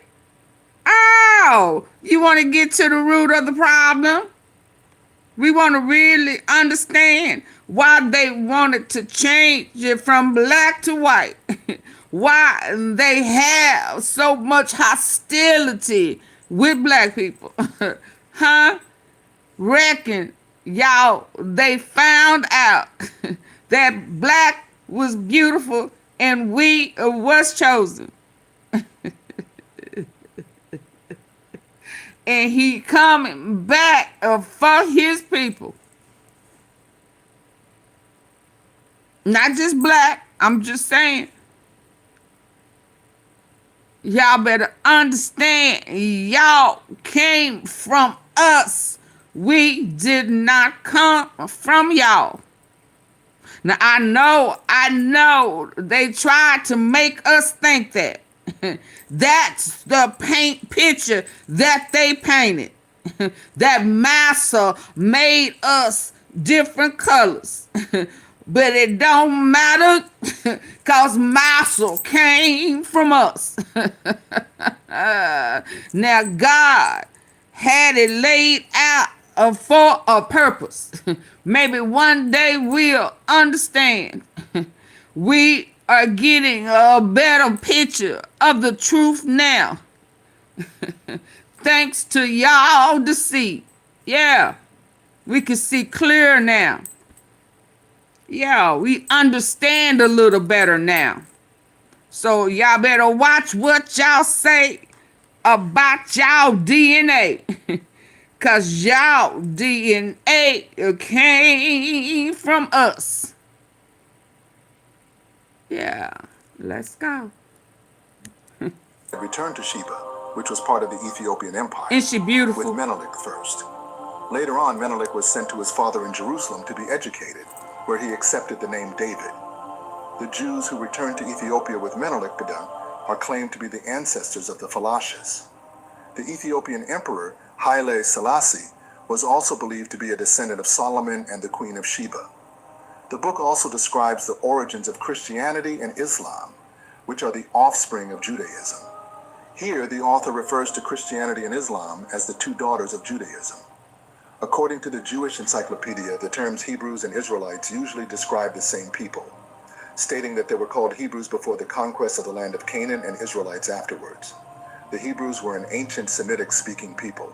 Oh, you want to get to the root of the problem? We want to really understand why they wanted to change it from black to white. Why they have so much hostility with black people. Huh? Reckon, y'all, they found out that black was beautiful and we was chosen. And he coming back for his people. Not just black, I'm just saying. Y'all better understand, y'all came from us. We did not come from y'all. Now, I know, they tried to make us think that. That's the paint picture that they painted. That massa made us different colors. But it don't matter, because massa came from us. Now, God had it laid out for a purpose. Maybe one day we'll understand. We are getting a better picture of the truth now. Thanks to y'all to see. Yeah, we can see clear now. Yeah, we understand a little better now. So y'all better watch what y'all say about y'all DNA. Because y'all DNA came from us. Yeah, let's go. Returned to Sheba, which was part of the Ethiopian Empire. Isn't she beautiful? With Menelik first. Later on, Menelik was sent to his father in Jerusalem to be educated, where he accepted the name David. The Jews who returned to Ethiopia with Menelik are claimed to be the ancestors of the Phalashas. The Ethiopian emperor, Haile Selassie, was also believed to be a descendant of Solomon and the Queen of Sheba. The book also describes the origins of Christianity and Islam, which are the offspring of Judaism. Here, the author refers to Christianity and Islam as the two daughters of Judaism. According to the Jewish Encyclopedia, the terms Hebrews and Israelites usually describe the same people, stating that they were called Hebrews before the conquest of the land of Canaan and Israelites afterwards. The Hebrews were an ancient Semitic-speaking people.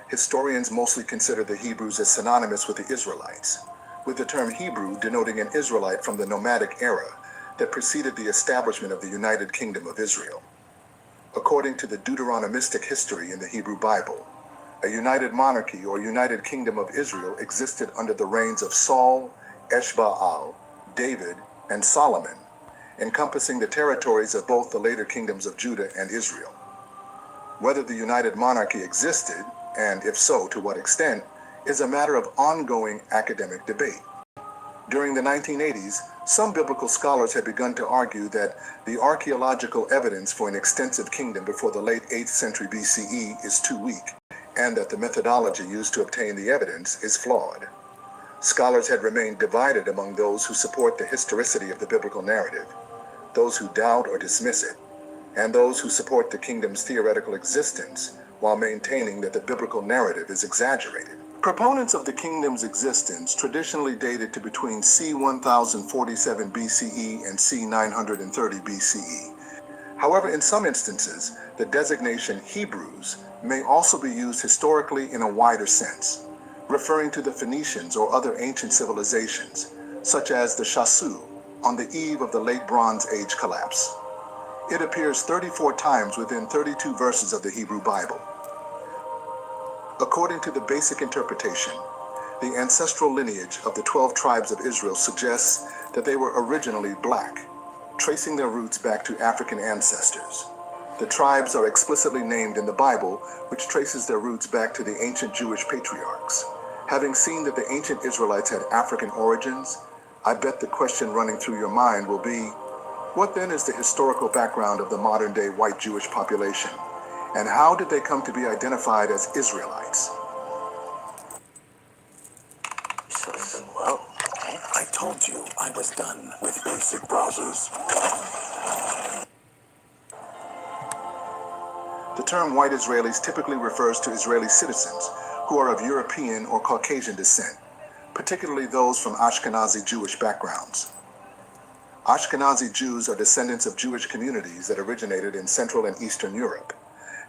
Historians mostly consider the Hebrews as synonymous with the Israelites, with the term Hebrew denoting an Israelite from the nomadic era that preceded the establishment of the United Kingdom of Israel. According to the Deuteronomistic history in the Hebrew Bible, a united monarchy or United Kingdom of Israel existed under the reigns of Saul, Eshbaal, David, and Solomon, encompassing the territories of both the later kingdoms of Judah and Israel. Whether the united monarchy existed, and if so, to what extent, is a matter of ongoing academic debate. During the 1980s, some biblical scholars had begun to argue that the archaeological evidence for an extensive kingdom before the late 8th century BCE is too weak, and that the methodology used to obtain the evidence is flawed. Scholars had remained divided among those who support the historicity of the biblical narrative, those who doubt or dismiss it, and those who support the kingdom's theoretical existence while maintaining that the biblical narrative is exaggerated. Proponents of the kingdom's existence traditionally dated to between c. 1047 BCE and c. 930 BCE. However, in some instances, the designation Hebrews may also be used historically in a wider sense, referring to the Phoenicians or other ancient civilizations, such as the Shasu, on the eve of the late Bronze Age collapse. It appears 34 times within 32 verses of the Hebrew Bible. According to the basic interpretation, the ancestral lineage of the 12 tribes of Israel suggests that they were originally black, tracing their roots back to African ancestors. The tribes are explicitly named in the Bible, which traces their roots back to the ancient Jewish patriarchs. Having seen that the ancient Israelites had African origins, I bet the question running through your mind will be, what then is the historical background of the modern-day white Jewish population? And how did they come to be identified as Israelites? Well, I told you I was done with basic browsers. The term white Israelis typically refers to Israeli citizens who are of European or Caucasian descent, particularly those from Ashkenazi Jewish backgrounds. Ashkenazi Jews are descendants of Jewish communities that originated in Central and Eastern Europe,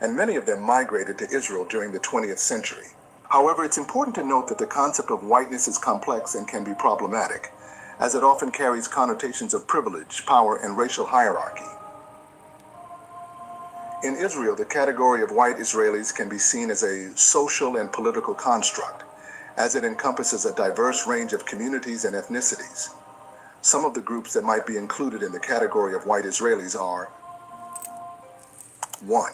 and many of them migrated to Israel during the 20th century. However, it's important to note that the concept of whiteness is complex and can be problematic, as it often carries connotations of privilege, power, and racial hierarchy. In Israel, the category of white Israelis can be seen as a social and political construct, as it encompasses a diverse range of communities and ethnicities. Some of the groups that might be included in the category of white Israelis are 1.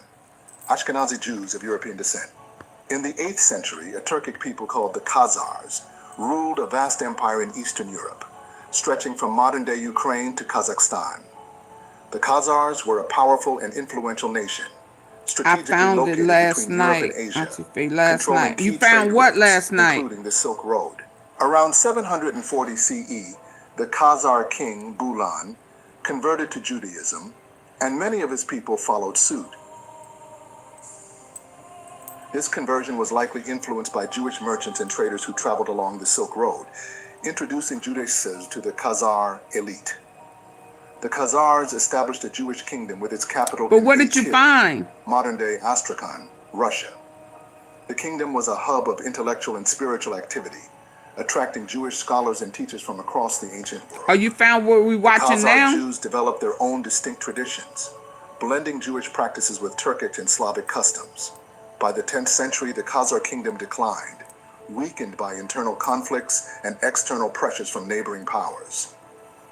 Ashkenazi Jews of European descent. In the 8th century, a Turkic people called the Khazars ruled a vast empire in Eastern Europe, stretching from modern-day Ukraine to Kazakhstan. The Khazars were a powerful and influential nation, strategically located between Europe and Asia, controlling key trade routes, including the Silk Road. Around 740 CE, the Khazar king Bulan converted to Judaism, and many of his people followed suit. This conversion was likely influenced by Jewish merchants and traders who traveled along the Silk Road, introducing Judaism to the Khazar elite. The Khazars established a Jewish kingdom with its capital in Betrayal, modern-day Astrakhan, Russia. The kingdom was a hub of intellectual and spiritual activity, attracting Jewish scholars and teachers from across the ancient world. Oh, you found what we're watching now? The Khazar Jews developed their own distinct traditions, blending Jewish practices with Turkic and Slavic customs. By the 10th century, the Khazar kingdom declined, weakened by internal conflicts and external pressures from neighboring powers.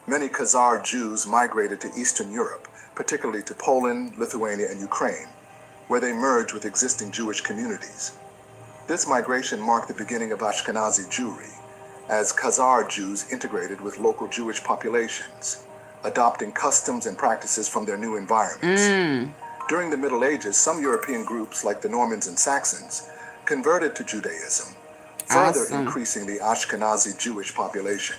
Many Khazar Jews migrated to Eastern Europe, particularly to Poland, Lithuania, and Ukraine, where they merged with existing Jewish communities. This migration marked the beginning of Ashkenazi Jewry, as Khazar Jews integrated with local Jewish populations, adopting customs and practices from their new environments. During the Middle Ages, some European groups, like the Normans and Saxons, converted to Judaism, further increasing the Ashkenazi Jewish population.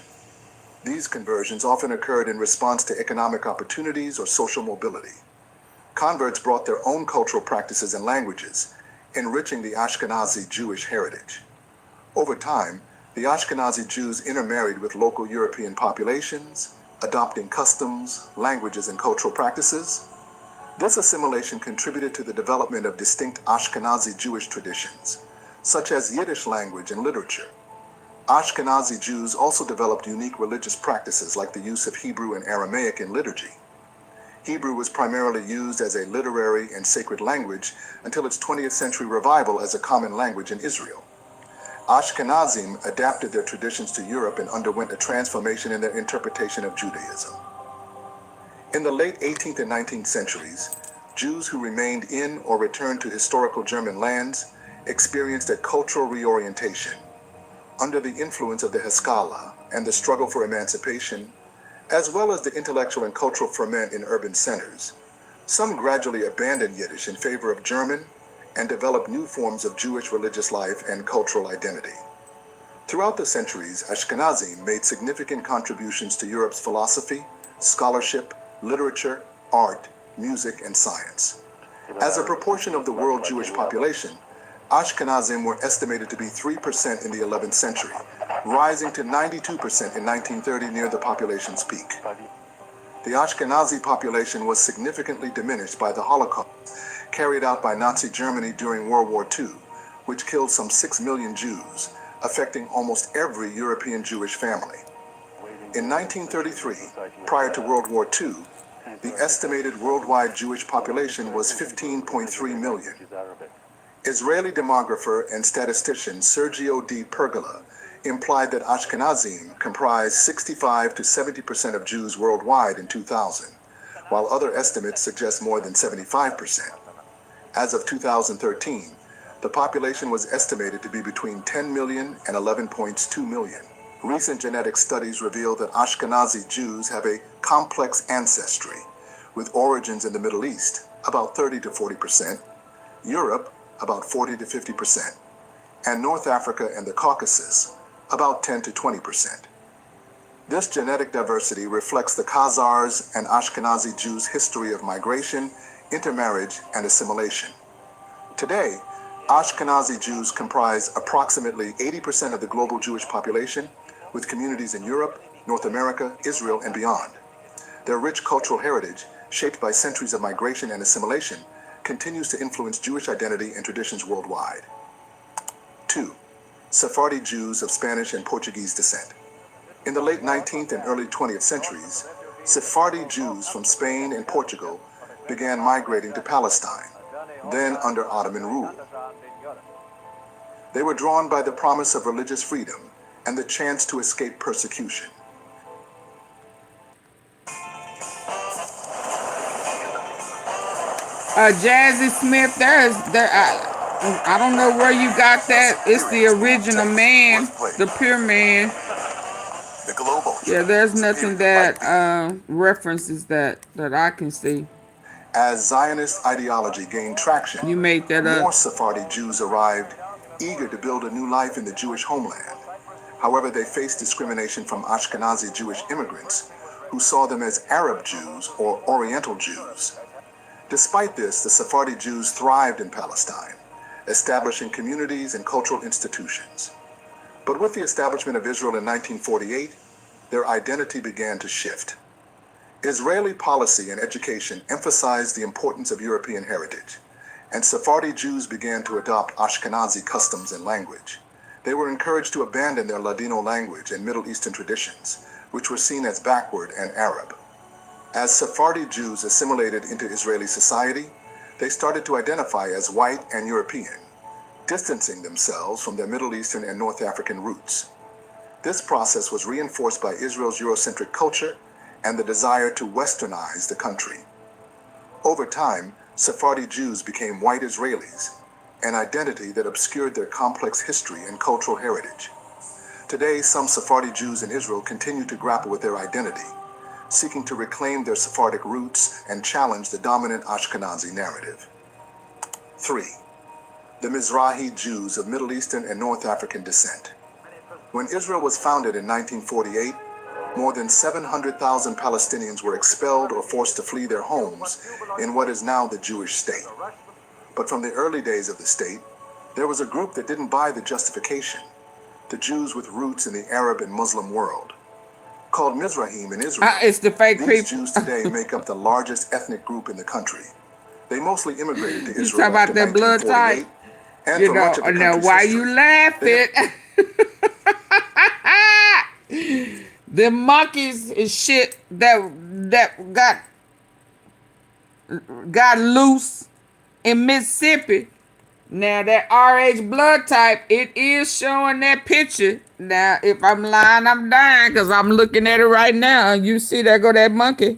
These conversions often occurred in response to economic opportunities or social mobility. Converts brought their own cultural practices and languages, enriching the Ashkenazi Jewish heritage. Over time, the Ashkenazi Jews intermarried with local European populations, adopting customs, languages, and cultural practices. This assimilation contributed to the development of distinct Ashkenazi Jewish traditions, such as Yiddish language and literature. Ashkenazi Jews also developed unique religious practices like the use of Hebrew and Aramaic in liturgy. Hebrew was primarily used as a literary and sacred language until its 20th century revival as a common language in Israel. Ashkenazim adapted their traditions to Europe and underwent a transformation in their interpretation of Judaism. In the late 18th and 19th centuries, Jews who remained in or returned to historical German lands experienced a cultural reorientation. Under the influence of the Haskalah and the struggle for emancipation, as well as the intellectual and cultural ferment in urban centers, some gradually abandoned Yiddish in favor of German and developed new forms of Jewish religious life and cultural identity. Throughout the centuries, Ashkenazim made significant contributions to Europe's philosophy, scholarship, literature, art, music, and science. As a proportion of the world Jewish population, Ashkenazim were estimated to be 3% in the 11th century, rising to 92% in 1930 near the population's peak. The Ashkenazi population was significantly diminished by the Holocaust carried out by Nazi Germany during World War II, which killed some 6 million Jews, affecting almost every European Jewish family. In 1933, prior to World War II, the estimated worldwide Jewish population was 15.3 million. Israeli demographer and statistician Sergio D. Pergola implied that Ashkenazim comprised 65 to 70% of Jews worldwide in 2000, while other estimates suggest more than 75%. As of 2013, the population was estimated to be between 10 million and 11.2 million. Recent genetic studies reveal that Ashkenazi Jews have a complex ancestry, with origins in the Middle East, about 30 to 40%, Europe, about 40 to 50%, and North Africa and the Caucasus, about 10 to 20%. This genetic diversity reflects the Khazars and Ashkenazi Jews' history of migration, intermarriage, and assimilation. Today, Ashkenazi Jews comprise approximately 80% of the global Jewish population, with communities in Europe, North America, Israel, and beyond. Their rich cultural heritage, shaped by centuries of migration and assimilation, continues to influence Jewish identity and traditions worldwide. 2. Sephardi Jews of Spanish and Portuguese descent. In the late 19th and early 20th centuries, Sephardi Jews from Spain and Portugal began migrating to Palestine, then under Ottoman rule. They were drawn by the promise of religious freedom and the chance to escape persecution. Jazzy Smith, I don't know where you got that. It's the original man, the pure man. The global. Yeah, there's nothing that references that I can see. As Zionist ideology gained traction, you made that up. More Sephardi Jews arrived, eager to build a new life in the Jewish homeland. However, they faced discrimination from Ashkenazi Jewish immigrants, who saw them as Arab Jews or Oriental Jews. Despite this, the Sephardi Jews thrived in Palestine, establishing communities and cultural institutions. But with the establishment of Israel in 1948, their identity began to shift. Israeli policy and education emphasized the importance of European heritage, and Sephardi Jews began to adopt Ashkenazi customs and language. They were encouraged to abandon their Ladino language and Middle Eastern traditions, which were seen as backward and Arab. As Sephardi Jews assimilated into Israeli society, they started to identify as white and European, distancing themselves from their Middle Eastern and North African roots. This process was reinforced by Israel's Eurocentric culture and the desire to westernize the country. Over time, Sephardi Jews became white Israelis, an identity that obscured their complex history and cultural heritage. Today, some Sephardi Jews in Israel continue to grapple with their identity, seeking to reclaim their Sephardic roots and challenge the dominant Ashkenazi narrative. 3. The Mizrahi Jews of Middle Eastern and North African descent. When Israel was founded in 1948, more than 700,000 Palestinians were expelled or forced to flee their homes in what is now the Jewish state. But from the early days of the state, there was a group that didn't buy the justification, the Jews with roots in the Arab and Muslim world. Called Mizrahim in Israel, it's the fake these people. Jews today make up the largest ethnic group in the country. They mostly immigrated to You Israel talk about after that blood 1948, type. and You for know, much of the now country's why history, you laughing? The monkeys is shit that got loose in Mississippi. Now that RH blood type, it is showing that picture. Now, if I'm lying, I'm dying because I'm looking at it right now. You see there go that monkey.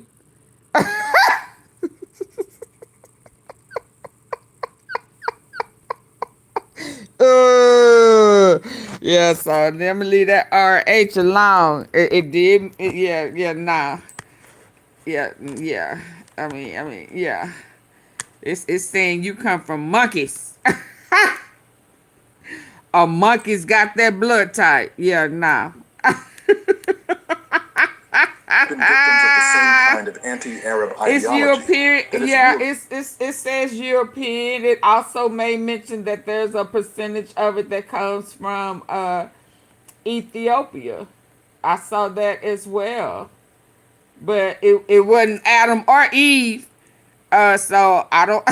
Yeah, so let me leave that RH alone. It did, nah. Yeah. I mean, yeah. It's saying you come from monkeys. Or monkeys got that blood type. Yeah, nah. been victims of the same kind of anti-Arab ideology. It's European. that is Yeah, real- it says European. It also may mention that there's a percentage of it that comes from Ethiopia. I saw that as well. But it wasn't Adam or Eve. So I don't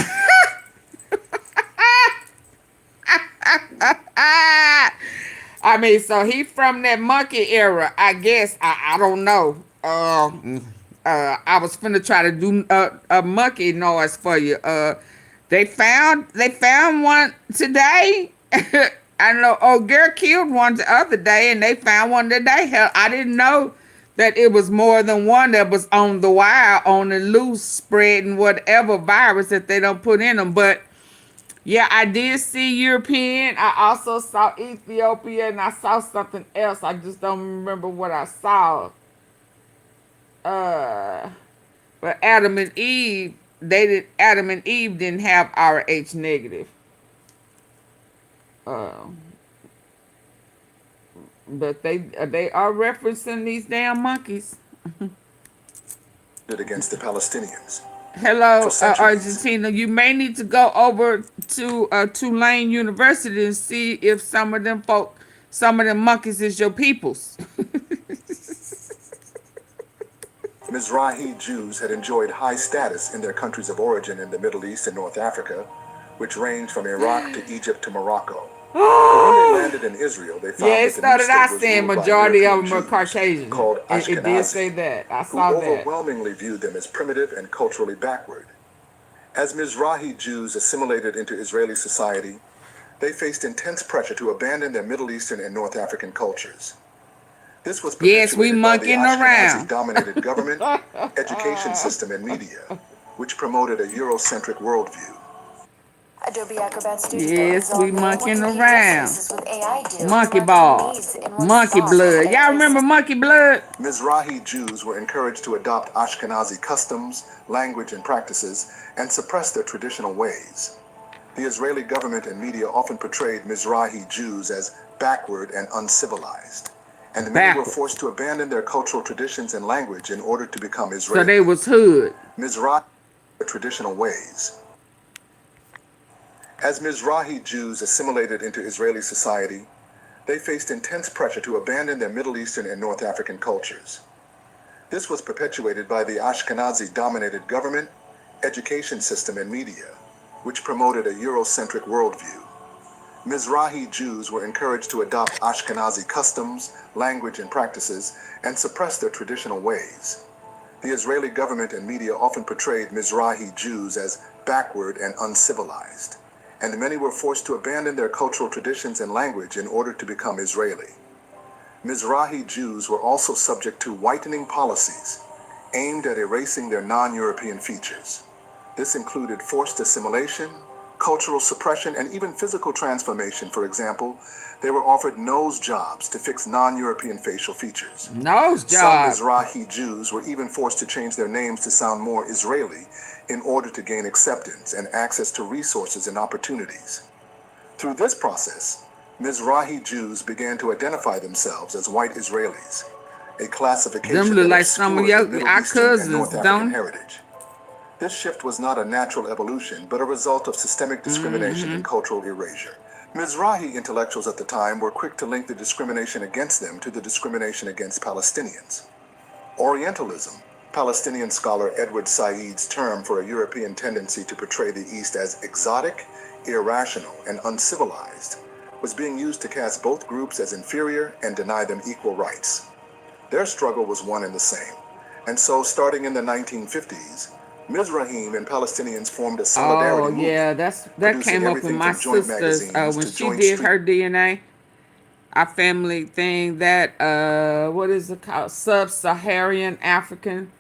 I mean, so he from that monkey era, I guess. I don't know. I was finna try to do a monkey noise for you. They found one today. I know old girl killed one the other day, and they found one today. Hell, I didn't know that it was more than one that was on the wild, on the loose, spreading whatever virus that they don't put in them. But yeah, I did see European. I also saw Ethiopia, and I saw something else. I just don't remember what I saw. But Adam and Eve didn't have RH negative. But they are referencing these damn monkeys. against the Palestinians. Hello, For centuries. Argentina. You may need to go over to Tulane University and see if some of them monkeys is your peoples. Mizrahi Jews had enjoyed high status in their countries of origin in the Middle East and North Africa, which ranged from Iraq to Egypt to Morocco. But when they landed in Israel, they found Yeah, it that the new started out state was saying ruled by majority of European them are Jews Caucasian. called It did Ashkenazi, say that. I who saw that. overwhelmingly viewed them as primitive and culturally backward. As Mizrahi Jews assimilated into Israeli society, they faced intense pressure to abandon their Middle Eastern and North African cultures. This was Yes, we perpetuated by the monkeying around. Ashkenazi-dominated government, education system, and media, which promoted a Eurocentric worldview. Adobe Acrobat Studio Yes, is all we new monkeying multimedia around. spaces with AI do Monkey marketing ball. needs in one Monkey spot. blood. Y'all remember monkey blood? Mizrahi Jews were encouraged to adopt Ashkenazi customs, language, and practices, and suppress their traditional ways. The Israeli government and media often portrayed Mizrahi Jews as backward and uncivilized, and many were forced to abandon their cultural traditions and language in order to become Israeli. So they was hood. Mizrahi traditional ways. As Mizrahi Jews assimilated into Israeli society, they faced intense pressure to abandon their Middle Eastern and North African cultures. This was perpetuated by the Ashkenazi-dominated government, education system, and media, which promoted a Eurocentric worldview. Mizrahi Jews were encouraged to adopt Ashkenazi customs, language, and practices, and suppress their traditional ways. The Israeli government and media often portrayed Mizrahi Jews as backward, and uncivilized, and many were forced to abandon their cultural traditions and language in order to become Israeli. Mizrahi Jews were also subject to whitening policies aimed at erasing their non-European features. This included forced assimilation, cultural suppression, and even physical transformation. For example, they were offered nose jobs to fix non-European facial features. Nose Some job. Mizrahi Jews were even forced to change their names to sound more Israeli in order to gain acceptance and access to resources and opportunities. Through this process, Mizrahi Jews began to identify themselves as white Israelis, a classification Them look that like some of obscures their Middle our Eastern and cousins, North African don't? heritage. This shift was not a natural evolution, but a result of systemic discrimination and cultural erasure. Mizrahi intellectuals at the time were quick to link the discrimination against them to the discrimination against Palestinians. Orientalism, Palestinian scholar Edward Said's term for a European tendency to portray the East as exotic, irrational, and uncivilized, was being used to cast both groups as inferior and deny them equal rights. Their struggle was one and the same, and so starting in the 1950s, Mizrahim and Palestinians formed a solidarity Oh movement, yeah, that producing came up with everything my from joint sisters magazines when to she joint did street. her DNA. Our family thing that what is it called? Sub-Saharan African.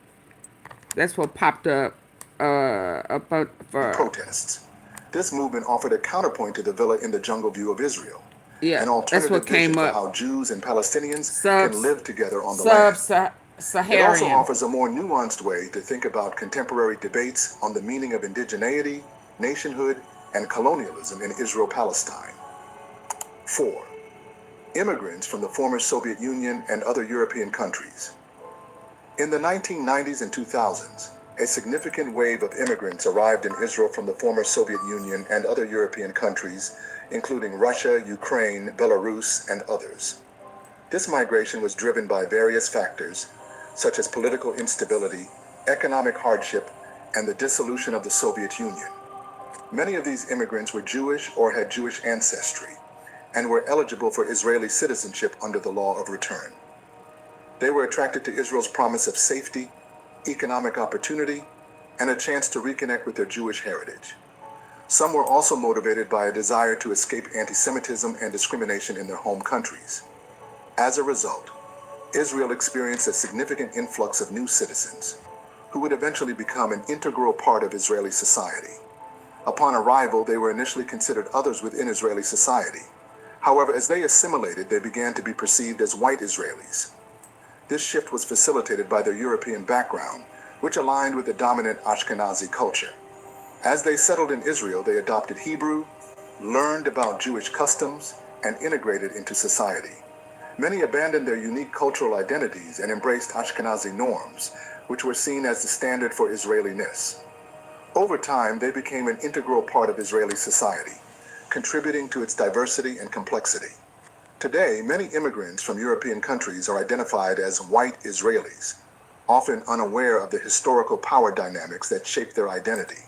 That's what popped up for protests. This movement offered a counterpoint to the villa in the jungle view of Israel, yeah. an That's what alternative vision came for up. how Jews and Palestinians can live together on the land. It also Sub-Saharan. offers a more nuanced way to think about contemporary debates on the meaning of indigeneity, nationhood, and colonialism in Israel-Palestine. 4. Immigrants from the former Soviet Union and other European countries. In the 1990s and 2000s, a significant wave of immigrants arrived in Israel from the former Soviet Union and other European countries, including Russia, Ukraine, Belarus, and others. This migration was driven by various factors, such as political instability, economic hardship, and the dissolution of the Soviet Union. Many of these immigrants were Jewish or had Jewish ancestry, and were eligible for Israeli citizenship under the law of return. They were attracted to Israel's promise of safety, economic opportunity, and a chance to reconnect with their Jewish heritage. Some were also motivated by a desire to escape anti-Semitism and discrimination in their home countries. As a result, Israel experienced a significant influx of new citizens, who would eventually become an integral part of Israeli society. Upon arrival, they were initially considered others within Israeli society. However, as they assimilated, they began to be perceived as white Israelis. This shift was facilitated by their European background, which aligned with the dominant Ashkenazi culture. As they settled in Israel, they adopted Hebrew, learned about Jewish customs, and integrated into society. Many abandoned their unique cultural identities and embraced Ashkenazi norms, which were seen as the standard for Israeliness. Over time, they became an integral part of Israeli society, contributing to its diversity and complexity. Today, many immigrants from European countries are identified as white Israelis, often unaware of the historical power dynamics that shape their identity.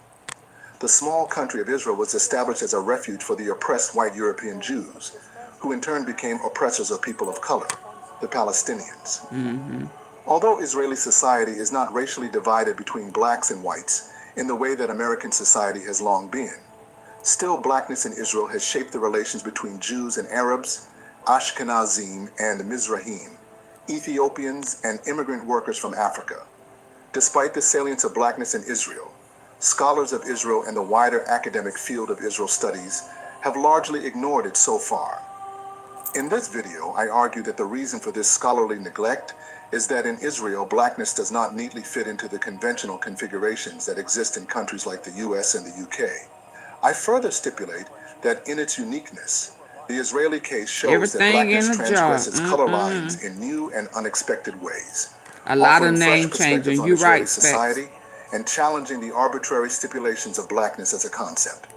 The small country of Israel was established as a refuge for the oppressed white European Jews, who in turn became oppressors of people of color, the Palestinians. Although Israeli society is not racially divided between blacks and whites in the way that American society has long been, still blackness in Israel has shaped the relations between Jews and Arabs, Ashkenazim and Mizrahim, Ethiopians, and immigrant workers from Africa. Despite the salience of blackness in Israel, scholars of Israel and the wider academic field of Israel studies have largely ignored it so far. In this video, I argue that the reason for this scholarly neglect is that in Israel, blackness does not neatly fit into the conventional configurations that exist in countries like the US and the UK. I further stipulate that in its uniqueness, the Israeli case shows that blackness transgresses color lines in new and unexpected ways, a lot of offering fresh name perspectives changing. on You Israeli right, society and challenging the arbitrary stipulations of blackness as a concept.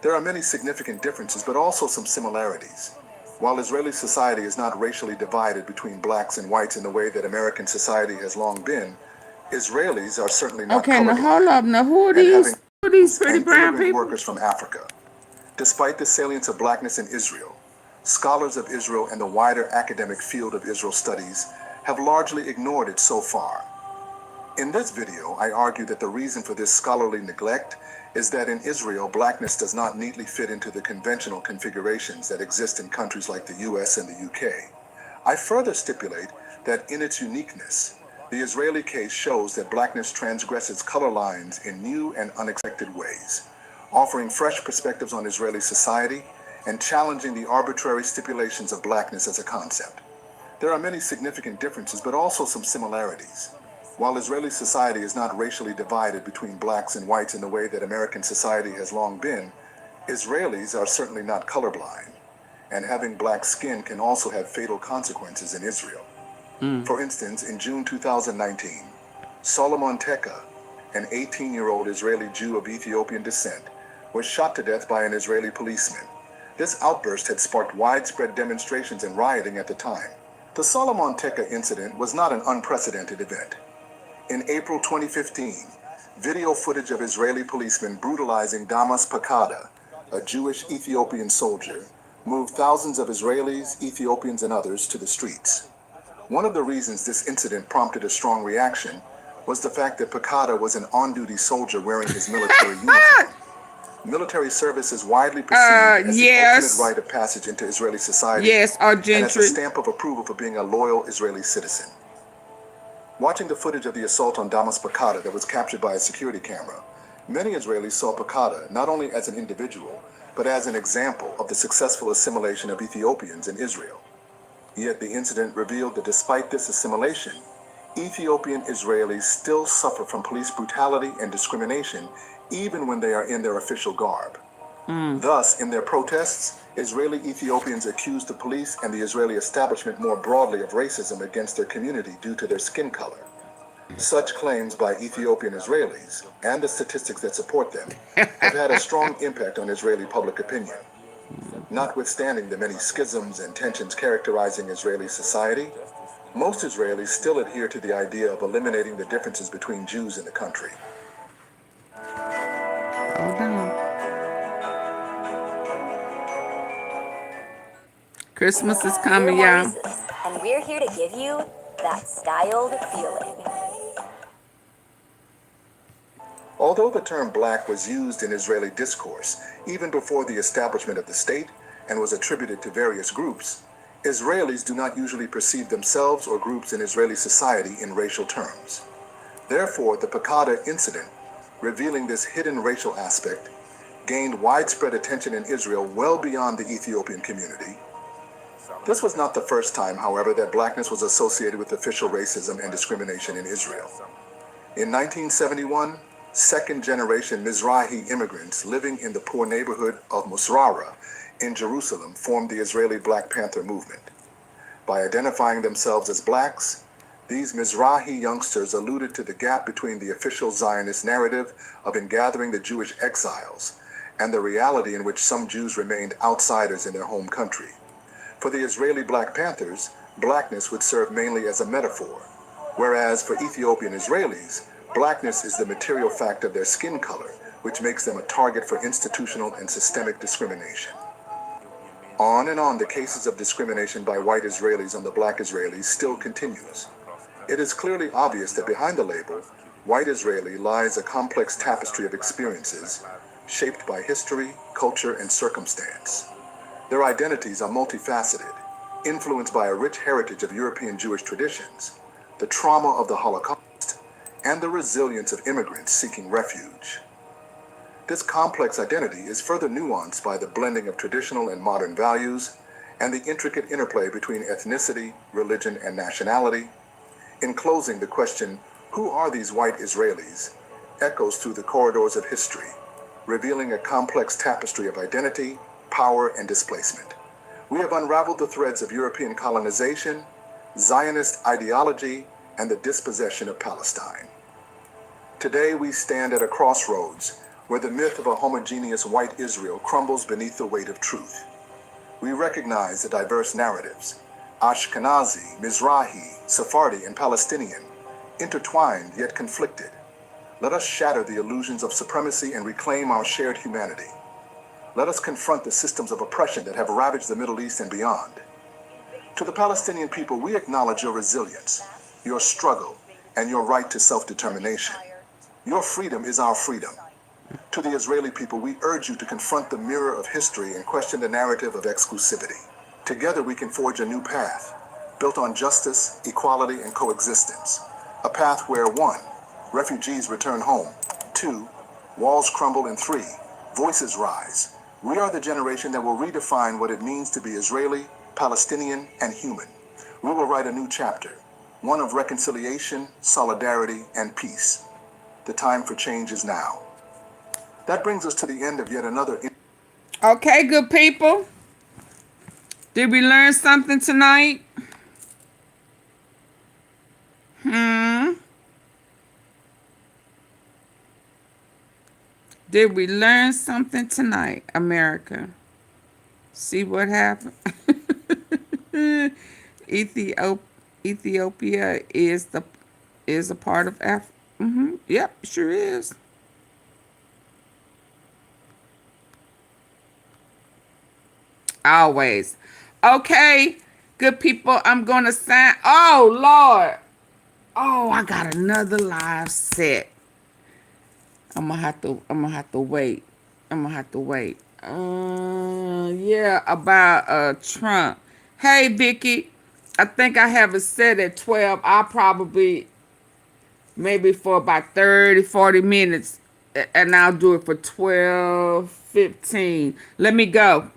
There are many significant differences, but also some similarities. While Israeli society is not racially divided between blacks and whites in the way that American society has long been, Israelis are certainly not okay, now colorblind. hold up. Now who are these? Who are these pretty brown people? Workers from Africa. Despite the salience of blackness in Israel, scholars of Israel and the wider academic field of Israel studies have largely ignored it so far. In this video, I argue that the reason for this scholarly neglect is that in Israel, blackness does not neatly fit into the conventional configurations that exist in countries like the US and the UK. I further stipulate that in its uniqueness, the Israeli case shows that blackness transgresses color lines in new and unexpected ways, offering fresh perspectives on Israeli society and challenging the arbitrary stipulations of blackness as a concept. There are many significant differences, but also some similarities. While Israeli society is not racially divided between blacks and whites in the way that American society has long been, Israelis are certainly not colorblind, and having black skin can also have fatal consequences in Israel. For instance, in June 2019, Solomon Teka, an 18-year-old Israeli Jew of Ethiopian descent, was shot to death by an Israeli policeman. This outburst had sparked widespread demonstrations and rioting at the time. The Solomon Teka incident was not an unprecedented event. In April 2015, video footage of Israeli policemen brutalizing Damas Pakada, a Jewish Ethiopian soldier, moved thousands of Israelis, Ethiopians, and others to the streets. One of the reasons this incident prompted a strong reaction was the fact that Pakada was an on-duty soldier wearing his military uniform. Military service is widely perceived as the ultimate rite of passage into Israeli society and as a stamp of approval for being a loyal Israeli citizen. Watching the footage of the assault on Damas Pakada that was captured by a security camera, many Israelis saw Pakada not only as an individual, but as an example of the successful assimilation of Ethiopians in Israel. Yet the incident revealed that despite this assimilation, Ethiopian Israelis still suffer from police brutality and discrimination even when they are in their official garb. Thus, in their protests, Israeli Ethiopians accused the police and the Israeli establishment more broadly of racism against their community due to their skin color. Such claims by Ethiopian Israelis, and the statistics that support them, have had a strong impact on Israeli public opinion. Notwithstanding the many schisms and tensions characterizing Israeli society, most Israelis still adhere to the idea of eliminating the differences between Jews in the country. Hold on. Christmas is coming, y'all. And we're here to give you that styled feeling. Although the term black was used in Israeli discourse even before the establishment of the state and was attributed to various groups, Israelis do not usually perceive themselves or groups in Israeli society in racial terms. Therefore, the Pakada incident, revealing this hidden racial aspect, gained widespread attention in Israel well beyond the Ethiopian community. This was not the first time, however, that blackness was associated with official racism and discrimination in Israel. In 1971, second-generation Mizrahi immigrants living in the poor neighborhood of Musrara in Jerusalem formed the Israeli Black Panther movement. By identifying themselves as blacks, these Mizrahi youngsters alluded to the gap between the official Zionist narrative of ingathering the Jewish exiles and the reality in which some Jews remained outsiders in their home country. For the Israeli Black Panthers, blackness would serve mainly as a metaphor, whereas for Ethiopian Israelis, blackness is the material fact of their skin color, which makes them a target for institutional and systemic discrimination. On and on, the cases of discrimination by white Israelis on the black Israelis still continues. It is clearly obvious that behind the label, white Israeli, lies a complex tapestry of experiences shaped by history, culture, and circumstance. Their identities are multifaceted, influenced by a rich heritage of European Jewish traditions, the trauma of the Holocaust, and the resilience of immigrants seeking refuge. This complex identity is further nuanced by the blending of traditional and modern values and the intricate interplay between ethnicity, religion, and nationality. In closing, the question, who are these white Israelis, echoes through the corridors of history, revealing a complex tapestry of identity, power, and displacement. We have unraveled the threads of European colonization, Zionist ideology, and the dispossession of Palestine. Today, we stand at a crossroads where the myth of a homogeneous white Israel crumbles beneath the weight of truth. We recognize the diverse narratives, Ashkenazi, Mizrahi, Sephardi, and Palestinian, intertwined yet conflicted. Let us shatter the illusions of supremacy and reclaim our shared humanity. Let us confront the systems of oppression that have ravaged the Middle East and beyond. To the Palestinian people, we acknowledge your resilience, your struggle, and your right to self-determination. Your freedom is our freedom. To the Israeli people, we urge you to confront the mirror of history and question the narrative of exclusivity. Together we can forge a new path, built on justice, equality, and coexistence. A path where 1, refugees return home, 2, walls crumble, and 3, voices rise. We are the generation that will redefine what it means to be Israeli, Palestinian, and human. We will write a new chapter, one of reconciliation, solidarity, and peace. The time for change is now. That brings us to the end of yet another. Okay, good people. Did we learn something tonight? Did we learn something tonight, America? See what happened? Ethiopia is a part of Africa. Yep, sure is. Always. Okay, good people. I'm gonna sign. Oh Lord. Oh, I got another live set. I'm gonna have to wait. Yeah, about Trump. Hey Vicky, I think I have it set at 12. I'll probably maybe for about 30-40 minutes, and I'll do it for 12-15. Let me go.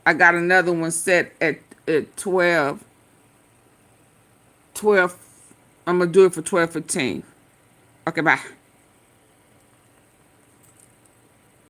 I got another one set at 12. I'm gonna do it for 12-15. Okay, bye.